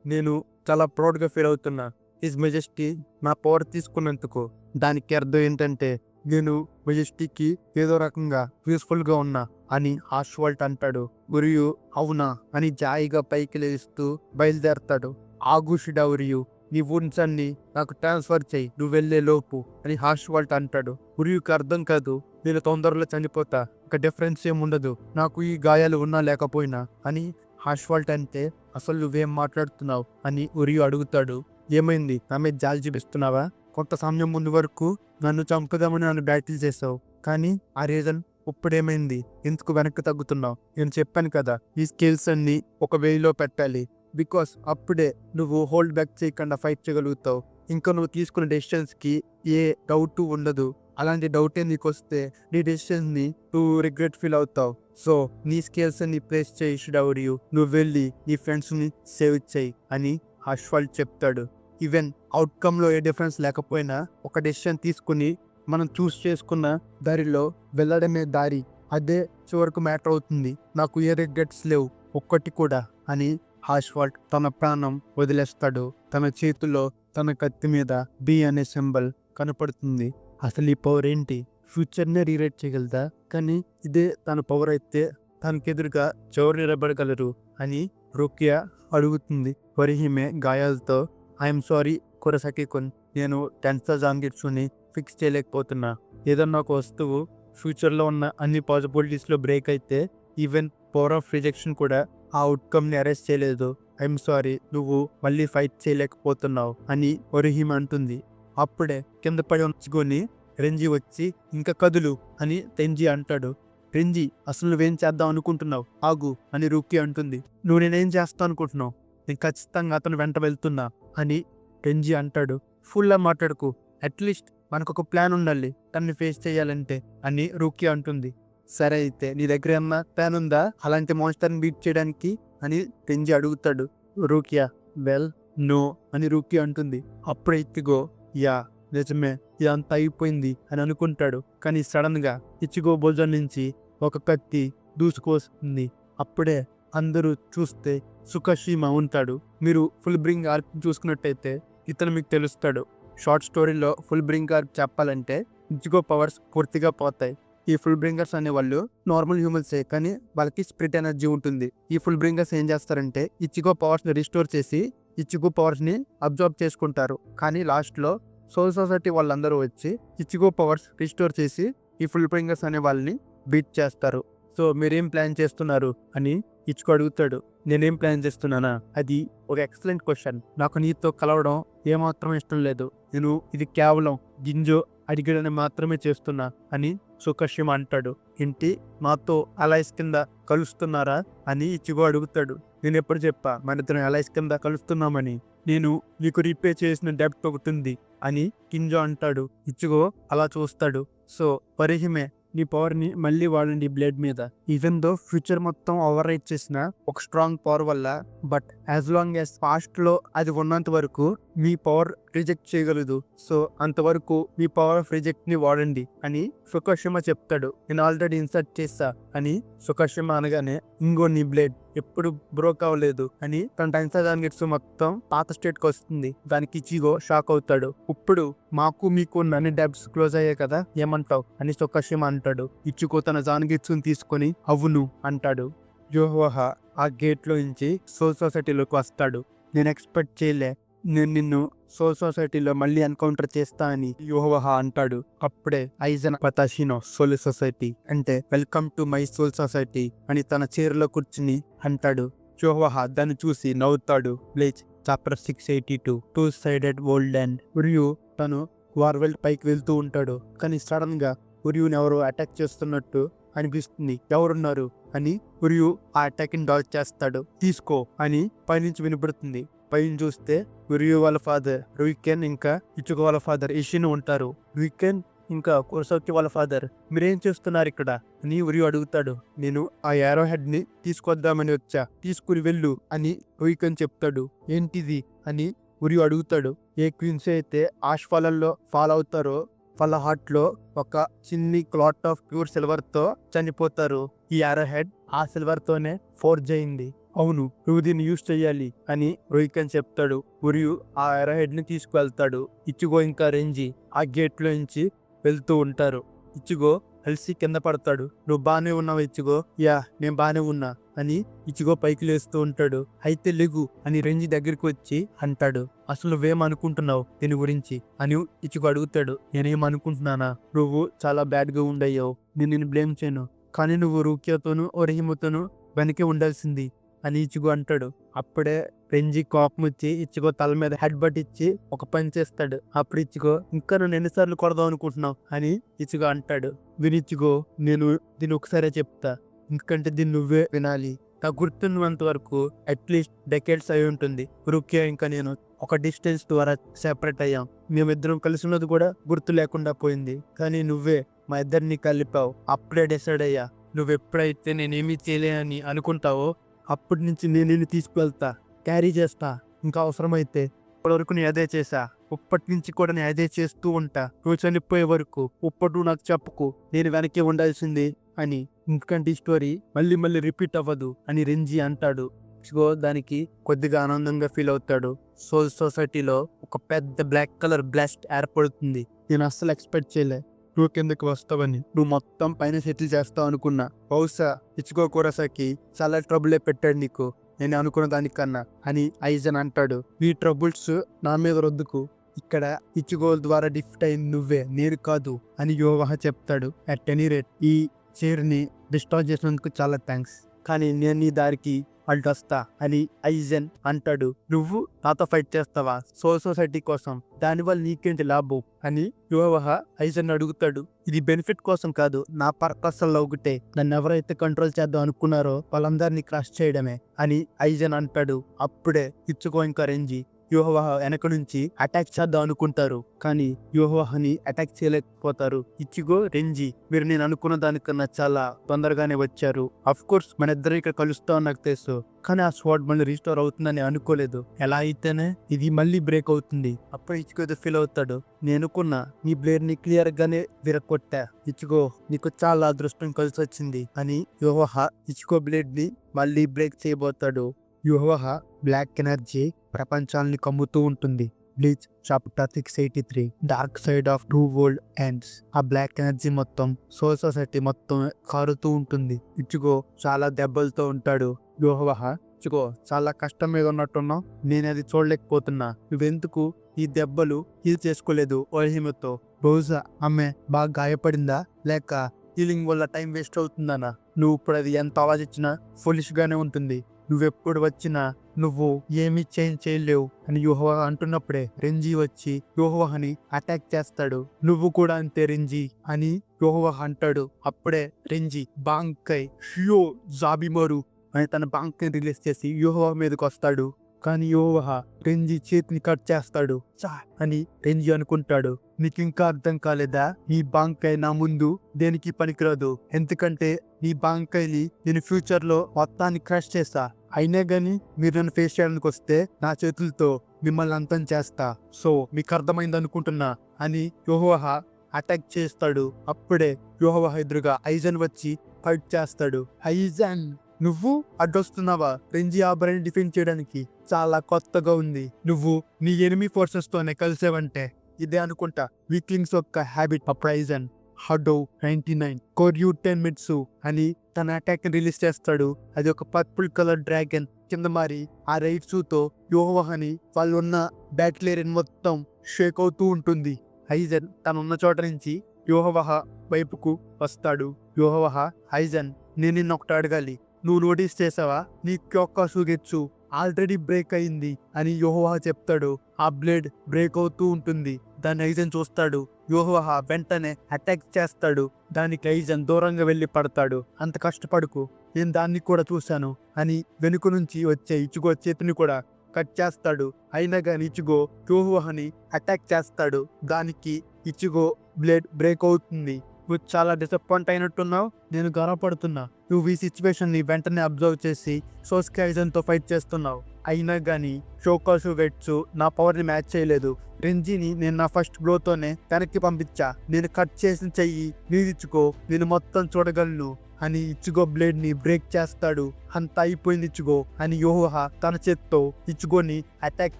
నేను చాలా ప్రౌడ్గా ఫీల్ అవుతున్నా. హిజ్ మెజెస్టీ నా పవర్ తీసుకున్నందుకు. దానికి అర్థం ఏంటంటే నేను మెజెస్టీకి ఏదో రకంగా యూస్ఫుల్గా ఉన్నా అని హాష్వాల్ట్ అంటాడు. ఉరియు అవునా అని జాయిగా పైకి లేస్తూ బయలుదేరతాడు. ఆగుషిడా ఉరియు, నీ వుండ్స్ అన్ని నాకు ట్రాన్స్ఫర్ చేయి నువ్వు వెళ్లే లోపు అని హాష్వాల్ట్ అంటాడు. ఉరియుకి అర్థం కాదు. నేను తొందరలో చనిపోతా, ఒక డిఫరెన్స్ ఏముండదు నాకు ఈ గాయాలు ఉన్నా లేకపోయినా అని హాష్వాల్ట్ అంటే, అసలు నువ్వేం మాట్లాడుతున్నావు అని ఉరియు అడుగుతాడు. ఏమైంది, నా మీద జాలి చూపిస్తున్నావా? కొంత సమయం ముందు వరకు నన్ను చంపుదామని నన్ను బ్యాటిల్ చేసావు, కానీ ఆ రీజన్ ఇప్పుడేమైంది? ఎందుకు వెనక్కి తగ్గుతున్నావు? నేను చెప్పాను కదా ఈ స్కిల్స్ అన్ని ఒక వేలో పెట్టాలి, బికాస్ అప్పుడే నువ్వు హోల్డ్ బ్యాక్ చేయకుండా ఫైట్ చేయగలుగుతావు. ఇంకా నువ్వు తీసుకున్న డెసిషన్స్కి ఏ డౌట్ ఉండదు. అలాంటి డౌటే నీకు వస్తే నీ డెసిషన్స్ని నువ్వు రిగ్రెట్ ఫీల్ అవుతావు. సో నీ స్కిల్స్ ని ప్లేస్ చేయి షిడౌరియు, నువ్వు వెళ్ళి నీ ఫ్రెండ్స్ని సేవ్ చేయి అని హాష్వాల్ట్ చెప్తాడు. ఈవెన్ అవుట్కమ్లో ఏ డిఫరెన్స్ లేకపోయినా ఒక డెసిషన్ తీసుకుని మనం చూస్ చేసుకున్న దారిలో వెళ్ళడమే దారి, అదే చివరకు మ్యాటర్ అవుతుంది. నాకు ఏ రిగ్రెట్స్ లేవు ఒక్కటి కూడా అని హాష్వాల్ట్ తన ప్రాణం వదిలేస్తాడు. తన చేతిలో తన కత్తి మీద బి అనే సింబల్ కనపడుతుంది. అసలు ఈ పవర్ ఏంటి? ఫ్యూచర్నే రీరైట్ చేయగలదా? కానీ ఇదే తన పవర్ అయితే తనకెదురుగా ఎవరు నిలబడగలరు అని రుకియా అడుగుతుంది. వరిహిమే గాయాలతో ఐఎమ్ సారీ కురసకి కున్, నేను టెన్సా జాంగిట్సుని ఫిక్స్ చేయలేకపోతున్నా. ఏదన్నా ఒక వస్తువు ఫ్యూచర్లో ఉన్న అన్ని పాసిబిలిటీస్లో బ్రేక్ అయితే ఈవెన్ పవర్ ఆఫ్ రిజెక్షన్ కూడా ఆ అవుట్కమ్ని అరెస్ట్ చేయలేదు. ఐఎమ్ సారీ, నువ్వు మళ్ళీ ఫైట్ చేయలేకపోతున్నావు అని ఒరిహిమ అంటుంది. అప్పుడే కింద పడి ఉంచుకొని రెంజీ వచ్చి ఇంకా కదులు అని తెంజీ అంటాడు. రెంజీ, అసలు నువ్వేం చేద్దాం అనుకుంటున్నావు? ఆగు అని రూకీ అంటుంది. నువ్వు నేనేం చేస్తా అనుకుంటున్నావు? నేను ఖచ్చితంగా అతను వెంట వెళ్తున్నా అని రెంజీ అంటాడు. ఫుల్లా మాట్లాడుకు, అట్లీస్ట్ మనకు ఒక ప్లాన్ ఉండాలి తన్ని ఫేస్ చేయాలంటే అని రూకీ అంటుంది. సరే అయితే నీ దగ్గర ఏమన్నా ప్లాన్ ఉందా అలాంటి మాన్స్టర్ని బీట్ చేయడానికి అని రెంజీ అడుగుతాడు. రూకియా వెల్ నో అని రూకీ అంటుంది. అప్పుడే ఇచ్చిగో యా నిజమే ఇదంతా అయిపోయింది అని అనుకుంటాడు. కానీ సడన్ గా ఇచ్చిగో భోజనం నుంచి ఒక కత్తి దూసుకొస్తుంది. అప్పుడే అందరూ చూస్తే సుకషిమా ఉంటాడు. మీరు ఫుల్ బ్రింగ్ ఆర్క్ చూసుకున్నట్టయితే ఇతను మీకు తెలుస్తాడు. షార్ట్ స్టోరీలో ఫుల్ బ్రింగ్ ఆర్క్ చెప్పాలంటే ఇచ్చిగో పవర్స్ పూర్తిగా పోతాయి. ఈ ఫుల్ బ్రింగర్స్ అనే వాళ్ళు నార్మల్ హ్యూమన్సే, కానీ వాళ్ళకి స్పిరిట్ ఎనర్జీ ఉంటుంది. ఈ ఫుల్ బ్రింగర్స్ ఏం చేస్తారంటే ఇచ్చిగో పవర్స్ని రిస్టోర్ చేసి ఇచ్చిగో పవర్స్ని అబ్జర్వ్ చేసుకుంటారు. కానీ లాస్ట్లో సోల్ సొసైటీ వాళ్ళందరూ వచ్చి ఇచ్చిగో పవర్స్ రిస్టోర్ చేసి ఈ ఫుల్ బ్రింగర్స్ అనే వాళ్ళని బీట్ చేస్తారు. సో మీరేం ప్లాన్ చేస్తున్నారు అని ఇచ్చుకో అడుగుతాడు. నేనేం ప్లాన్ చేస్తున్నానా? అది ఒక ఎక్సలెంట్ క్వశ్చన్. నాకు నీతో కలవడం ఏమాత్రం ఇష్టం లేదు. నేను ఇది కేవలం గింజో అడిగడని మాత్రమే చేస్తున్నా అని సుకషిమా అంటాడు. ఏంటి, మాతో అలైస్ కింద కలుస్తున్నారా అని ఇచ్చిగో అడుగుతాడు. నేను ఎప్పుడు చెప్పా మన ఇద్దరం అలైస్ కింద కలుస్తున్నామని? నేను నీకు రీపే చేసిన డెబ్ట్ ఒకటి ఉంది అని కింజో అంటాడు. ఇచ్చిగో అలా చూస్తాడు. సో పరిహిమే, నీ పవర్ని మళ్ళీ వాడండి బ్లేడ్ మీద. ఈవెన్ దో ఫ్యూచర్ మొత్తం ఓవర్ రైట్ చేసిన ఒక స్ట్రాంగ్ పవర్ వల్ల, but as long as past లో అది ఉన్నంత వరకు మీ పవర్ రిజెక్ట్ చేయగలదు. సో అంతవరకు మీ పవర్ ఆఫ్ రిజెక్ట్ ని వాడండి అని సుకషిమా చెప్తాడు. నేను ఆల్రెడీ ఇన్సర్ట్ చేస్తా అని సుకషిమా అనగానే ఇంగో నీ బ్లేడ్ ఎప్పుడు బ్రోక్ అవ్వలేదు అని తన టెన్సా జాంగిట్సు మొత్తం పాత స్టేట్ కి వస్తుంది. దానికి ఇచ్చిగో షాక్ అవుతాడు. ఇప్పుడు మాకు మీకు అన్ని డెబ్ట్స్ క్లోజ్ అయ్యాయి కదా, ఏమంటావు అని సుకషిమా అంటాడు. ఇచ్చిగో తన జాంగిట్సుని తీసుకొని అవును అంటాడు. యోహోహా ఆ గేట్ లో నుంచి సోల్ సొసైటీలోకి వస్తాడు. నేను ఎక్స్పెక్ట్ చేయలే నేను నిన్ను సోల్ సొసైటీలో మళ్ళీ ఎన్కౌంటర్ చేస్తా అని యోహోహా అంటాడు. అప్పుడే ఐజన్ పతాషినో సోల్ సొసైటీ అంటే welcome to my soul society అని తన చైర్లో కూర్చుని అంటాడు. యోహోహా దాన్ని చూసి నవ్వుతాడు. Bleach chapter 682 two sided world and Uryu తను వార్వెల్డ్ పైకి వెళ్తూ ఉంటాడు. కానీ సడన్ గా ఉరియుని ఎవరో అటాక్ చేస్తున్నట్టు అనిపిస్తుంది. ఎవరున్నారు అని ఉరియు ఆ అటాక్ ని డాచ్ చేస్తాడు. తీసుకో అని పైనుంచి వినపడుతుంది. పైన చూస్తే ఉరియు వాళ్ళ ఫాదర్ రుయికెన్ ఇంకా ఇచ్చుకో వాళ్ళ ఫాదర్ ఇషిన్ ఉంటారు. రుయికెన్ ఇంకా కురసోకి వాళ్ళ ఫాదర్ మీరేం చేస్తున్నారు ఇక్కడ అని ఉరియు అడుగుతాడు. నేను ఆ యారో హెడ్ ని తీసుకొద్దామని వచ్చా, తీసుకుని వెళ్ళు అని రుయికెన్ చెప్తాడు. ఏంటిది అని ఉరియు అడుగుతాడు. ఏ క్వీన్స్ అయితే ఆష్ఫాలల్లో ఫాల్ అవుతారో వాళ్ళ హార్ట్ లో ఒక చిన్ని క్లాట్ ఆఫ్ ప్యూర్ సిల్వర్ తో చనిపోతారు. ఈ యారో హెడ్ ఆ సిల్వర్ తోనే ఫోర్జ్ అయింది. అవును, నువ్వు దీన్ని యూజ్ చెయ్యాలి అని రోహికన్ చెప్తాడు. ఉరియు ఆ యారో హెడ్ ని తీసుకువెళ్తాడు. ఇచిగో ఇంకా రెంజి ఆ గేట్ లో నుంచి వెళ్తూ ఉంటారు. ఇచిగో అలసి కింద పడతాడు. నువ్వు బానే ఉన్నావు ఇచిగో? యా, నేను బానే ఉన్నా అని ఇచిగో పైకి లేస్తూ ఉంటాడు. అయితే లెగు అని రెంజి దగ్గరికి వచ్చి అంటాడు. అసలు నువ్వేమనుకుంటున్నావు దీని గురించి అని ఇచిగో అడుగుతాడు. నేనేమనుకుంటున్నానా? నువ్వు చాలా బ్యాడ్ గా ఉండయ్యావు. నేను బ్లేమ్ చేయను, కానీ నువ్వు రూకియాతోనూ ఒరిహిమతోనూ వెనకే ఉండాల్సింది అని ఇచిగో అంటాడు. అప్పుడే రెంజి కోపం వచ్చి ఇచిగో తల మీద హెడ్ బట్ ఇచ్చి ఒక పని చేస్తాడు. అప్పుడు ఇచిగో, ఇంకా నన్ను ఎన్నిసార్లు కొడదాం అనుకుంటున్నావు అని ఇచిగో అంటాడు. వినిచిగో, నేను దీన్ని ఒకసారే చెప్తా, ఎందుకంటే దీన్ని నువ్వే వినాలి. నాకు గుర్తున్నంత వరకు అట్లీస్ట్ డెకేడ్స్ అయి ఉంటుంది. రుకియా ఇంకా నేను ఒక డిస్టెన్స్ ద్వారా సెపరేట్ అయ్యాం. మేమిద్దరం కలిసి ఉన్నది కూడా గుర్తు లేకుండా పోయింది. కానీ నువ్వే మా ఇద్దరిని కలిపావు. అప్పుడే డిసైడ్ అయ్యా, నువ్వెప్పుడైతే నేనేమీ చేయలేనని అనుకుంటావో అప్పటి నుంచి నేను నిన్ను తీసుకువెళ్తా, క్యారీ చేస్తా. ఇంకా అవసరమైతే ఇప్పటివరకు నేను అదే చేశా, ఇప్పటి నుంచి కూడా నేను అదే చేస్తూ ఉంటా. నువ్వు చనిపోయే వరకు ఇప్పటి నువ్వు నాకు చెప్పుకు, నేను వెనకే ఉండాల్సింది అని. ఎందుకంటే ఈ స్టోరీ మళ్ళీ మళ్ళీ రిపీట్ అవ్వదు అని రెంజి అంటాడు. ఇచిగో దానికి కొద్దిగా ఆనందంగా ఫీల్ అవుతాడు. సోల్ సొసైటీలో ఒక పెద్ద బ్లాక్ కలర్ బ్లాస్ట్ ఏర్పడుతుంది. నేను అస్సలు ఎక్స్పెక్ట్ చేయలే నువ్వు కిందకి వస్తావని. నువ్వు మొత్తం పైన సెటిల్ చేస్తావు అనుకున్నా. బహుశా ఇచిగో కురసాకి చాలా ట్రబులే పెట్టాడు నీకు, నేను అనుకున్న దానికన్నా అని ఐజన్ అంటాడు. ఈ ట్రబుల్స్ నా మీద రొద్దుకు, ఇక్కడ ఇచిగో ద్వారా డిఫ్ట్ అయింది నువ్వే, నేను కాదు అని యోవహ చెప్తాడు. అట్ ఎనీ రేట్ ఈ చైర్ని డిస్ట్రాయ్ చేసినందుకు చాలా థ్యాంక్స్, కానీ నేను నీ దారికి అడ్డొస్తా అని ఐజన్ అంటాడు. నువ్వు నాతో ఫైట్ చేస్తావా సోల్ సొసైటీ కోసం? దానివల్ల నీకేంటి లాభం అని యోవహ ఐజన్ అడుగుతాడు. ఇది బెనిఫిట్ కోసం కాదు, నా పర్పస్ ఒకటే. నన్ను ఎవరైతే కంట్రోల్ చేద్దాం అనుకున్నారో వాళ్ళందరినీ క్రష్ చేయడమే అని ఐజన్ అంటాడు. అప్పుడే ఇచ్చుకో ఇంకా రెంజి యోవహ వెనక నుంచి అటాక్ చేద్దాం అనుకుంటారు, కానీ యోవహని అటాక్ చేయలేకపోతారు. ఇచిగో, రెంజి మీరు నేను అనుకున్న దానికన్నా చాలా తొందరగానే వచ్చారు. అఫ్ కోర్స్ మన ఇద్దరు ఇక్కడ కలుస్తామని నాకు తెలుసు, కానీ ఆ స్వాడ్ మళ్ళీ రీస్టోర్ అవుతుందని అనుకోలేదు. ఎలా అయితేనే ఇది మళ్ళీ బ్రేక్ అవుతుంది. అప్పుడు ఇచిగో ఫీల్ అవుతాడు. నేను అనుకున్నా నీ బ్లేడ్ ని క్లియర్ గానే విరగొట్టా. ఇచిగో, నీకు చాలా అదృష్టం కలిసి వచ్చింది అని యోవహ ఇచిగో బ్లేడ్ ని మళ్ళీ బ్రేక్ చేయబోతాడు. యోవహ బ్లాక్ ఎనర్జీ ప్రపంచాన్ని కమ్ముతూ ఉంటుంది. Bleach chapter 683 dark side of true world ends. ఆ బ్లాక్ ఎనర్జీ మొత్తం సోల్ సొసైటీ మొత్తం కారుతూ ఉంటుంది. ఇచిగో చాలా దెబ్బలతో ఉంటాడు. యోవహ, ఇచిగో చాలా కష్టం మీద ఉన్నట్టున్నావు, నేను అది చూడలేకపోతున్నా. నువ్వెందుకు ఈ దెబ్బలు హీల్ చేసుకోలేదు ఒరిహిమతో? బహుశా ఆమె బాగా గాయపడిందా, లేక హీలింగ్ వల్ల టైం వేస్ట్ అవుతుందనా? నువ్వు ఇప్పుడు అది ఎంత ఆవాజ్ ఇచ్చినా ఫులిష్ గానే ఉంటుంది. నువ్వెప్పుడు వచ్చినా నువ్వు ఏమీ చేంజ్ చేయలేవు అని యోవహ అంటున్నప్పుడే రెంజి వచ్చి యోవహని అటాక్ చేస్తాడు. నువ్వు కూడా అంతే రెంజి అని యోవహ అంటాడు. అప్పుడే రెంజి బాంకై షియో జాబిమరు అని తన బాంకై రిలీజ్ చేసి యోవహ మీదకి వస్తాడు. కానీ యోవహ రెంజి చేతిని కట్ చేస్తాడు. చా అని రెంజి అనుకుంటాడు. నీకు ఇంకా అర్థం కాలేదా? ఈ బాంకై నా ముందు దేనికి పనికిరాదు, ఎందుకంటే ఈ బాంకైని నేను ఫ్యూచర్ లో మొత్తాన్ని క్రష్ చేస్తా. అయినా గాని మీరు నన్ను ఫేస్ చేయడానికి వస్తే నా చేతులతో మిమ్మల్ని అంతం చేస్తా. సో మీకు అర్థమైంది అనుకుంటున్నా అని యోవహ అటాక్ చేస్తాడు. అప్పుడే యోవహ ఎదురుగా ఐజన్ వచ్చి ఫైట్ చేస్తాడు. ఐజన్, నువ్వు అడ్డొస్తున్నావా రెంజి ఆ బ్రెయిన్ డిఫెండ్ చేయడానికి? చాలా కొత్తగా ఉంది. నువ్వు నీ ఎనిమీ ఫోర్సెస్ తోనే కలిసేవంటే ఇదే అనుకుంటా వీక్లింగ్స్ యొక్క హ్యాబిట్. ఐజన్ హడో 99 కొర్యూ 10 మిట్సు అని తన అటాక్ రిలీజ్ చేస్తాడు. అది ఒక పర్పుల్ కలర్ డ్రాగన్ కింద మారి ఆ రైట్సుతో యోవహని వాళ్ళు ఉన్న బ్యాటిల్ ఏరియా మొత్తం షేక్ అవుతూ ఉంటుంది. ఐజన్ తనున్న చోట నుంచి యోవహ వైపుకు వస్తాడు. యోవహ, ఐజన్, నేను నిన్న ఒకటి అడగాలి, నువ్వు నోటీస్ చేసావా నీ క్యోక్క సుగెట్సు ఆల్రెడీ బ్రేక్ అయింది అని యోవహ చెప్తాడు. ఆ బ్లేడ్ బ్రేక్ అవుతూ ఉంటుంది. దాన్ని ఐజన్ చూస్తాడు. యోవహ వెంటనే అటాక్ చేస్తాడు. దానికి ఐజన్ దూరంగా వెళ్ళి పడతాడు. అంత కష్టపడుకు, నేను దాన్ని కూడా చూశాను అని వెనుక నుంచి వచ్చే ఇచిగో చేతిని కూడా కట్ చేస్తాడు. అయినా కానీ ఇచిగో యోవహని అటాక్ చేస్తాడు. దానికి ఇచిగో బ్లేడ్ బ్రేక్ అవుతుంది. నువ్వు చాలా డిసప్పాయింట్ అయినట్టున్నావు, నేను గర్వపడుతున్నా. నువ్వు ఈ సిచ్యువేషన్ ని వెంటనే అబ్జర్వ్ చేసి సోస్కే ఐజన్ తో ఫైట్ చేస్తున్నావు. అయినా గానీ షోకాసు వెట్సు నా పవర్ ని మ్యాచ్ చేయలేదు. రెంజీని నేను నా ఫస్ట్ బ్లోతోనే వెనక్కి పంపించా. నేను కట్ చేసిన చెయ్యి నీదిచ్చుకో, నేను మొత్తం చూడగలను అని ఇచ్చుగో బ్లేడ్ ని బ్రేక్ చేస్తాడు. అంత అయిపోయింది ఇచ్చుగో అని యోహ తన చేత్తో ఇచ్చుగోని అటాక్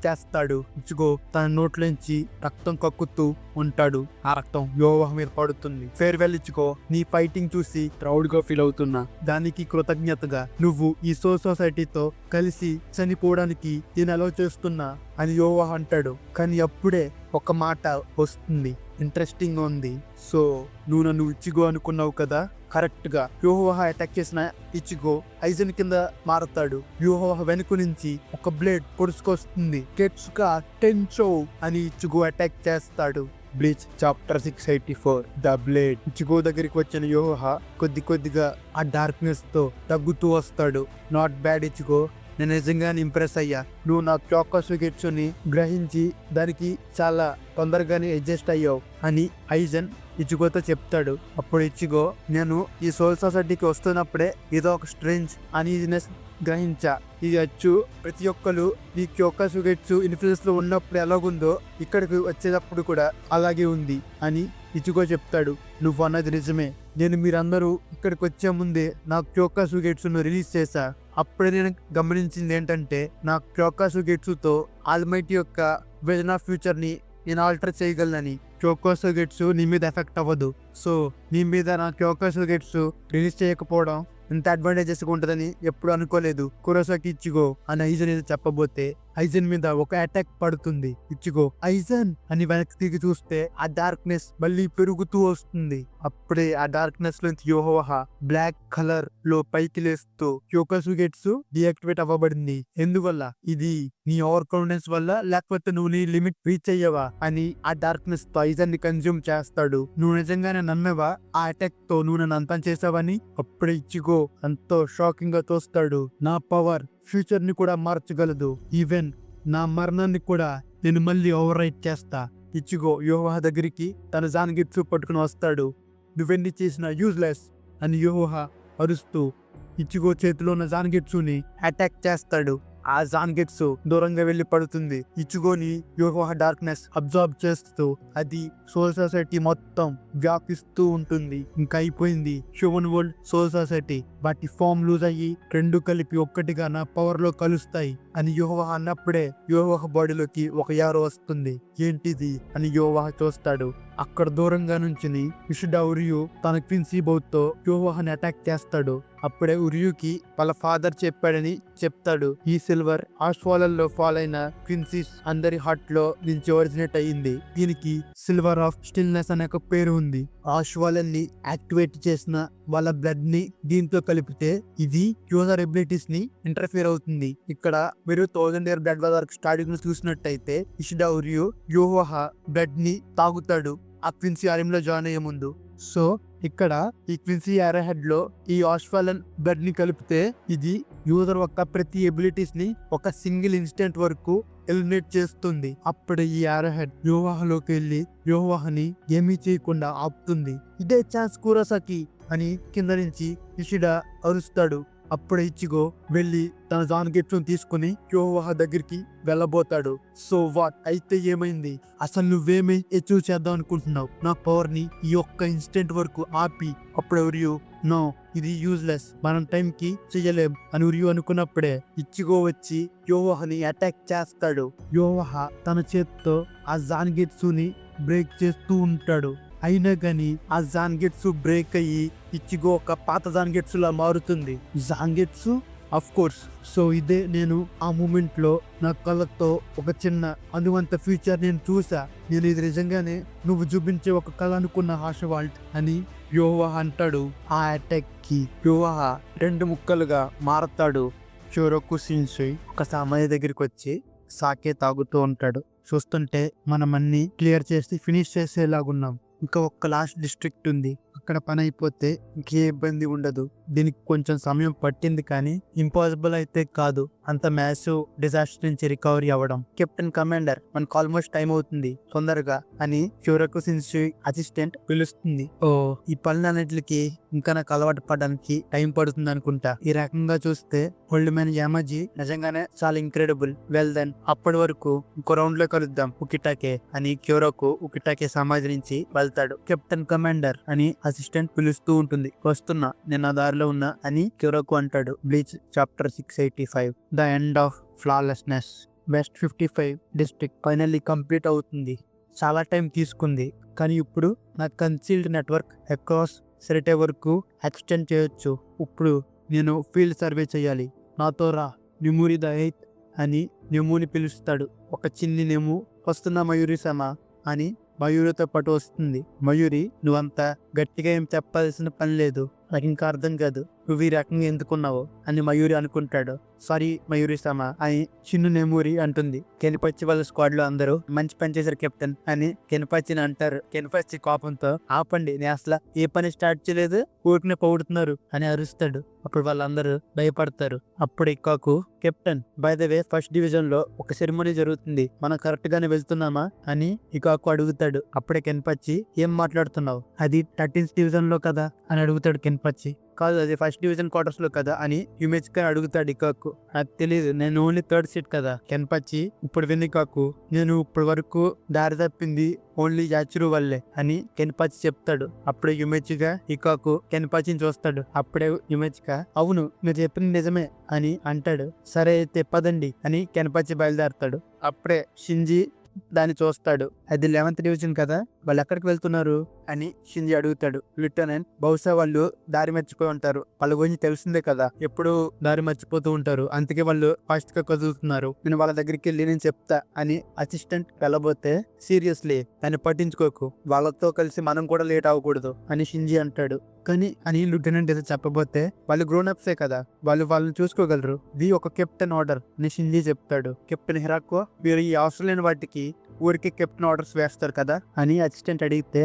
చేస్తాడు. ఇచ్చుగో తన నోట్లోంచి రక్తం కక్కుతూ ఉంటాడు. ఆ రక్తం యోహ మీద పడుతుంది. ఫేర్వెల్ ఇచ్చుగో, నీ ఫైటింగ్ చూసి ప్రౌడ్ గా ఫీల్ అవుతున్నా. దానికి కృతజ్ఞతగా నువ్వు ఈ సొసైటీతో కలిసి చనిపోవడానికి నేను అలౌ చేస్తున్నా అని యోహ అంటాడు. కానీ అప్పుడే ఒక మాట వస్తుంది, ఇంట్రెస్టింగ్ ఉంది. సో నువ్వు నన్ను ఇచ్చిగో అనుకున్నావు కదా, కరెక్ట్ గా యోహోహ అటాక్ చేసిన ఇచ్చిగో ఐజన్ కింద మారతాడు. యోహోహ వెనుక నుంచి ఒక బ్లేడ్ పొడుచుకొస్తుంది. కెట్సుకా టెన్చో అని ఇచ్చిగో అటాక్ చేస్తాడు. Bleach chapter 684 the blade. Ichigo దగ్గరికి వచ్చిన యోహోహ కొద్దిగా ఆ డార్క్నెస్ తో తగ్గుతూ వస్తాడు. నాట్ బ్యాడ్ ఇచ్చిగో, నేను నిజంగానే ఇంప్రెస్ అయ్యా. నువ్వు నా క్యోకాసుగెట్సుని గ్రహించి దానికి చాలా తొందరగానే అడ్జస్ట్ అయ్యావు అని ఐజన్ ఇచ్చిగోతో చెప్తాడు. అప్పుడు ఇచ్చిగో, నేను ఈ సోల్ సొసైటీకి వస్తున్నప్పుడే ఏదో ఒక స్ట్రేంజ్ అనీజినెస్ గ్రహించా. ఇది అచ్చు ప్రతి ఒక్కరు ఈ క్యోకాసుగెట్సు ఇన్ఫ్లుయెన్స్ లో ఉన్నప్పుడు ఎలాగుందో ఇక్కడికి వచ్చేటప్పుడు కూడా అలాగే ఉంది అని ఇచ్చిగో చెప్తాడు. నువ్వు అన్నది నిజమే. నేను మీరందరూ ఇక్కడికి వచ్చే ముందే నా క్యోకాసుగెట్సును రిలీజ్ చేశా. అప్పుడే నేను గమనించింది ఏంటంటే నా క్యోకాసుగెట్సుతో ఆల్మైటీ యొక్క విజన్ ఆఫ్ ఫ్యూచర్ ని నేను ఆల్టర్ చేయగలనని. క్యోకాసుగెట్సు నీ మీద ఎఫెక్ట్ అవ్వదు. సో నీ మీద నా క్యోకాసుగెట్సు రిలీజ్ చేయకపోవడం ఇంత అడ్వాంటేజెస్ ఉంటుందని ఎప్పుడు అనుకోలేదు. కురోసాకి ఇచ్చిగో అని ఐజన్ ఏదో చెప్పబోతే ఐజన్ మీద ఒక అటాక్ పడుతుంది. ఇచ్చిగో ఐజన్ అని వెనక్కి తిరిగి చూస్తే ఆ డార్క్నెస్ మళ్ళీ పెరుగుతూ వస్తుంది. అప్పుడే ఆ డార్క్నెస్ నుంచి యోహోహ బ్లాక్ కలర్ లో పైకి లేస్తూ క్యోకాసుగెట్సు డియాక్టివేట్ అవ్వబడింది. ఎందువల్ల? ఇది నీ ఓవర్ కాన్ఫిడెన్స్ వల్ల, లేకపోతే నువ్వు నీ లిమిట్ రీచ్ అయ్యావా అని ఆ డార్క్నెస్ తో ఐజన్ ని కన్జ్యూమ్ చేస్తాడు. నువ్వు నిజంగానే నమ్మేవా ఆ అటాక్ తో నువ్వు నన్ను అంతం చేసావని? అప్పుడే ఇచ్చిగో ఎంతో షాకింగ్ గా తోస్తాడు. నా పవర్ ఫ్యూచర్ ని కూడా మార్చగలదు. ఈవెన్ నా మరణాన్ని కూడా నేను మళ్ళీ ఓవర్ రైట్ చేస్తా. ఇచ్చిగో యోహోహ దగ్గరికి తన జాన్గిట్సు పట్టుకుని వస్తాడు. నువ్వెన్ని చేసినా యూజ్లెస్ అని యోహోహ అరుస్తూ ఇచ్చిగో చేతిలో ఉన్న జాన్గిట్సుని అటాక్ చేస్తాడు. ఆ జాన్గిట్సు దూరంగా వెళ్లి పడుతుంది. ఇచ్చిగోని యోహోహ డార్క్నెస్ అబ్జార్బ్ చేస్తూ అది సోల్ సొసైటీ మొత్తం వ్యాపిస్తూ ఉంటుంది. ఇంకా అయిపోయింది హ్యూమన్ వరల్డ్, సోల్ సొసైటీ. వాటి ఫామ్ లూజ్ అయ్యి రెండు కలిపి ఒక్కటిగా నా పవర్ లో కలుస్తాయి అని యోహోహ అన్నప్పుడే యోహోహ బాడీలోకి ఒక యారో వస్తుంది. ఏంటిది అని యోహోహ చూస్తాడు. అక్కడ దూరంగా నుంచి ఇషిడా ఉరియు తన క్విన్సీ బౌత్ తో యోహోహని అటాక్ చేస్తాడు. అప్పుడే ఉరియుకి వాళ్ళ ఫాదర్ చెప్పాడని చెప్తాడు. ఈ సిల్వర్ ఆశ్వాలలో ఫాల్ అయిన క్విన్సీస్ అందరి హార్ట్ లో నుంచి ఒరిజినేట్ అయ్యింది. దీనికి సిల్వర్ ఆఫ్ స్టిల్నెస్ అనే ఒక పేరు ఉంది. ఆశ్వాలన్ని యాక్టివేట్ చేసిన వాళ్ళ బ్లడ్ ని దీంతో కలిపితే ఇది యూజర్ ఎబిలిటీస్ ని ఇంటర్ఫియర్ అవుతుంది. ఇక్కడ మీరు 1000 year బ్లడ్ వరకు స్టార్టింగ్ చూసినట్టయితే ఇషిడా ఉరియు యోహోహ బ్లడ్ ని తాగుతాడు ఆ క్విన్సీ ఆర్మీలో జాయిన్ అయ్యే ముందు. సో ఇక్కడ ఈ క్విన్సీ యారోహెడ్ లో ఈ ఆశ్వాలన్ బ్లడ్ ని కలిపితే ఇది యూజర్ యొక్క ప్రతి ఎబిలిటీస్ ని ఒక సింగిల్ ఇన్స్టెంట్ వరకు ఎలిమినేట్ చేస్తుంది. అప్పుడు ఈ యారోహెడ్ యోవాహలోకి వెళ్ళి యోవాహని ఏమీ చేయకుండా ఆపుతుంది. ఇదే ఛాన్స్ కురోసాకి అని కింద నుంచి ఇషిడా అరుస్తాడు. అప్పుడే ఇచ్చిగో వెళ్ళి తన జాన్గిట్సు తీసుకుని యోవాహ దగ్గరికి వెళ్ళబోతాడు. సో వాట్ అయితే ఏమైంది? అసలు నువ్వేమీ అచీవ్ చేద్దాం అనుకుంటున్నావు? నా పవర్ ని ఈ ఒక్క ఇన్స్టెంట్ వరకు ఆపి. అప్పుడు ఉరియు నో, ఇది యూజ్లెస్, మనం టైం కి చెయ్యలేం అని ఉరియు అనుకున్నప్పుడే ఇచ్చిగో వచ్చి యోవాహని అటాక్ చేస్తాడు. యోవాహ తన చేత్తో ఆ జాన్గిట్సుని బ్రేక్ చేస్తూ ఉంటాడు. అయినా కానీ ఆ జాన్గిట్సు బ్రేక్ అయ్యి ఇచ్చిగో ఒక పాత జాన్గిట్సు లా మారుతుంది. జాన్గిట్సు అఫ్ కోర్స్. సో ఇదే నేను ఆ మూమెంట్ లో నా కళ్ళతో ఒక చిన్న అనువంత ఫ్యూచర్ నేను చూసా. నేను ఇది నిజంగానే నువ్వు చూపించే ఒక కళ అనుకున్న హాషవాల్ట్ అని యోవాహ అంటాడు. ఆ అటాక్ కి యోవాహ 2 ముక్కలుగా మారతాడు. షోరోకు షిన్సుయ్ ఒక సామాన్య దగ్గరికి వచ్చి సాకే తాగుతూ ఉంటాడు. చూస్తుంటే మనం అన్ని క్లియర్ చేసి ఫినిష్ చేసేలాగున్నాం. ఇంకా ఒక్క లాస్ట్ డిస్ట్రిక్ట్ ఉంది, అక్కడ పని అయిపోతే ఇంకే ఇబ్బంది ఉండదు. దీనికి కొంచెం సమయం పట్టింది కానీ ఇంపాసిబుల్ అయితే కాదు. అంత మ్యాసివ్ డిజాస్టర్ నుంచి రికవరీ అవ్వడం. కెప్టెన్ కమాండర్, మనకు ఆల్మోస్ట్ టైం అవుతుంది తొందరగా అని క్యూరకు సిన్షి అసిస్టెంట్ పిలుస్తుంది. ఓ, ఈ పనులన్నిటికి ఇంకా నాకు అలవాటు పడడానికి టైం పడుతుంది అనుకుంటా. ఈ రకంగా చూస్తే ఓల్డ్ మ్యాన్ యామాజీ నిజంగానే చాలా ఇంక్రెడిబుల్. వెల్ దెన్, అప్పటి వరకు ఇంకో రౌండ్ లో కలుద్దాం ఉకిటాకే అని క్యూరోకు ఉకిటాకే సమాధి నుంచి వెళ్తాడు. కెప్టెన్ కమాండర్ అని అసిస్టెంట్ పిలుస్తూ ఉంటుంది. వస్తున్నా, నేను ఆ దారిలో ఉన్నా అని క్యూరోకు అంటాడు. Bleach chapter 685, the end of flawlessness. West 55 district finally complete అవుతుంది. చాలా టైం తీసుకుంది, కానీ ఇప్పుడు నా కన్సీల్డ్ నెట్వర్క్ అక్రాస్ సెరిటే వరకు ఎక్స్టెండ్ చేయొచ్చు. ఇప్పుడు నేను ఫీల్డ్ సర్వే చేయాలి, నాతో రా. నిమూరి ద 8th అని నెమూని పిలుస్తాడు. ఒక చిన్ని నెము. వస్తున్నా మయూరి సమా అని మయూరితో పాటు వస్తుంది. మయూరి, నువ్వంతా గట్టిగా ఏం చెప్పాల్సిన పని లేదు, నాకు ఇంకా అర్థం కాదు నువ్వు ఈ రకంగా ఎందుకున్నావు అని మయూరి అనుకుంటాడు. సారీ మయూరి సమా అని చిన్ను నెమూరి అంటుంది. కెనిపచ్చి వాళ్ళ స్క్వాడ్ లో అందరూ మంచి పని చేశారు కెప్టెన్ అని కెనిపచ్చిని అంటారు. కెనిపచ్చి కోపంతో, ఆపండి, నేను అసలు ఏ పని స్టార్ట్ చేయలేదు, ఊరికనే పొగుడుతున్నారు అని అరుస్తాడు. అప్పుడు వాళ్ళందరూ భయపడతారు. అప్పుడు Ikkaku, captain, by the way first division లో ఒక సెరమనీ జరుగుతుంది, మనం కరెక్ట్ గానే వెళ్తున్నామా అని ఇకాకు అడుగుతాడు. అప్పుడే కెన్పచ్చి, ఏం మాట్లాడుతున్నావు, అది 13th డివిజన్ లో కదా అని అడుగుతాడు కెన్పచ్చి. కాదు, అది ఫస్ట్ డివిజన్ క్వార్టర్స్ లో కదా అని యుమెచ్గా అడుగుతాడు ఇకాకు. నాకు తెలియదు, నేను ఓన్లీ 3rd సీట్ కదా. కెన్పచ్చి, ఇప్పుడు వినికాకు, నేను ఇప్పటి వరకు దారి తప్పింది ఓన్లీ యాచురు వల్లే అని కెన్పచ్చి చెప్తాడు. అప్పుడే యుమెచ్గా ఇకాకు కెన్పచ్చిని చూస్తాడు. అప్పుడే యుమెచ్గా, అవును మీరు చెప్పింది నిజమే అని అంటాడు. సరే అయితే పదండి అని కెన్పచ్చి బయలుదేరతాడు. అప్పుడే షింజీ దాన్ని చూస్తాడు. అది 11th డివిజన్ కదా, వాళ్ళు ఎక్కడికి వెళ్తున్నారు అని షింజీ అడుగుతాడు. లెఫ్టినెంట్, బహుశా వాళ్ళు దారి మర్చిపోయి ఉంటారు, వాళ్ళ గురించి తెలిసిందే కదా, ఎప్పుడు దారి మర్చిపోతూ ఉంటారు, అందుకే వాళ్ళు ఫాస్ట్ గా కదులుతున్నారు, నేను వాళ్ళ దగ్గరికి వెళ్ళి నేను చెప్తా అని అసిస్టెంట్ వెళ్ళబోతే, సీరియస్లీ దాన్ని పట్టించుకోకు, వాళ్ళతో కలిసి మనం కూడా లేట్ అవ్వకూడదు అని షింజీ అంటాడు. కానీ అని లెఫ్టినెంట్ ఏదో చెప్పబోతే, వాళ్ళు గ్రోన్ అప్సే కదా, వాళ్ళని చూసుకోగలరు, ఇది ఒక కెప్టెన్ ఆర్డర్ అని షింజీ చెప్తాడు. కెప్టెన్ హిరాకో, మీరు ఈ అవసరం లేని వాటికి ఊరికి కెప్టెన్ ఆర్డర్స్ వేస్తారు కదా అని అసిస్టెంట్ అడిగితే,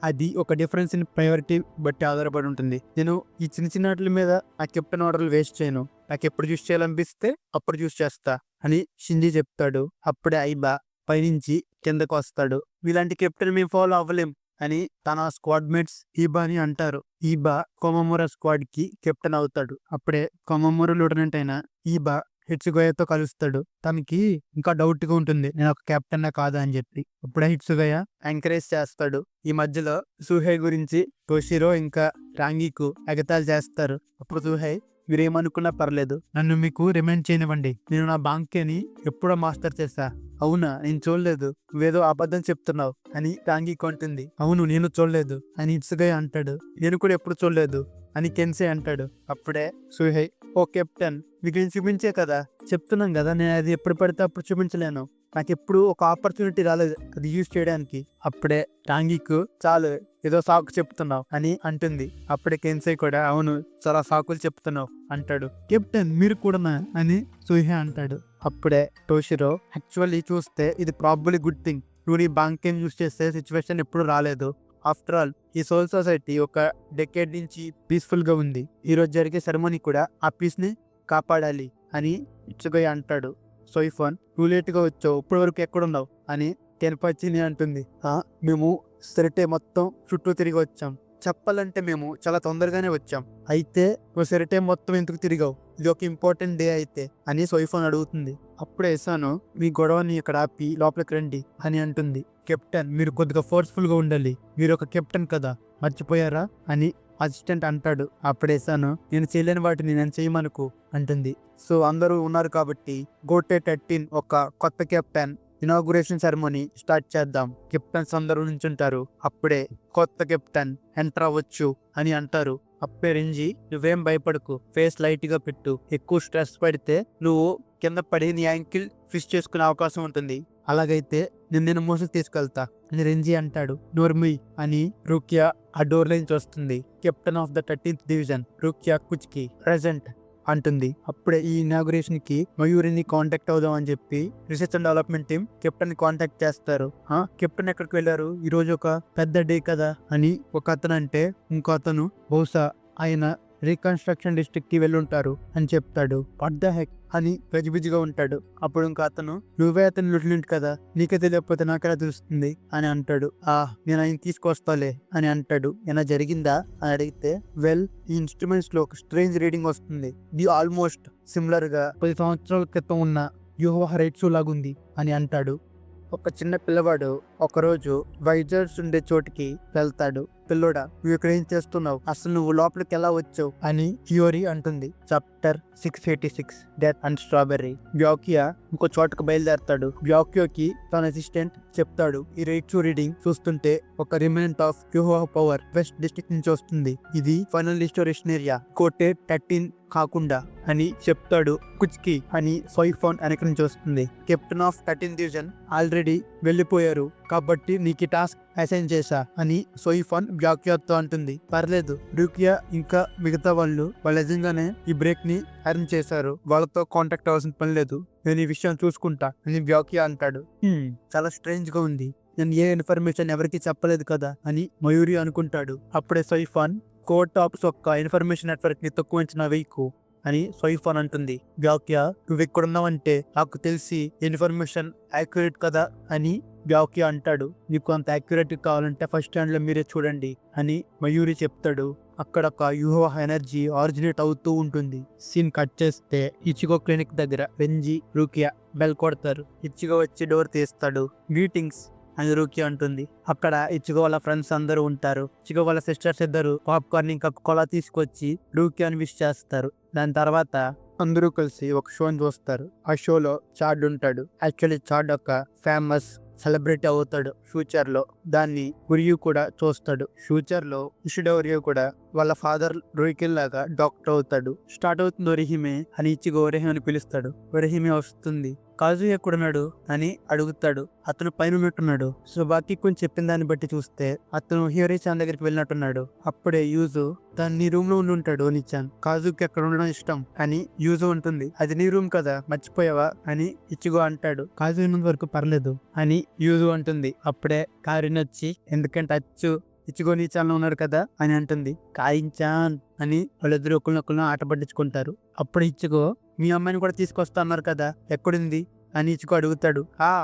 అది ఒక డిఫరెన్స్ ఇన్ ప్రయారిటీ బట్టి ఆధారపడి ఉంటుంది, నేను ఈ చిన్న చిన్న వాటి మీద ఆ కెప్టెన్ ఆర్డర్లు వేస్ట్ చేయను, నాకు ఎప్పుడు చూస్ చేయాలనిపిస్తే అప్పుడు చూస్ చేస్తా అని షింజీ చెప్తాడు. అప్పుడే ఐబా పైనుంచి కిందకు వస్తాడు. ఇలాంటి కెప్టెన్ మేము ఫాలో అవ్వలేం అని తన స్క్వాడ్ మేట్స్ ఈబాని అంటారు. ఈబా కొమమురా స్క్వాడ్ కి కెప్టెన్ అవుతాడు. అప్పుడే కొమమురా లెఫ్టినెంట్ అయిన ఈబా హిట్సుగయతో కలుస్తాడు. తనకి ఇంకా డౌట్ గా ఉంటుంది, నేను ఒక కెప్టెన్ కాదా అని చెప్పి. అప్పుడే హిట్సుగయ ఎంకరేజ్ చేస్తాడు. ఈ మధ్యలో సుహై గురించి టోషిరో ఇంకా రాంగికు ఎగతాళి చేస్తారు. అప్పుడు సుహై, మీరేమనుకున్నా పర్లేదు, నన్ను మీకు రిమైండ్ చేయనివ్వండి, నేను నా బాంకేని ఎప్పుడో మాస్టర్ చేశా. అవునా, నేను చూడలేదు, నువ్వేదో అబద్ధం చెప్తున్నావు అని రాంగి కొంటుంది. అవును, నేను చూడలేదు అని ఇట్సుగై అంటాడు. నేను కూడా ఎప్పుడు చూడలేదు అని కెన్సే అంటాడు. అప్పుడే సుహై, ఓ కెప్టెన్, మీకు నేను చూపించే కదా చెప్తున్నాం కదా, నేను అది ఎప్పుడు పడితే అప్పుడు చూపించలేను, నాకు ఎప్పుడు ఒక ఆపర్చునిటీ రాలేదు అది యూజ్ చేయడానికి. అప్పుడే రాంగికు, చాలు ఏదో సాకు చెప్తున్నావు అని అంటుంది. అప్పుడే కెన్సే కూడా, అవును చాలా సాకులు చెప్తున్నావు అంటాడు. కెప్టెన్, మీరు కూడానా అని సుహే అంటాడు. అప్పుడే టోషిరో, యాక్చువల్లీ చూస్తే ఇది ప్రాబబ్లీ గుడ్ థింగ్, నువ్వు నీ బాంకేం యూజ్ చేసే సిచ్యువేషన్ ఎప్పుడు రాలేదు. ఆఫ్టర్ ఆల్ ఈ సోల్ సొసైటీ ఒక డెకేడ్ నుంచి పీస్ఫుల్ గా ఉంది, ఈ రోజు జరిగే సెరమనీ కూడా ఆ పీస్ ని కాపాడాలి అని ఇచ్చుగై అంటాడు. సోయిఫోన్, టూ లేట్ గా వచ్చావు, ఇప్పటి వరకు ఎక్కడున్నావు అని కెన్పచ్చిని అంటుంది. మేము సెరిటే మొత్తం చుట్టూ తిరిగి వచ్చాం, చెప్పాలంటే మేము చాలా తొందరగానే వచ్చాం, అయితే నువ్వు సెరిటే మొత్తం ఎందుకు తిరిగావు, ఇది ఒక ఇంపార్టెంట్ డే అయితే అని సోయిఫోన్ అడుగుతుంది. అప్పుడే ఎసాను, మీ గొడవని ఇక్కడ ఆపి లోపలికి రండి అని అంటుంది. కెప్టెన్, మీరు కొద్దిగా ఫోర్స్ఫుల్ గా ఉండాలి, మీరు ఒక కెప్టెన్ కదా, మర్చిపోయారా అని అసిస్టెంట్ అంటాడు. అప్పుడేసాను, నేను చేయలేని వాటిని నేను చేయమనుకు అంటుంది. సో అందరూ ఉన్నారు కాబట్టి గోటే 13 ఒక కొత్త కెప్టెన్ ఇనాగ్రేషన్ సెరమనీ స్టార్ట్ చేద్దాం, కెప్టెన్స్ అందరూ నుంచుంటారు. అప్పుడే కొత్త కెప్టెన్ ఎంటర్ అవ్వచ్చు అని అంటారు. అప్పుడే రెంజి, నువ్వేం భయపడకు, ఫేస్ లైట్ గా పెట్టు, ఎక్కువ స్ట్రెస్ పడితే నువ్వు కింద పడి నీ యాంకిల్ ఫిష్ చేసుకునే అవకాశం ఉంటుంది, అలాగైతే నేను మోసం తీసుకెళ్తా అని రెంజి అంటాడు. నోర్మి అని రూక్యా ఆ డోర్ లైన్స్ వస్తుంది. Captain of the 13th division Rukia Kuchiki present అంటుంది. అప్పుడే ఈ ఇనాగ్రేషన్ కి మయూరిని కాంటాక్ట్ అవుదాం అని చెప్పి research and development team captain contact చేస్తారు. కెప్టెన్ ఎక్కడికి వెళ్ళారు, ఈ రోజు ఒక పెద్ద డే కదా అని ఒక అతను అంటే, ఇంకో అతను, బహుశా ఆయన రీకన్స్ట్రక్షన్ డిస్ట్రిక్ట్ కి వెళ్ళుంటారు అని చెప్తాడు. వాట్ ద హెక్ అని గజిబిజిగా ఉంటాడు. అప్పుడు ఇంకా అతను నువ్వే అతను లుట్లింట్ కదా, నీకే తెలియకపోతే నాకెలా తెలుస్తుంది అని అంటాడు. నేను ఆయన తీసుకొస్తాలే అని అంటాడు. ఏమైనా జరిగిందా అని అడిగితే వెల్ ఈ ఇన్స్ట్రుమెంట్స్ లో ఒక స్ట్రేంజ్ రీడింగ్ వస్తుంది. ఇది ఆల్మోస్ట్ సిమిలర్ గా 10 సంవత్సరాల క్రితం ఉన్న యూహోవా రైట్స్ లాగుంది అని అంటాడు. ఒక చిన్న పిల్లవాడు ఒకరోజు వైజర్స్ ఉండే చోటికి వెళ్తాడు. పిల్లోడా, నువ్వు ఇక్కడ ఏం చేస్తున్నావు, అసలు నువ్వు లోపలికి ఎలా వచ్చావు అని థియోరీ అంటుంది. Chapter 686 death and strawberry. Byakuya ఇంకో చోటకు బయలుదేరతాడు. బ్యాకియోకి తన అసిస్టెంట్ చెప్తాడు, ఈ రైట్స్ రీడింగ్ చూస్తుంటే ఒక రిమైనెంట్ ఆఫ్ యూహోవా పవర్ వెస్ట్ డిస్ట్రిక్ట్ నుంచి వస్తుంది. ఇది ఫైనల్ రిస్టోరేషన్ ఏరియా, కోటే 13 కాకుండా అని చెప్తాడు. కుచ్కి అని సోయిఫోన్ వెనక నుంచి వస్తుంది. కెప్టెన్ ఆఫ్ 13 డివిజన్ ఆల్రెడీ వెళ్ళిపోయారు కాబట్టి నీకు టాస్క్ అసైన్ చేశా అని సోయిఫోన్ బ్యాకియాతో అంటుంది. పర్లేదు, రూకియా ఇంకా మిగతా వాళ్ళు నిజంగానే ఈ బ్రేక్ ని అరేంజ్ చేశారు, వాళ్ళతో కాంటాక్ట్ అవ్వాల్సిన పని లేదు, నేను ఈ విషయం చూసుకుంటా అని బ్యాకియా అంటాడు. చాలా స్ట్రేంజ్ గా ఉంది, నేను ఏ ఇన్ఫర్మేషన్ ఎవరికి చెప్పలేదు కదా అని మయూరి అనుకుంటాడు. అప్పుడే సోయిఫాన్ కోర్ట్ ఆఫీస్ ఒక్క ఇన్ఫర్మేషన్ నెట్వర్క్ ని తక్కువ అంచనా వేయకు అని సోయిఫాన్ అంటుంది. బ్యాకియా నువ్వు ఇక్కడున్నావంటే నాకు తెలిసి ఇన్ఫర్మేషన్ యాక్యురేట్ కదా అని బ్యాకియా అంటాడు. నీకు అంత యాక్యురేట్ కావాలంటే ఫస్ట్ హ్యాండ్ లో మీరే చూడండి అని మయూరి చెప్తాడు. అక్కడ ఒక యూహోవా ఎనర్జీ ఆరిజినేట్ అవుతూ ఉంటుంది. సీన్ కట్ చేస్తే ఇచిగో క్లినిక్ దగ్గర వెంజీ రూకియా బెల్ కొడతారు. ఇచిగో వచ్చి డోర్ తీస్తాడు. గ్రీటింగ్స్ అని రూకియా అంటుంది. అక్కడ ఇచిగో వాళ్ళ ఫ్రెండ్స్ అందరూ ఉంటారు. ఇచిగో వాళ్ళ సిస్టర్స్ ఇద్దరు పాప్కార్న్ ఇంకా కోలా తీసుకొచ్చి రూకియాని విష్ చేస్తారు. దాని తర్వాత అందరూ కలిసి ఒక షోని చూస్తారు. ఆ షోలో చాడ్ ఉంటాడు. యాక్చువల్లీ చాడ్ ఒక ఫేమస్ సెలబ్రిటీ అవుతాడు ఫ్యూచర్ లో. దాన్ని ఉరియు కూడా చూస్తాడు. ఫ్యూచర్ లో ఇషిడో ఉరియు కూడా వాళ్ళ ఫాదర్ రోయికిల్ లాగా డాక్టర్ అవుతాడు. స్టార్ట్ అవుతుంది ఒరిహిమే అని ఇచ్చిగో ఒరిహిమే అని పిలుస్తాడు. ఒరిహిమే వస్తుంది. కాజు ఎక్కడున్నాడు అని అడుగుతాడు. అతను పైన ఉన్నట్టున్నాడు. సో బాకీ కొంచెం చెప్పిన దాన్ని బట్టి చూస్తే అతను హియోరీ-చాన్ దగ్గరికి వెళ్ళినట్టున్నాడు. అప్పుడే యూజు తను నీ రూమ్ లో ఉండి ఉంటాడు. ఓనిచాన్ కాజుకి అక్కడ ఉండడం ఇష్టం అని యూజు ఉంటుంది. అది నీ రూమ్ కదా, మర్చిపోయావా అని ఇచ్చిగో అంటాడు. కాజు ఉన్నంత వరకు పర్లేదు అని యూజు అంటుంది. అప్పుడే కారిన్ వచ్చి ఎందుకంటే అచ్చు ఇచ్చిగో నీ ఛానల్ ఉన్నాడు కదా అని అంటుంది. కాయించాన్ అని వాళ్ళిద్దరు ఒకరినొకరు ఆట పట్టించుకుంటారు. అప్పుడు ఇచ్చిగో మీ అమ్మాయిని కూడా తీసుకొస్తా అన్నారు కదా, ఎక్కడుంది అని ఇచ్చిగో అడుగుతాడు.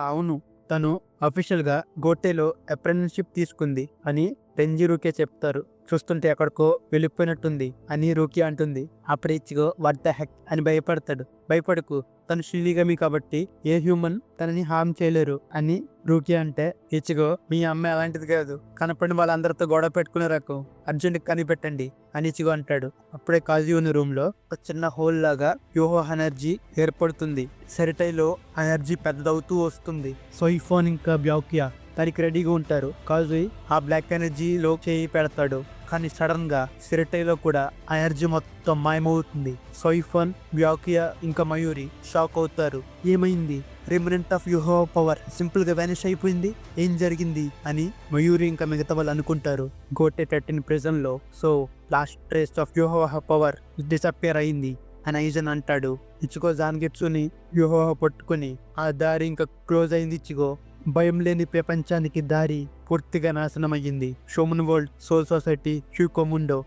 అవును, తను అఫీషియల్ గా గోటేలో అప్రెంటిస్షిప్ తీసుకుంది అని రెంజీ రూకే చెప్తారు. చూస్తుంటే ఎక్కడికో వెళ్ళిపోయినట్టుంది అని రూకి అంటుంది. అప్పుడు ఇచ్చిగో వాట్ ద హెక్ అని భయపడతాడు. భయపడకు, తను షినిగామి కాబట్టి ఏ హ్యూమన్ తనని హార్మ్ చేయలేరు అని రూకి అంటే ఇచ్చిగో మీ అమ్మాయి అలాంటిది కాదు, కనపడిన వాళ్ళందరితో గొడవ పెట్టుకునే రకం, అర్జెంట్ కనిపెట్టండి అని ఇచ్చిగో అంటాడు. అప్పుడే కాజు ఉన్న రూమ్ లో ఒక చిన్న హోల్ లాగా యూహో ఎనర్జీ ఏర్పడుతుంది. సెరిటైలో ఎనర్జీ పెద్దదవుతూ వస్తుంది. సోయిఫోన్ ఇంకా బ్యాకియా దానికి రెడీగా ఉంటారు. కాజు ఆ బ్లాక్ ఎనర్జీలో చేయి పెడతాడు. కానీ సడన్ గా సిరటైలో కూడా ఆ ఎనర్జీ మొత్తం మాయమవుతుంది. సోయిఫోన్, బ్యాకియా ఇంకా మయూరి షాక్ అవుతారు. ఏమైంది, రిమినెంట్ ఆఫ్ యూహో పవర్ సింపుల్ గా వానిష్ అయిపోయింది, ఏం జరిగింది అని మయూరి ఇంకా మిగతా వాళ్ళు అనుకుంటారు. గోటే 13 ప్రిజన్ లో సో లాస్ట్ ట్రేస్ ఆఫ్ యూహో పవర్ డిసప్పేర్ అయింది అని ఐజన్ అంటాడు. ఇచ్చిగో జాన్గెట్సుని యూహో పట్టుకుని ఆ దారి ఇంకా క్లోజ్ అయింది. ఇచ్చిగో భయం లేని ప్రపంచానికి దారి పూర్తిగా నాశనం అయ్యింది. షోమన్ వరల్డ్, సోల్ సొసైటీ, హ్యూకోముండో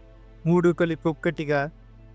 3 కలిపి ఒక్కటిగా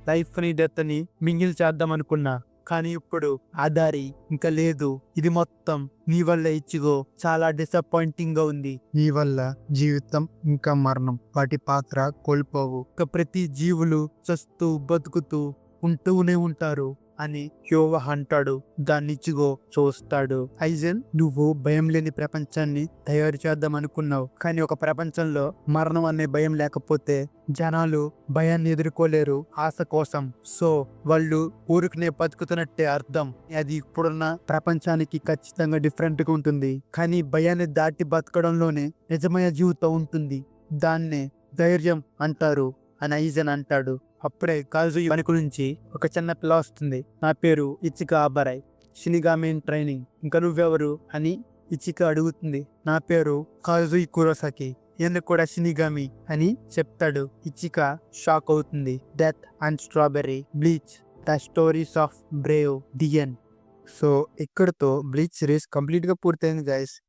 లైఫ్ ని డెత్ ని మింగిల్ చేద్దాం అనుకున్నా, కానీ ఇప్పుడు ఆ దారి ఇంకా లేదు. ఇది మొత్తం నీ వల్ల ఇచ్చిగో, చాలా డిసప్పాయింటింగ్ గా ఉంది. నీ వల్ల జీవితం ఇంకా మరణం వాటి పాత్ర కోల్పోవు. ప్రతి జీవులు చస్తూ బతుకుతూ ఉంటూనే ఉంటారు అని యోవా అంటాడు. దాన్ని ఇచ్చిగో చూస్తాడు. ఐజన్, నువ్వు భయం లేని ప్రపంచాన్ని తయారు చేద్దాం అనుకున్నావు, కానీ ఒక ప్రపంచంలో మరణం అనే భయం లేకపోతే జనాలు భయాన్ని ఎదుర్కోలేరు ఆశ కోసం. సో వాళ్ళు ఊరికనే బతుకుతున్నట్టే అర్థం. అది ఇప్పుడున్న ప్రపంచానికి ఖచ్చితంగా డిఫరెంట్ గా ఉంటుంది, కానీ భయాన్ని దాటి బతకడంలోనే నిజమైన జీవితం ఉంటుంది. దాన్నే ధైర్యం అంటారు అని ఐజన్ అంటాడు. అప్పుడే కాజు వెనుక నుంచి ఒక చిన్న పిల్ల వస్తుంది. నా పేరు ఇచికా అబరాయ్, షినిగామి ట్రైనింగ్, ఇంకా నువ్వెవరు అని ఇచికా అడుగుతుంది. నా పేరు కాజు కురోసాకి, ఎందుకు కూడా షినిగామి అని చెప్తాడు. ఇచికా షాక్ అవుతుంది. Death and strawberry, bleach, the stories of Brave, the end. So ఇక్కడతో బ్లీచ్ సిరీస్ కంప్లీట్ గా పూర్తయింది గైస్.